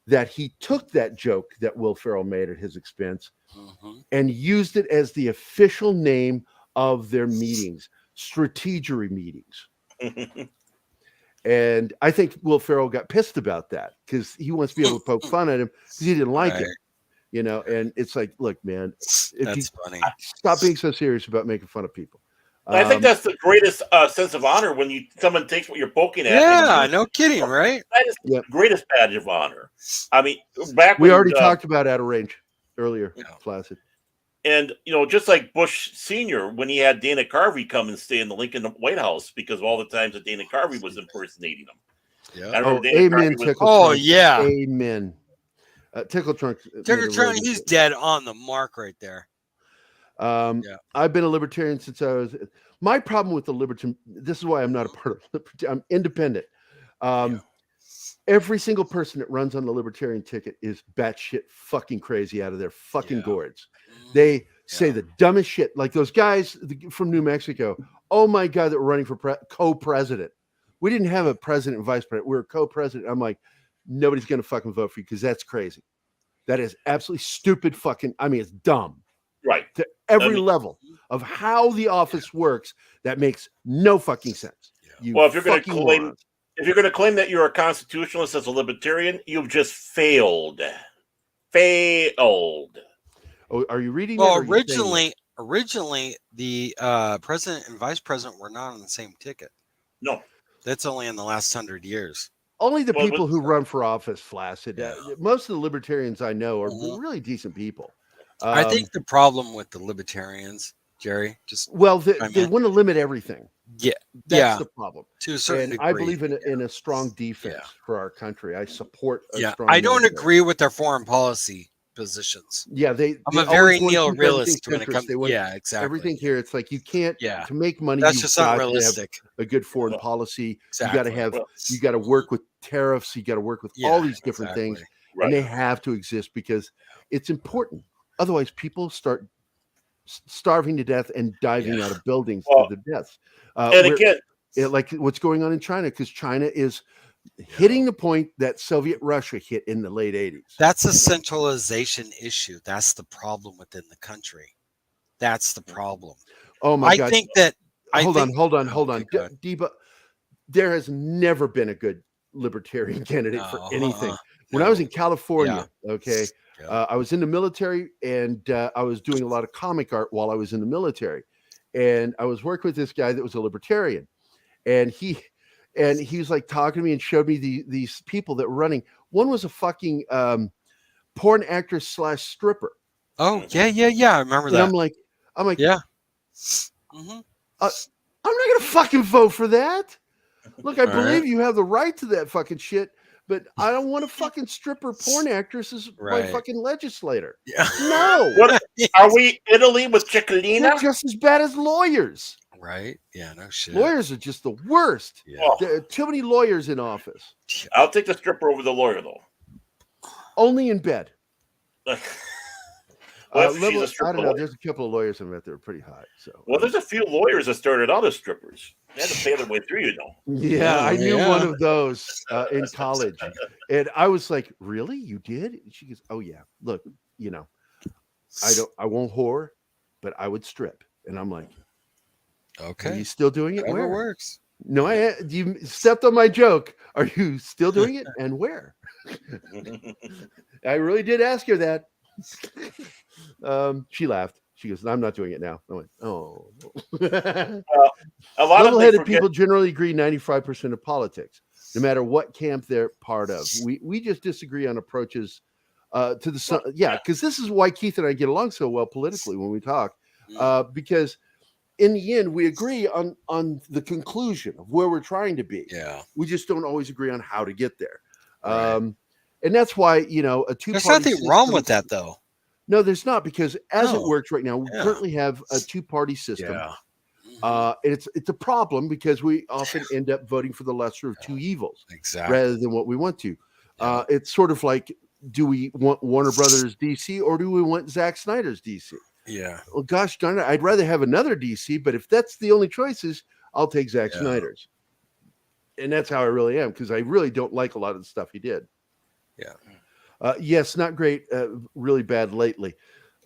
that he took that joke that Will Ferrell made at his expense and used it as the official name of their meetings, strategery meetings. And I think Will Ferrell got pissed about that because he wants to be able to poke fun at him because he didn't like it. And it's like, look, man, that's funny. Stop being so serious about making fun of people. I think that's the greatest sense of honor when someone takes what you're poking at. Yeah, no kidding, right? That is the greatest badge of honor. I mean, we already talked about out of range earlier, Flaccid. And, just like Bush Sr., when he had Dana Carvey come and stay in the Lincoln White House because of all the times that Dana Carvey was impersonating him. Yeah. Oh, amen, Tickle Trunk. yeah. Amen. Tickle Trunk. Tickle Trunk, he's dead on the mark right there. I've been a libertarian since I was. My problem with the libertarian. This is why I'm not a part of libertarian. I'm independent. Every single person that runs on the libertarian ticket is batshit fucking crazy out of their fucking gourds. They say the dumbest shit, like those guys from New Mexico. Oh my God, that were running for co-president. We didn't have a president and vice president. We were co-president. I'm like, nobody's going to fucking vote for you because that's crazy. That is absolutely stupid fucking. I mean, it's dumb. Right. To every level of how the office works, that makes no fucking sense. Well, if you're going to claim that you're a constitutionalist as a libertarian, you've just failed. Failed. Oh, are you reading? Well, originally, the president and vice president were not on the same ticket. No, that's only in the last 100 years. Only the people who run for office, Flaccid. Most of the libertarians I know are really decent people. I think the problem with the libertarians, Jerry, just they want to limit everything. Yeah, that's the problem. To a certain degree. I believe in a strong defense for our country. I support. I don't agree with their foreign policy positions. Yeah, I'm a very neo-realist when it comes. Exactly. Everything here, it's like you can't. Yeah. To make money, That's just not realistic. A good foreign policy. Exactly. You got to work with tariffs. You got to work with all these different things, and they have to exist because it's important. Otherwise, people start starving to death and diving out of buildings to the deaths. And again, like what's going on in China, because China is hitting the point that Soviet Russia hit in the late 80s. That's a centralization issue. That's the problem within the country. That's the problem. Oh my God! I think that. Hold on. Deba, there has never been a good libertarian candidate for anything. When I was in California, I was in the military and I was doing a lot of comic art while I was in the military, and I was working with this guy that was a libertarian, and he was like talking to me and showed me these people that were running. One was a fucking porn actress / stripper. Oh yeah. I remember that. And I'm like, yeah. I'm not gonna fucking vote for that. Look, I believe you have the right to that fucking shit, but I don't want a fucking stripper porn actress as my fucking legislator. Yeah. No. What are we, Italy with Ciccolina? They're just as bad as lawyers. Right? Yeah, no shit. Lawyers are just the worst. Yeah. There are too many lawyers in office. I'll take the stripper over the lawyer, though. Only in bed. I don't know. There's a couple of lawyers I met that are pretty hot. So there's a few lawyers that started out as strippers. They had to pay their way through, you know. Yeah, I knew one of those in college, and I was like, "Really, you did?" And she goes, "Oh yeah. Look, I won't whore, but I would strip." And I'm like, "Okay, are you still doing it? Whatever where works?" No, you stepped on my joke. Are you still doing it, and where? I really did ask her that. She laughed. She goes, "I'm not doing it now." I went, "Oh." A lot of level-headed people generally agree 95% of politics, no matter what camp they're part of. We just disagree on approaches to the sun. Yeah, because this is why Keith and I get along so well politically when we talk, because in the end we agree on the conclusion of where we're trying to be. Yeah, we just don't always agree on how to get there. Right. And that's why a two-party. There's nothing wrong with that, though. No, there's not, because as it works right now, we currently have a two-party system. And it's a problem because we often end up voting for the lesser of two evils, rather than what we want to. It's sort of like, do we want Warner Brothers DC or do we want Zack Snyder's DC? Yeah. Well, gosh darn it, I'd rather have another DC, but if that's the only choices, I'll take Zack Snyder's. And that's how I really am, because I really don't like a lot of the stuff he did. Yeah. Yes, not great. Really bad lately.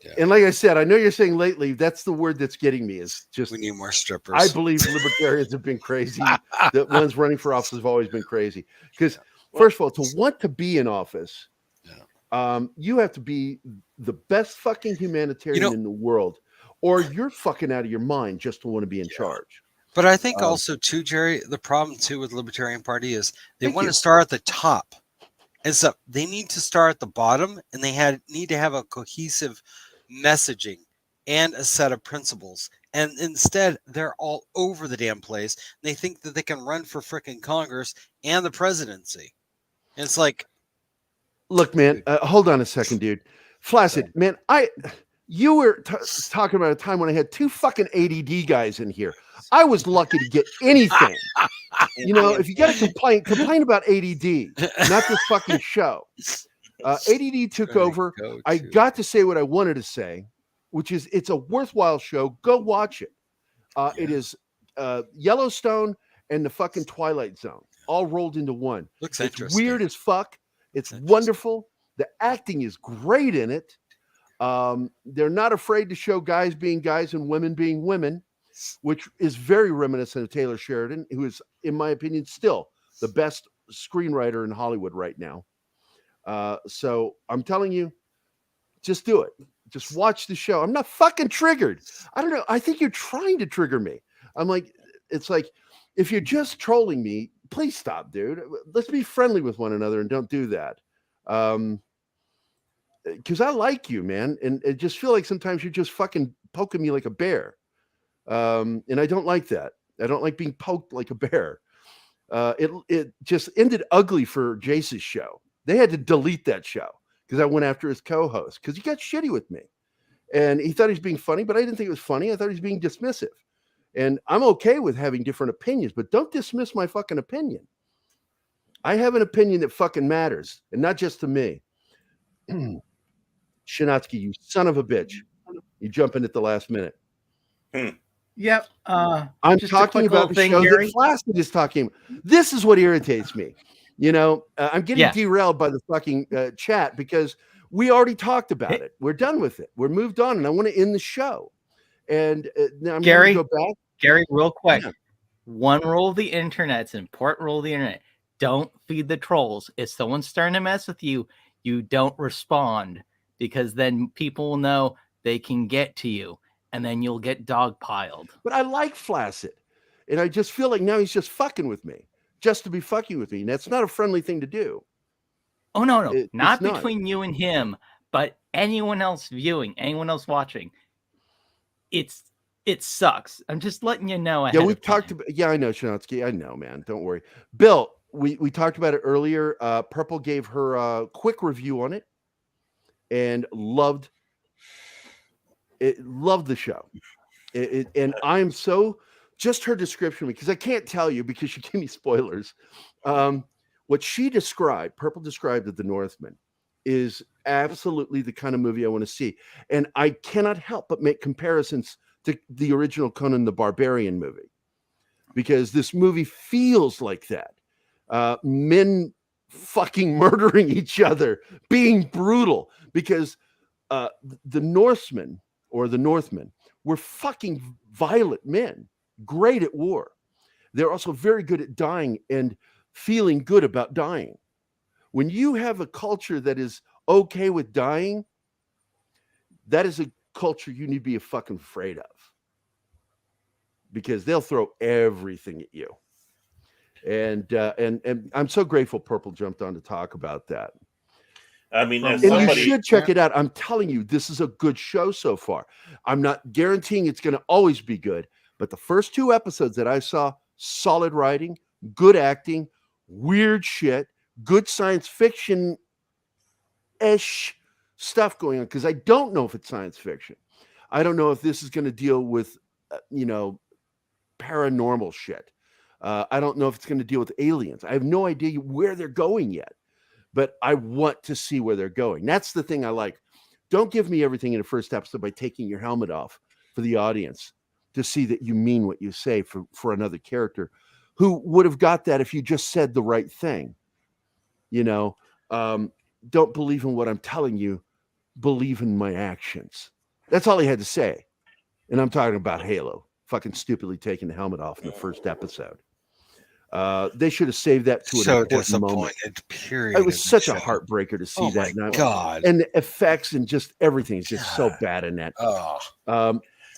Yeah. And like I said, I know you're saying lately. That's the word that's getting me. Is just we need more strippers. I believe libertarians have been crazy. The ones running for office have always been crazy. Because first of all, to want to be in office, you have to be the best fucking humanitarian in the world, or you're fucking out of your mind just to want to be in charge. But I think also too, Jerry, the problem too with the Libertarian Party is they want to start at the top. And so they need to start at the bottom, and they need to have a cohesive messaging and a set of principles. And instead, they're all over the damn place. They think that they can run for frickin' Congress and the presidency. And it's like, look, man, hold on a second, dude. Flaccid, man, you were talking about a time when I had 2 fucking ADD guys in here. I was lucky to get anything. You know, if you got to complain about ADD, not this fucking show. ADD took over. I got to say what I wanted to say, which is it's a worthwhile show. Go watch it. It is Yellowstone and the fucking Twilight Zone all rolled into one. Looks it's interesting. Weird as fuck. It's wonderful. The acting is great in it. They're not afraid to show guys being guys and women being women, which is very reminiscent of Taylor Sheridan, who is, in my opinion, still the best screenwriter in Hollywood right now. So I'm telling you, just do it. Just watch the show. I'm not fucking triggered. I don't know. I think you're trying to trigger me. I'm like, it's like, if you're just trolling me, please stop, dude. Let's be friendly with one another and don't do that. Because I like you, man. And I just feel like sometimes you're just fucking poking me like a bear. And I don't like that. I don't like being poked like a bear. It just ended ugly for Jace's show. They had to delete that show because I went after his co-host because he got shitty with me. And he thought he was being funny, but I didn't think it was funny. I thought he was being dismissive. And I'm okay with having different opinions, but don't dismiss my fucking opinion. I have an opinion that fucking matters, and not just to me. Shinatsky, you son of a bitch. You jump in at the last minute. Yep. I'm talking about the show that Flaccid is talking about. This is what irritates me. You know, I'm getting derailed by the fucking chat because we already talked about it. We're done with it. We're moved on, and I want to end the show. And now I'm going to go back. Gary, real quick. Yeah. One rule of the internet, it's an important rule of the internet. Don't feed the trolls. If someone's starting to mess with you, you don't respond because then people will know they can get to you and then you'll get dogpiled. But I like Flaccid. And I just feel like now he's just fucking with me. Just to be fucking with me. And that's not a friendly thing to do. Oh, no. Not between you and him, but anyone else viewing, anyone else watching. It sucks. I'm just letting you know. Yeah, we've talked about. Yeah, I know, Shinatsky. I know, man. Don't worry, Bill. We talked about it earlier. Purple gave her a quick review on it, and loved it. Loved the show. And I'm so just her description because I can't tell you because she gave me spoilers. What she described, Purple described of The Northman, is absolutely the kind of movie I want to see, and I cannot help but make comparisons to the original Conan the Barbarian movie, because this movie feels like that. Men fucking murdering each other, being brutal, because the Norsemen or the Northmen were fucking violent men, great at war. They're also very good at dying and feeling good about dying. When you have a culture that is okay with dying, that is a culture you need to be fucking afraid of, because they'll throw everything at you. And I'm so grateful Purple jumped on to talk about that. I mean, and you should check it out. I'm telling you, this is a good show so far. I'm not guaranteeing it's going to always be good, but the first 2 episodes that I saw, solid writing, good acting, weird shit, good science fiction-ish stuff going on, because I don't know if it's science fiction. I don't know if this is going to deal with, paranormal shit. I don't know if it's going to deal with aliens. I have no idea where they're going yet, but I want to see where they're going. That's the thing I like. Don't give me everything in the first episode by taking your helmet off for the audience to see that you mean what you say for another character who would have got that if you just said the right thing. Don't believe in what I'm telling you. Believe in my actions. That's all he had to say. And I'm talking about Halo. Fucking stupidly taking the helmet off in the first episode. They should have saved that to an important moment. Period. It was such a heartbreaker to see that. My God. And the effects and just everything is just so bad in that.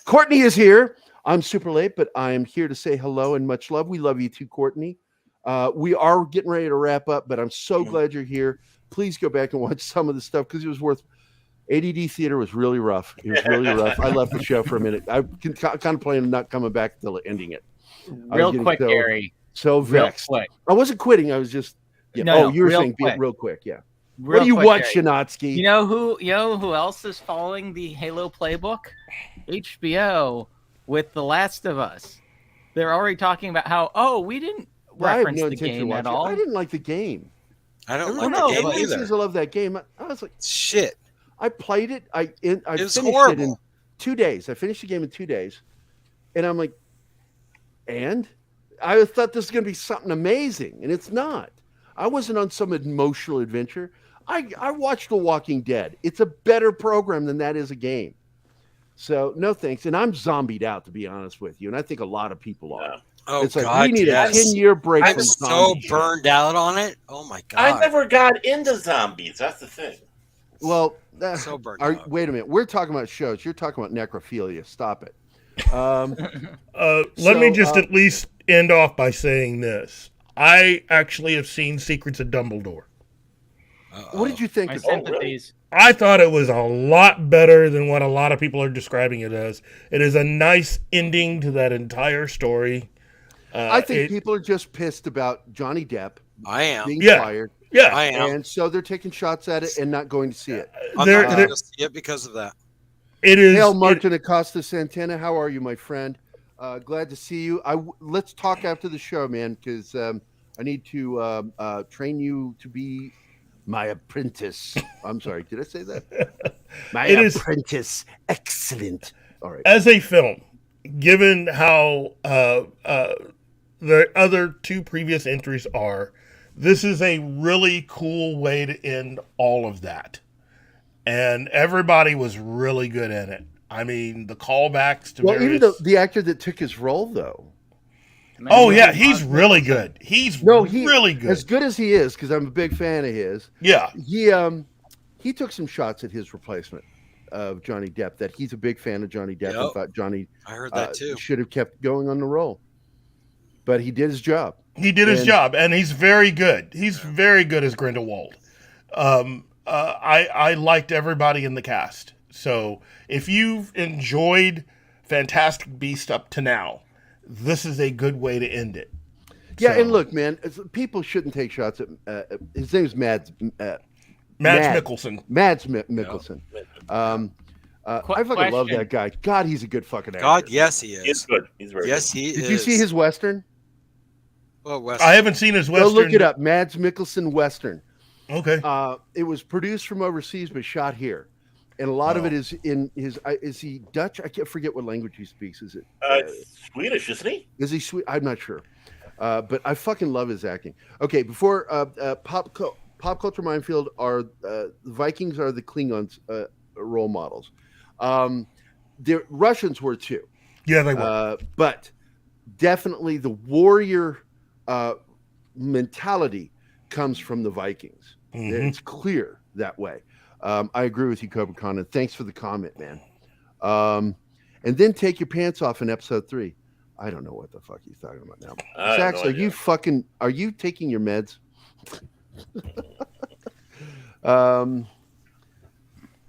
Courtney is here. I'm super late, but I'm here to say hello and much love. We love you too, Courtney. We are getting ready to wrap up, but I'm so glad you're here. Please go back and watch some of the stuff because it was worth ADD theater was really rough. It was really rough. I left the show for a minute. I contemplated not coming back until ending it. Real quick, Gary. So vexed. Real quick. I wasn't quitting. I was just. Yeah. No, you were saying quick. real quick. Yeah. Real what do you quick, watch, Gary. Shanatsky? You know who else is following the Halo playbook? HBO with The Last of Us. They're already talking about how we didn't reference the game at all. I didn't like the game. I don't like like the the game either. I love that game. I was like, shit. I played it. I finished horrible. it in 2 days. I finished the game in 2 days, and I'm like, and I thought this was going to be something amazing, and it's not. I wasn't on some emotional adventure. I watched The Walking Dead. It's a better program than that is a game. So no thanks. And I'm zombied out, to be honest with you, and I think a lot of people are. Oh, it's like God, we need yes. a 10-year break. I'm from so zombie burned out on it. Oh my God. I never got into zombies. That's the thing. Well, so burned wait a minute. We're talking about shows. You're talking about necrophilia. Stop it. Let me just at least end off by saying this. I actually have seen Secrets of Dumbledore. What did you think? My of sympathies. I thought it was a lot better than what a lot of people are describing it as. It is a nice ending to that entire story. I think people are just pissed about Johnny Depp being fired. Yeah, I am. And so they're taking shots at it and not going to see it. I'm not going to see it because of that. It is. Hail, Martin Acosta Santana. How are you, my friend? Glad to see you. Let's talk after the show, man, because I need to train you to be my apprentice. I'm sorry, did I say that? My apprentice. Excellent. All right. As a film, given how the other two previous entries are, this is a really cool way to end all of that. And everybody was really good in it. I mean, the callbacks to even the actor that took his role, though. Oh yeah, he's really good. He's really good. As good as he is, because I'm a big fan of his. Yeah, he took some shots at his replacement of Johnny Depp. That he's a big fan of Johnny Depp. And thought Johnny, I heard that too. Should have kept going on the role, but he did his job. He did his job, and he's very good. He's very good as Grindelwald. I liked everybody in the cast. So if you've enjoyed Fantastic Beasts up to now, this is a good way to end it. Yeah, and look, man, people shouldn't take shots at. His name is Mads Mikkelsen. Mads Mikkelsen. I fucking love that guy. God, he's a good fucking actor. God, yes, he is. He's good. He's very yes, good. he is. Did you see his Western? Well, Western. I haven't seen his Western. Go look it up. Mads Mikkelsen Western. Okay. It was produced from overseas but shot here. And a lot of it is in his. Is he Dutch? I can't forget what language he speaks. Is it Swedish? Isn't he? Is he Swedish? I'm not sure. But I fucking love his acting. Okay, before pop culture minefield are the Vikings are the Klingons role models. The Russians were too. Yeah, they were. But definitely the warrior mentality comes from the Vikings. Mm-hmm. It's clear that way. I agree with you, Cobra Khan, and thanks for the comment, man. And then take your pants off in episode 3. I don't know what the fuck he's talking about now. Zach, are you taking your meds?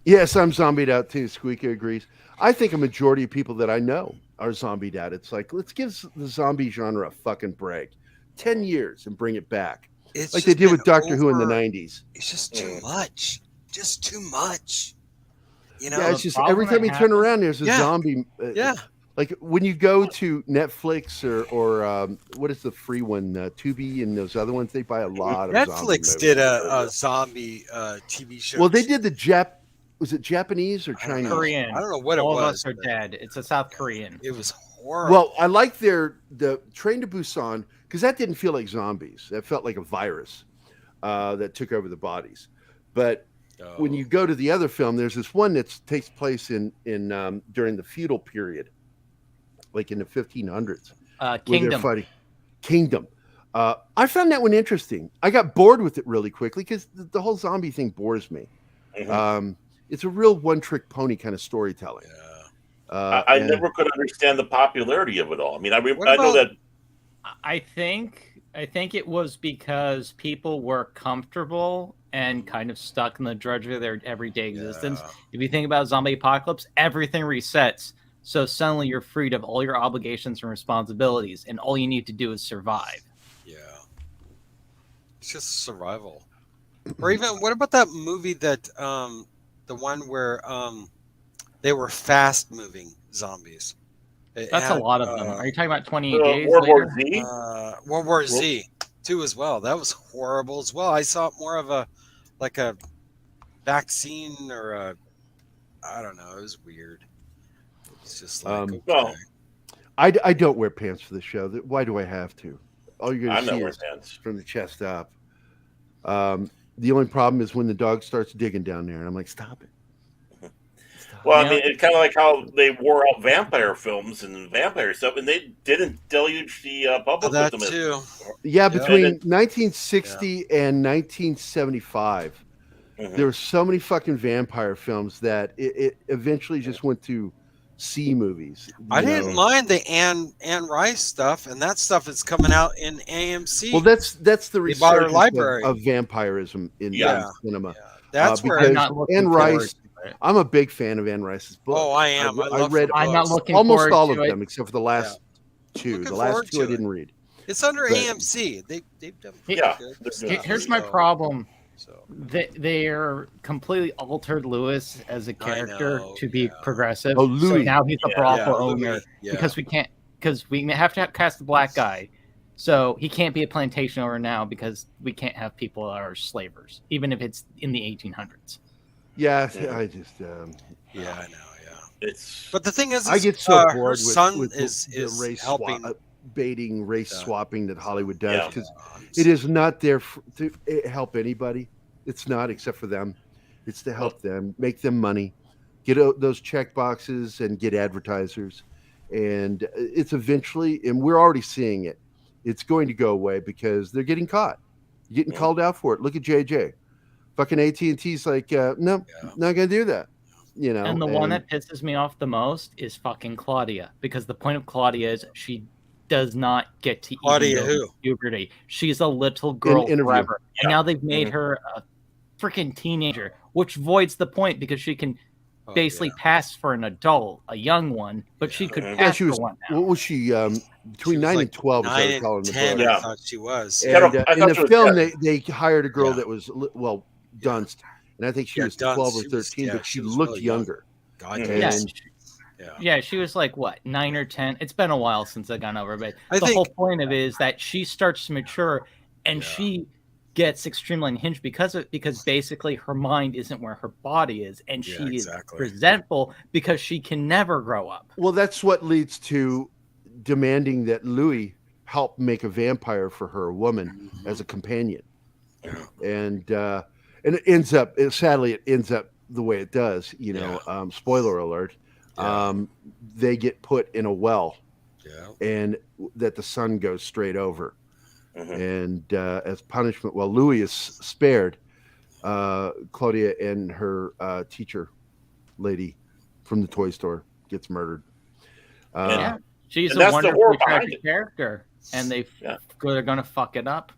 Yes, I'm zombied out too. Squeaker agrees. I think a majority of people that I know are zombied out. It's like, let's give the zombie genre a fucking break. 10 years and bring it back. It's like they did with Doctor Who in the 90s. It's just too much. Just too much. You know, yeah, it's just every time you turn around, there's a zombie. Like when you go to Netflix or what is the free one, Tubi and those other ones, they buy a lot of Netflix did a zombie TV show. Well, they did was it Japanese or Chinese? Korean. I don't know what All it was. All of Us Are Dead. It's a South Korean. It was horrible. Well, I like the Train to Busan because that didn't feel like zombies. That felt like a virus that took over the bodies. But when you go to the other film, there's this one that takes place in during the feudal period, like in the 1500s. Kingdom. Fighting. Kingdom. I found that one interesting. I got bored with it really quickly because the whole zombie thing bores me. Mm-hmm. It's a real one-trick pony kind of storytelling. Yeah. I never could understand the popularity of it all. I mean, I know that. I think I think it was because people were comfortable and kind of stuck in the drudgery of their everyday existence. If you think about zombie apocalypse, everything resets. So suddenly you're freed of all your obligations and responsibilities, and all you need to do is survive. Yeah. It's just survival. Or even, what about that movie that, the one where they were fast moving zombies? That's a lot of them. Are you talking about 28 Days World War Later? Z? World War Z 2 as well. That was horrible as well. I saw it more of a vaccine or I don't know. It was weird. It's just like, okay. I don't wear pants for the show. Why do I have to? All you're going to see is pants from the chest up. The only problem is when the dog starts digging down there, and I'm like, stop it. Well, I mean, it's kind of like how they wore out vampire films and vampire stuff, and they didn't deluge the public with them. Too. Yeah, between 1960 and 1975, there were so many fucking vampire films that it eventually just went to C movies. I didn't mind the Anne Rice stuff, and that stuff is coming out in AMC. Well, that's the resurgence library of vampirism in cinema. Yeah. That's where because I'm not looking Anne forward Rice. I'm a big fan of Anne Rice's books. Oh, I am. I read I'm not looking almost forward all to of it. them except for the last two. The forward last two to I didn't read. It's under But- AMC. They've done pretty good. Here's my problem. They're completely altered Lewis as a character to be progressive. Oh, So Louis. now he's a brothel Louis, owner yeah. because we have to cast the black guy. So he can't be a plantation owner now because we can't have people that are slavers, even if it's in the 1800s. Yeah, I just. Yeah, I know. Yeah, it's. But the thing is, I get so her bored son with is the race helping. baiting, race swapping that Hollywood does Yeah. because it is not there to help anybody. It's not, except for them. It's to help them, make them money, get those check boxes, and get advertisers. And it's eventually, and we're already seeing it. It's going to go away because they're getting caught, getting called out for it. Look at JJ. Fucking AT&T's like, no, not gonna do that. You know. And the one that pisses me off the most is fucking Claudia, because the point of Claudia is she does not get to Claudia even who? puberty. She's a little girl Interview. forever, and now they've made her a freaking teenager, which voids the point because she can basically pass for an adult, a young one, but she could pass Yeah, she was. for one now. What was she? Between 9 and 12, as I 9 recall in and the 10, book. I thought she was. And I in thought the she was film, 10. they hired a girl that was Dunst, and I think she was 12 or Dunst. She was- 13, but she she was looked really young. younger. God, And- Yeah, she was like what, 9 or 10. It's been a while since I gone over, but I the think- whole point of it is that she starts to mature, and she gets extremely unhinged because basically her mind isn't where her body is, and she is resentful because she can never grow up. Well, that's what leads to demanding that Louis help make a vampire for her, a woman, as a companion. And it ends up, sadly, it ends up the way it does. You know, spoiler alert. They get put in a well, and that the sun goes straight over. And as punishment, well, Louis is spared. Claudia and her teacher lady from the toy store gets murdered. She's and a that's the wonderfully horror behind tragic character, and they're going to fuck it up.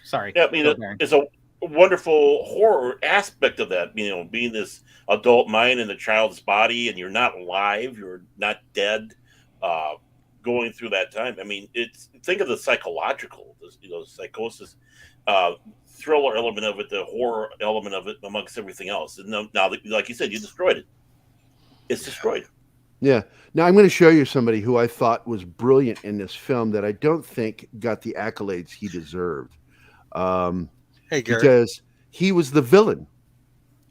Sorry. Yeah, I mean, it's a wonderful horror aspect of that. You know, being this adult mind in the child's body, and you're not alive, you're not dead. Going through that time, I mean, think of the psychological, psychosis, thriller element of it, the horror element of it, amongst everything else. And now, like you said, you destroyed it. It's destroyed. Yeah. Now I'm going to show you somebody who I thought was brilliant in this film that I don't think got the accolades he deserved. Hey, Gary. Because he was the villain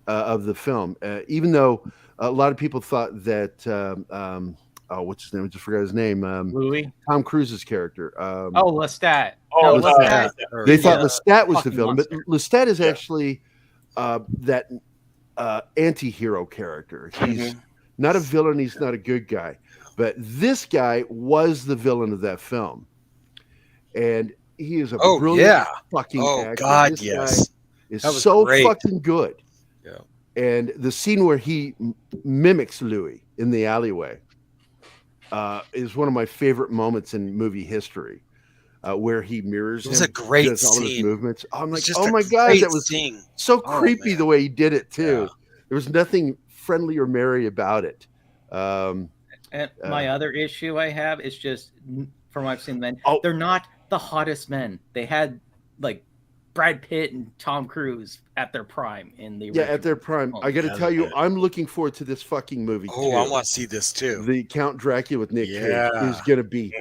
of the film, even though a lot of people thought that. What's his name? I just forgot his name. Louis? Tom Cruise's character. Lestat. Lestat. They thought Lestat was the fucking villain, monster. but Lestat is actually that anti-hero character. He's not a villain. He's not a good guy. But this guy was the villain of that film. And he is a brilliant fucking actor. God, this yes. guy is That was so great. fucking good. Yeah. And the scene where he mimics Louis in the alleyway is one of my favorite moments in movie history. where he mirrors him. It was a great does all of his scene. movements. I'm like, Just oh a my god, great that was scene. so Oh, creepy man. the way he did it too. Yeah. There was nothing friendly or merry about it. And my other issue I have is just from what I've seen men, Oh. they're not the hottest men. They had like Brad Pitt and Tom Cruise at their prime in the at their prime. I got to tell you, I'm looking forward to this fucking movie. Oh, too. I want to see this too. The Count Dracula with Nick Cage Yeah. is going to be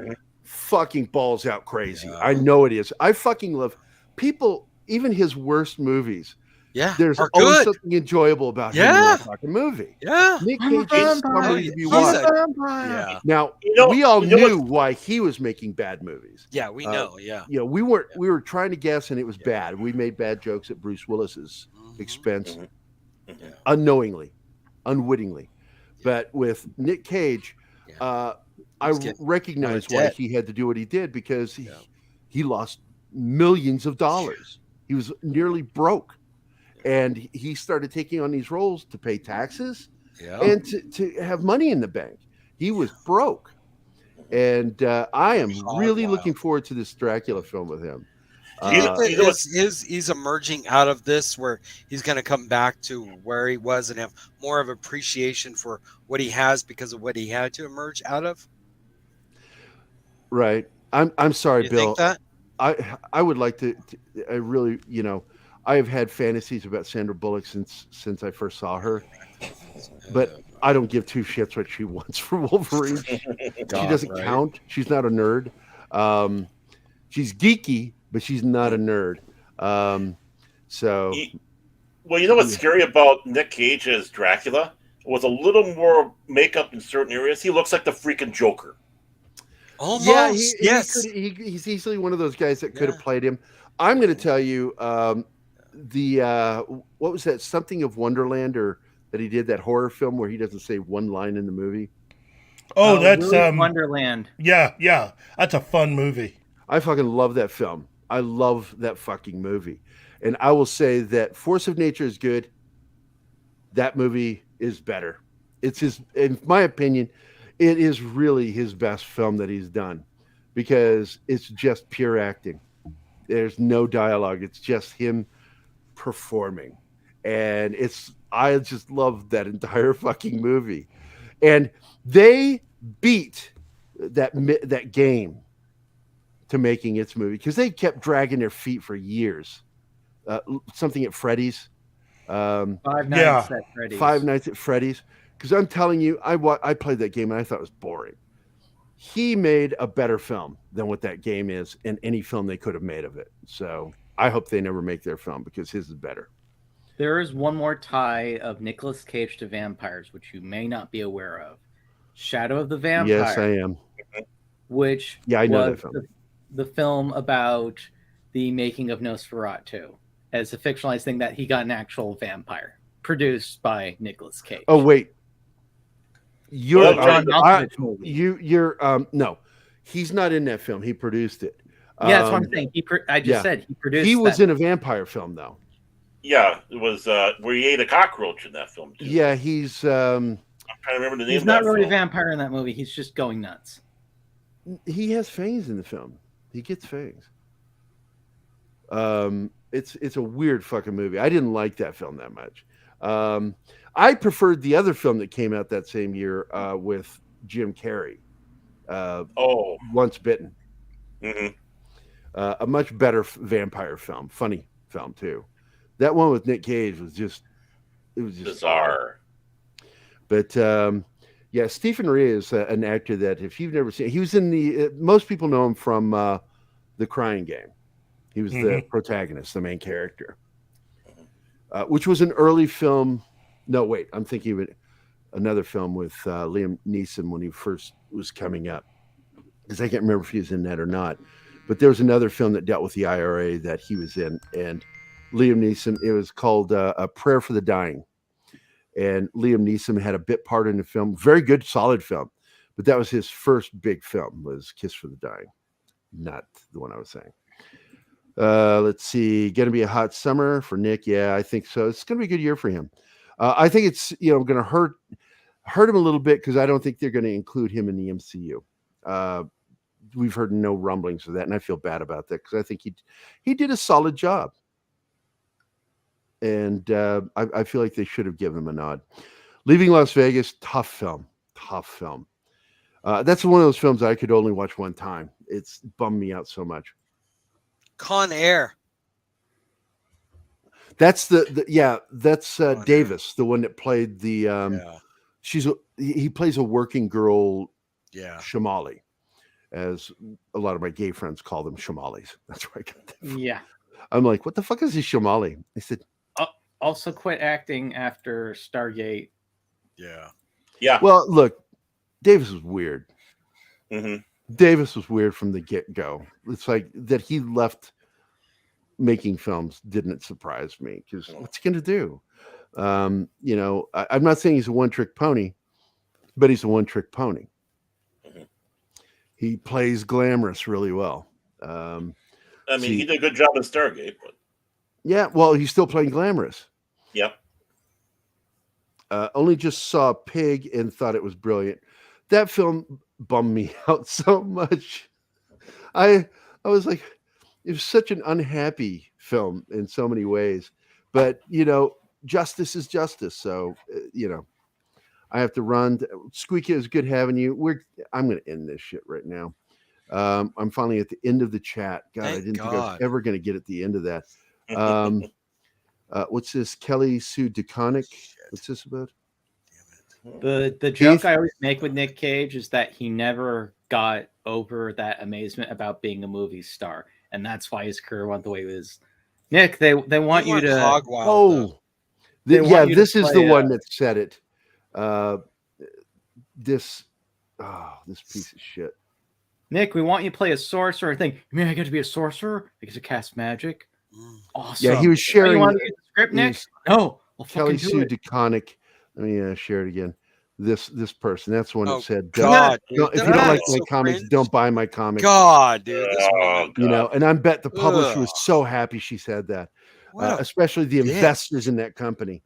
fucking balls out crazy. I know it is. I fucking love people, even his worst movies. Yeah, there's are always good. something enjoyable about him in Yeah. that fucking movie. Yeah. Nick I'm a Cage is vampire. somebody to be He's watched. a vampire. Yeah. Now we all knew why he was making bad movies. Yeah, we know. Yeah. You know, we were trying to guess, and it was bad. We made bad jokes at Bruce Willis's expense, unknowingly, unwittingly. But with Nick Cage, I recognize why he had to do what he did, because he lost millions of dollars. He was nearly broke, and he started taking on these roles to pay taxes and to have money in the bank. He was broke. And I am really looking forward to this Dracula film with him. He's emerging out of this, where he's going to come back to where he was and have more of appreciation for what he has because of what he had to emerge out of. Right. I'm sorry, You Bill. think that? I would like to. I really, I have had fantasies about Sandra Bullock since I first saw her, but I don't give two shits what she wants for Wolverine. She doesn't count. She's not a nerd. She's geeky, but she's not a nerd. So, well, you know what's scary about Nick Cage as Dracula? With a little more makeup in certain areas, he looks like the freaking Joker. Almost. Yeah, he's easily one of those guys that could have played him. I'm going to tell you, what was that? Something of Wonderland, or that he did that horror film where he doesn't say one line in the movie. Oh, that's Wonderland. Yeah, that's a fun movie. I fucking love that film. I love that fucking movie, and I will say that Force of Nature is good. That movie is better. It's in my opinion, it is really his best film that he's done, because it's just pure acting. There's no dialogue. It's just him performing. And I just love that entire fucking movie. And they beat that game to making its movie, because they kept dragging their feet for years. Something at Freddy's. Five Nights at Freddy's. Five Nights at Freddy's. Because I'm telling you, I played that game and I thought it was boring. He made a better film than what that game is, and any film they could have made of it. So I hope they never make their film, because his is better. There is one more tie of Nicolas Cage to vampires, which you may not be aware of. Shadow of the Vampire. Yes, I am. Which I know was that film. The film about the making of Nosferatu, as a fictionalized thing that he got an actual vampire, produced by Nicolas Cage. Oh wait, you're John no, he's not in that film. He produced it. Yeah, that's what I'm saying. I just said he produced. He was in a vampire film, though. Yeah, it was where he ate a cockroach in that film too. Yeah, he's. I'm trying to remember the name. He's of not that really film. a vampire in that movie. He's just going nuts. He has fangs in the film. He gets fangs. It's a weird fucking movie. I didn't like that film that much. I preferred the other film that came out that same year with Jim Carrey. Once Bitten. Mm-hmm. A much better vampire film, funny film too. That one with Nick Cage was just bizarre. But yeah, Stephen Rea is an actor that, if you've never seen, he was in the. Most people know him from The Crying Game. He was the protagonist, the main character, which was an early film. No, wait, I'm thinking of another film with Liam Neeson when he first was coming up, because I can't remember if he was in that or not. But there was another film that dealt with the IRA that he was in, and Liam Neeson. It was called A Prayer for the Dying, and Liam Neeson had a bit part in the film. Very good, solid film, but that was his first big film, was Kiss for the Dying, not the one I was saying. Let's see. Going to be a hot summer for Nick. Yeah, I think so. It's going to be a good year for him. I think it's going to hurt him a little bit, because I don't think they're going to include him in the MCU. we've heard no rumblings of that, and I feel bad about that because I think he did a solid job, and I feel like they should have given him a nod. Leaving Las Vegas, tough film. That's one of those films I could only watch one time. It's bummed me out so much. Con Air. That's that's Davis, the one that played the. He plays a working girl. Yeah. Shamali, as a lot of my gay friends call them Shamalis. That's where I got that from. Yeah. I'm like, what the fuck is a Shamali? I said, also quit acting after Stargate. Yeah. Well, look, Davis was weird. Mm-hmm. Davis was weird from the get-go. It's like that he left making films didn't surprise me because what's he going to do? You know, I'm not saying he's a one-trick pony, but he's a one-trick pony. Mm-hmm. He plays glamorous really well. I mean, he did a good job in Stargate, but yeah, well, he's still playing glamorous. Yep. Only just saw Pig and thought it was brilliant. That film bummed me out so much. I was like, it was such an unhappy film in so many ways. But, you know, justice is justice. So, you know, I have to run. Squeaky, it was good having you. I'm going to end this shit right now. I'm finally at the end of the chat. God, I didn't think I was ever going to get at the end of that. What's this? Kelly Sue DeConnick. What's this about? The joke I always make with Nick Cage is that he never got over that amazement about being a movie star, and that's why his career went the way it is. Nick, they want you to. This is the one that said it. This piece of shit. Nick, we want you to play a sorcerer. I think, you mean I get to be a sorcerer? I get to cast magic? Awesome. Yeah, he was sharing. You want to get the script, Nick? No. Kelly Sue DeConnick. Let me share it again. This person. That's the one that said, God, if you don't like my comics, don't buy my comics. God, dude. You know, and I bet the publisher was so happy she said that. Especially the investors in that company.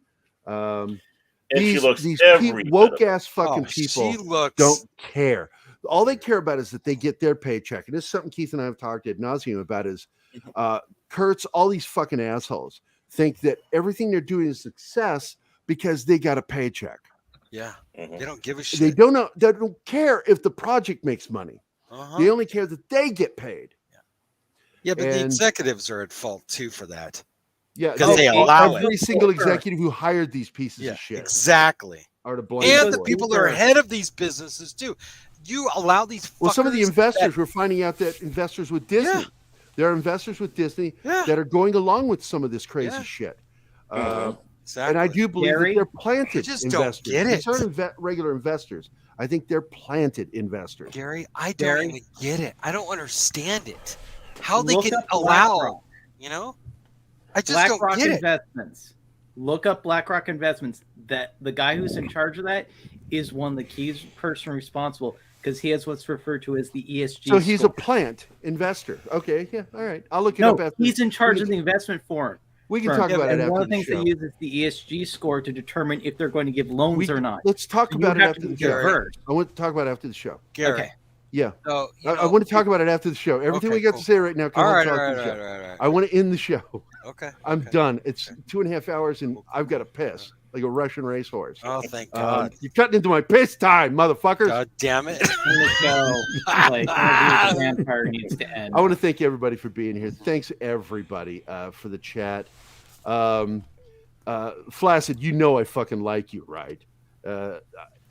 And she looks these every woke ass fucking she people looks... don't care. All they care about is that they get their paycheck. And this is something Keith and I have talked ad nauseum about is Kurtz, all these fucking assholes think that everything they're doing is success because they got a paycheck. Yeah. They don't give a shit. They don't care if the project makes money. They only care that they get paid. Yeah, but the executives are at fault too for that. Yeah, because they allow every single executive who hired these pieces of shit. Exactly. Are to blame. And the people that are ahead of these businesses too. You allow these. Well, some of the investors were finding out that investors with Disney, there are investors with Disney that are going along with some of this crazy shit. Exactly. And I do believe that they're planted. I just investors. don't get it. These aren't regular investors. I think they're planted investors. Gary, I don't even get it. I don't understand it. How they can allow, you know? I just don't get it. Investments. Look up BlackRock Investments. That the guy who's in charge of that is one of the key person responsible because he has what's referred to as the ESG. So he's a plant investor. Okay, yeah, all right. I'll look it up after. He's in charge of the investment firm. We can talk about it after the show. One of the things they use is the ESG score to determine if they're going to give loans or not. Let's talk about it after the show. I want to talk about it after the show. Gary. Okay. Yeah. So, I want to talk about it after the show. Everything we got to say right now. All right. I want to end the show. Okay. I'm done. It's 2.5 hours and I've got to piss like a Russian racehorse. Oh, thank God. You're cutting into my piss time, motherfuckers. God damn it. Vampire needs to end. I want to thank everybody for being here. Thanks everybody for the chat. Flaccid, you know I fucking like you, right?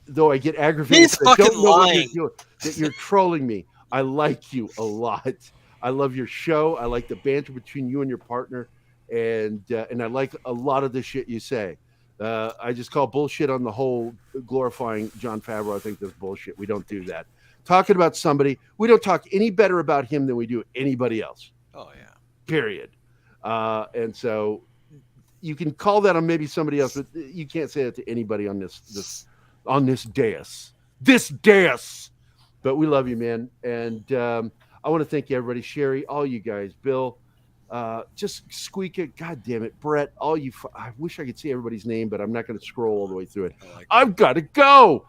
Though I get aggravated. He's fucking lying. That you're trolling me. I like you a lot. I love your show. I like the banter between you and your partner, and I like a lot of the shit you say. I just call bullshit on the whole glorifying Jon Favreau. I think that's bullshit. We don't do that. Talking about somebody, we don't talk any better about him than we do anybody else. Oh yeah. Period. And so you can call that on maybe somebody else, but you can't say that to anybody on this dais. This dais. But we love you, man. And I want to thank everybody. Sherry, all you guys, Bill, just Squeak it. God damn it. Brett, all you. I wish I could see everybody's name, but I'm not going to scroll all the way through it. I've got to go.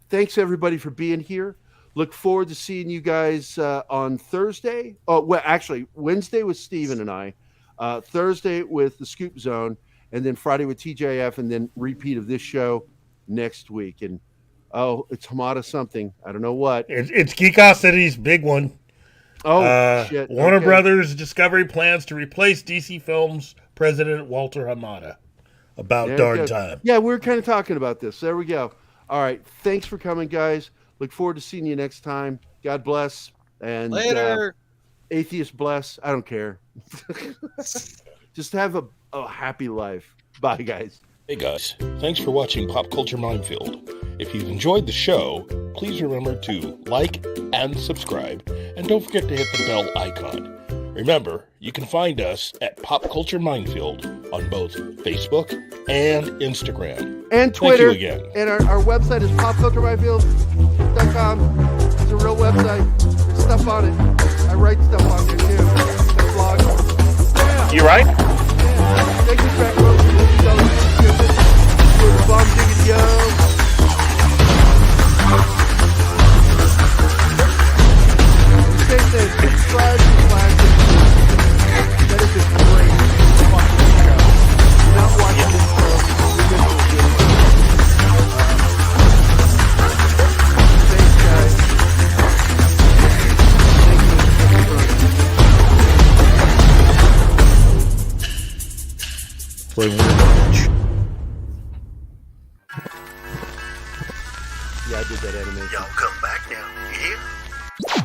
Thanks, everybody, for being here. look forward to seeing you guys on Thursday. Oh, well, actually, Wednesday with Steven and I, Thursday with the Scoop Zone, and then Friday with TJF, and then repeat of this show next week. And it's Hamada something. I don't know what. It's Geekosity's big one. Oh, shit. Warner Okay. Brothers Discovery plans to replace DC Films president Walter Hamada. About There darn we go. time. Yeah, we're kind of talking about this. There we go. All right. Thanks for coming, guys. Look forward to seeing you next time. God bless. And Later. Atheist bless. I don't care. Just have a happy life. Bye, guys. Hey guys, thanks for watching Pop Culture Minefield. If you've enjoyed the show, please remember to like and subscribe, and don't forget to hit the bell icon. Remember, you can find us at Pop Culture Minefield on both Facebook and Instagram. And Twitter. Thank you again. And our website is popcultureminefield.com. It's a real website. There's stuff on it. I write stuff on there too. I blog. Yeah. You right? Yeah. Thank you, Frank Rose. Bomb Diggity Yo. Stay safe. Subscribe to Classic. That is a great fucking show. Not watching this show. Thanks, guys. Play one. Yeah, I did that animation. Y'all come back now. You hear?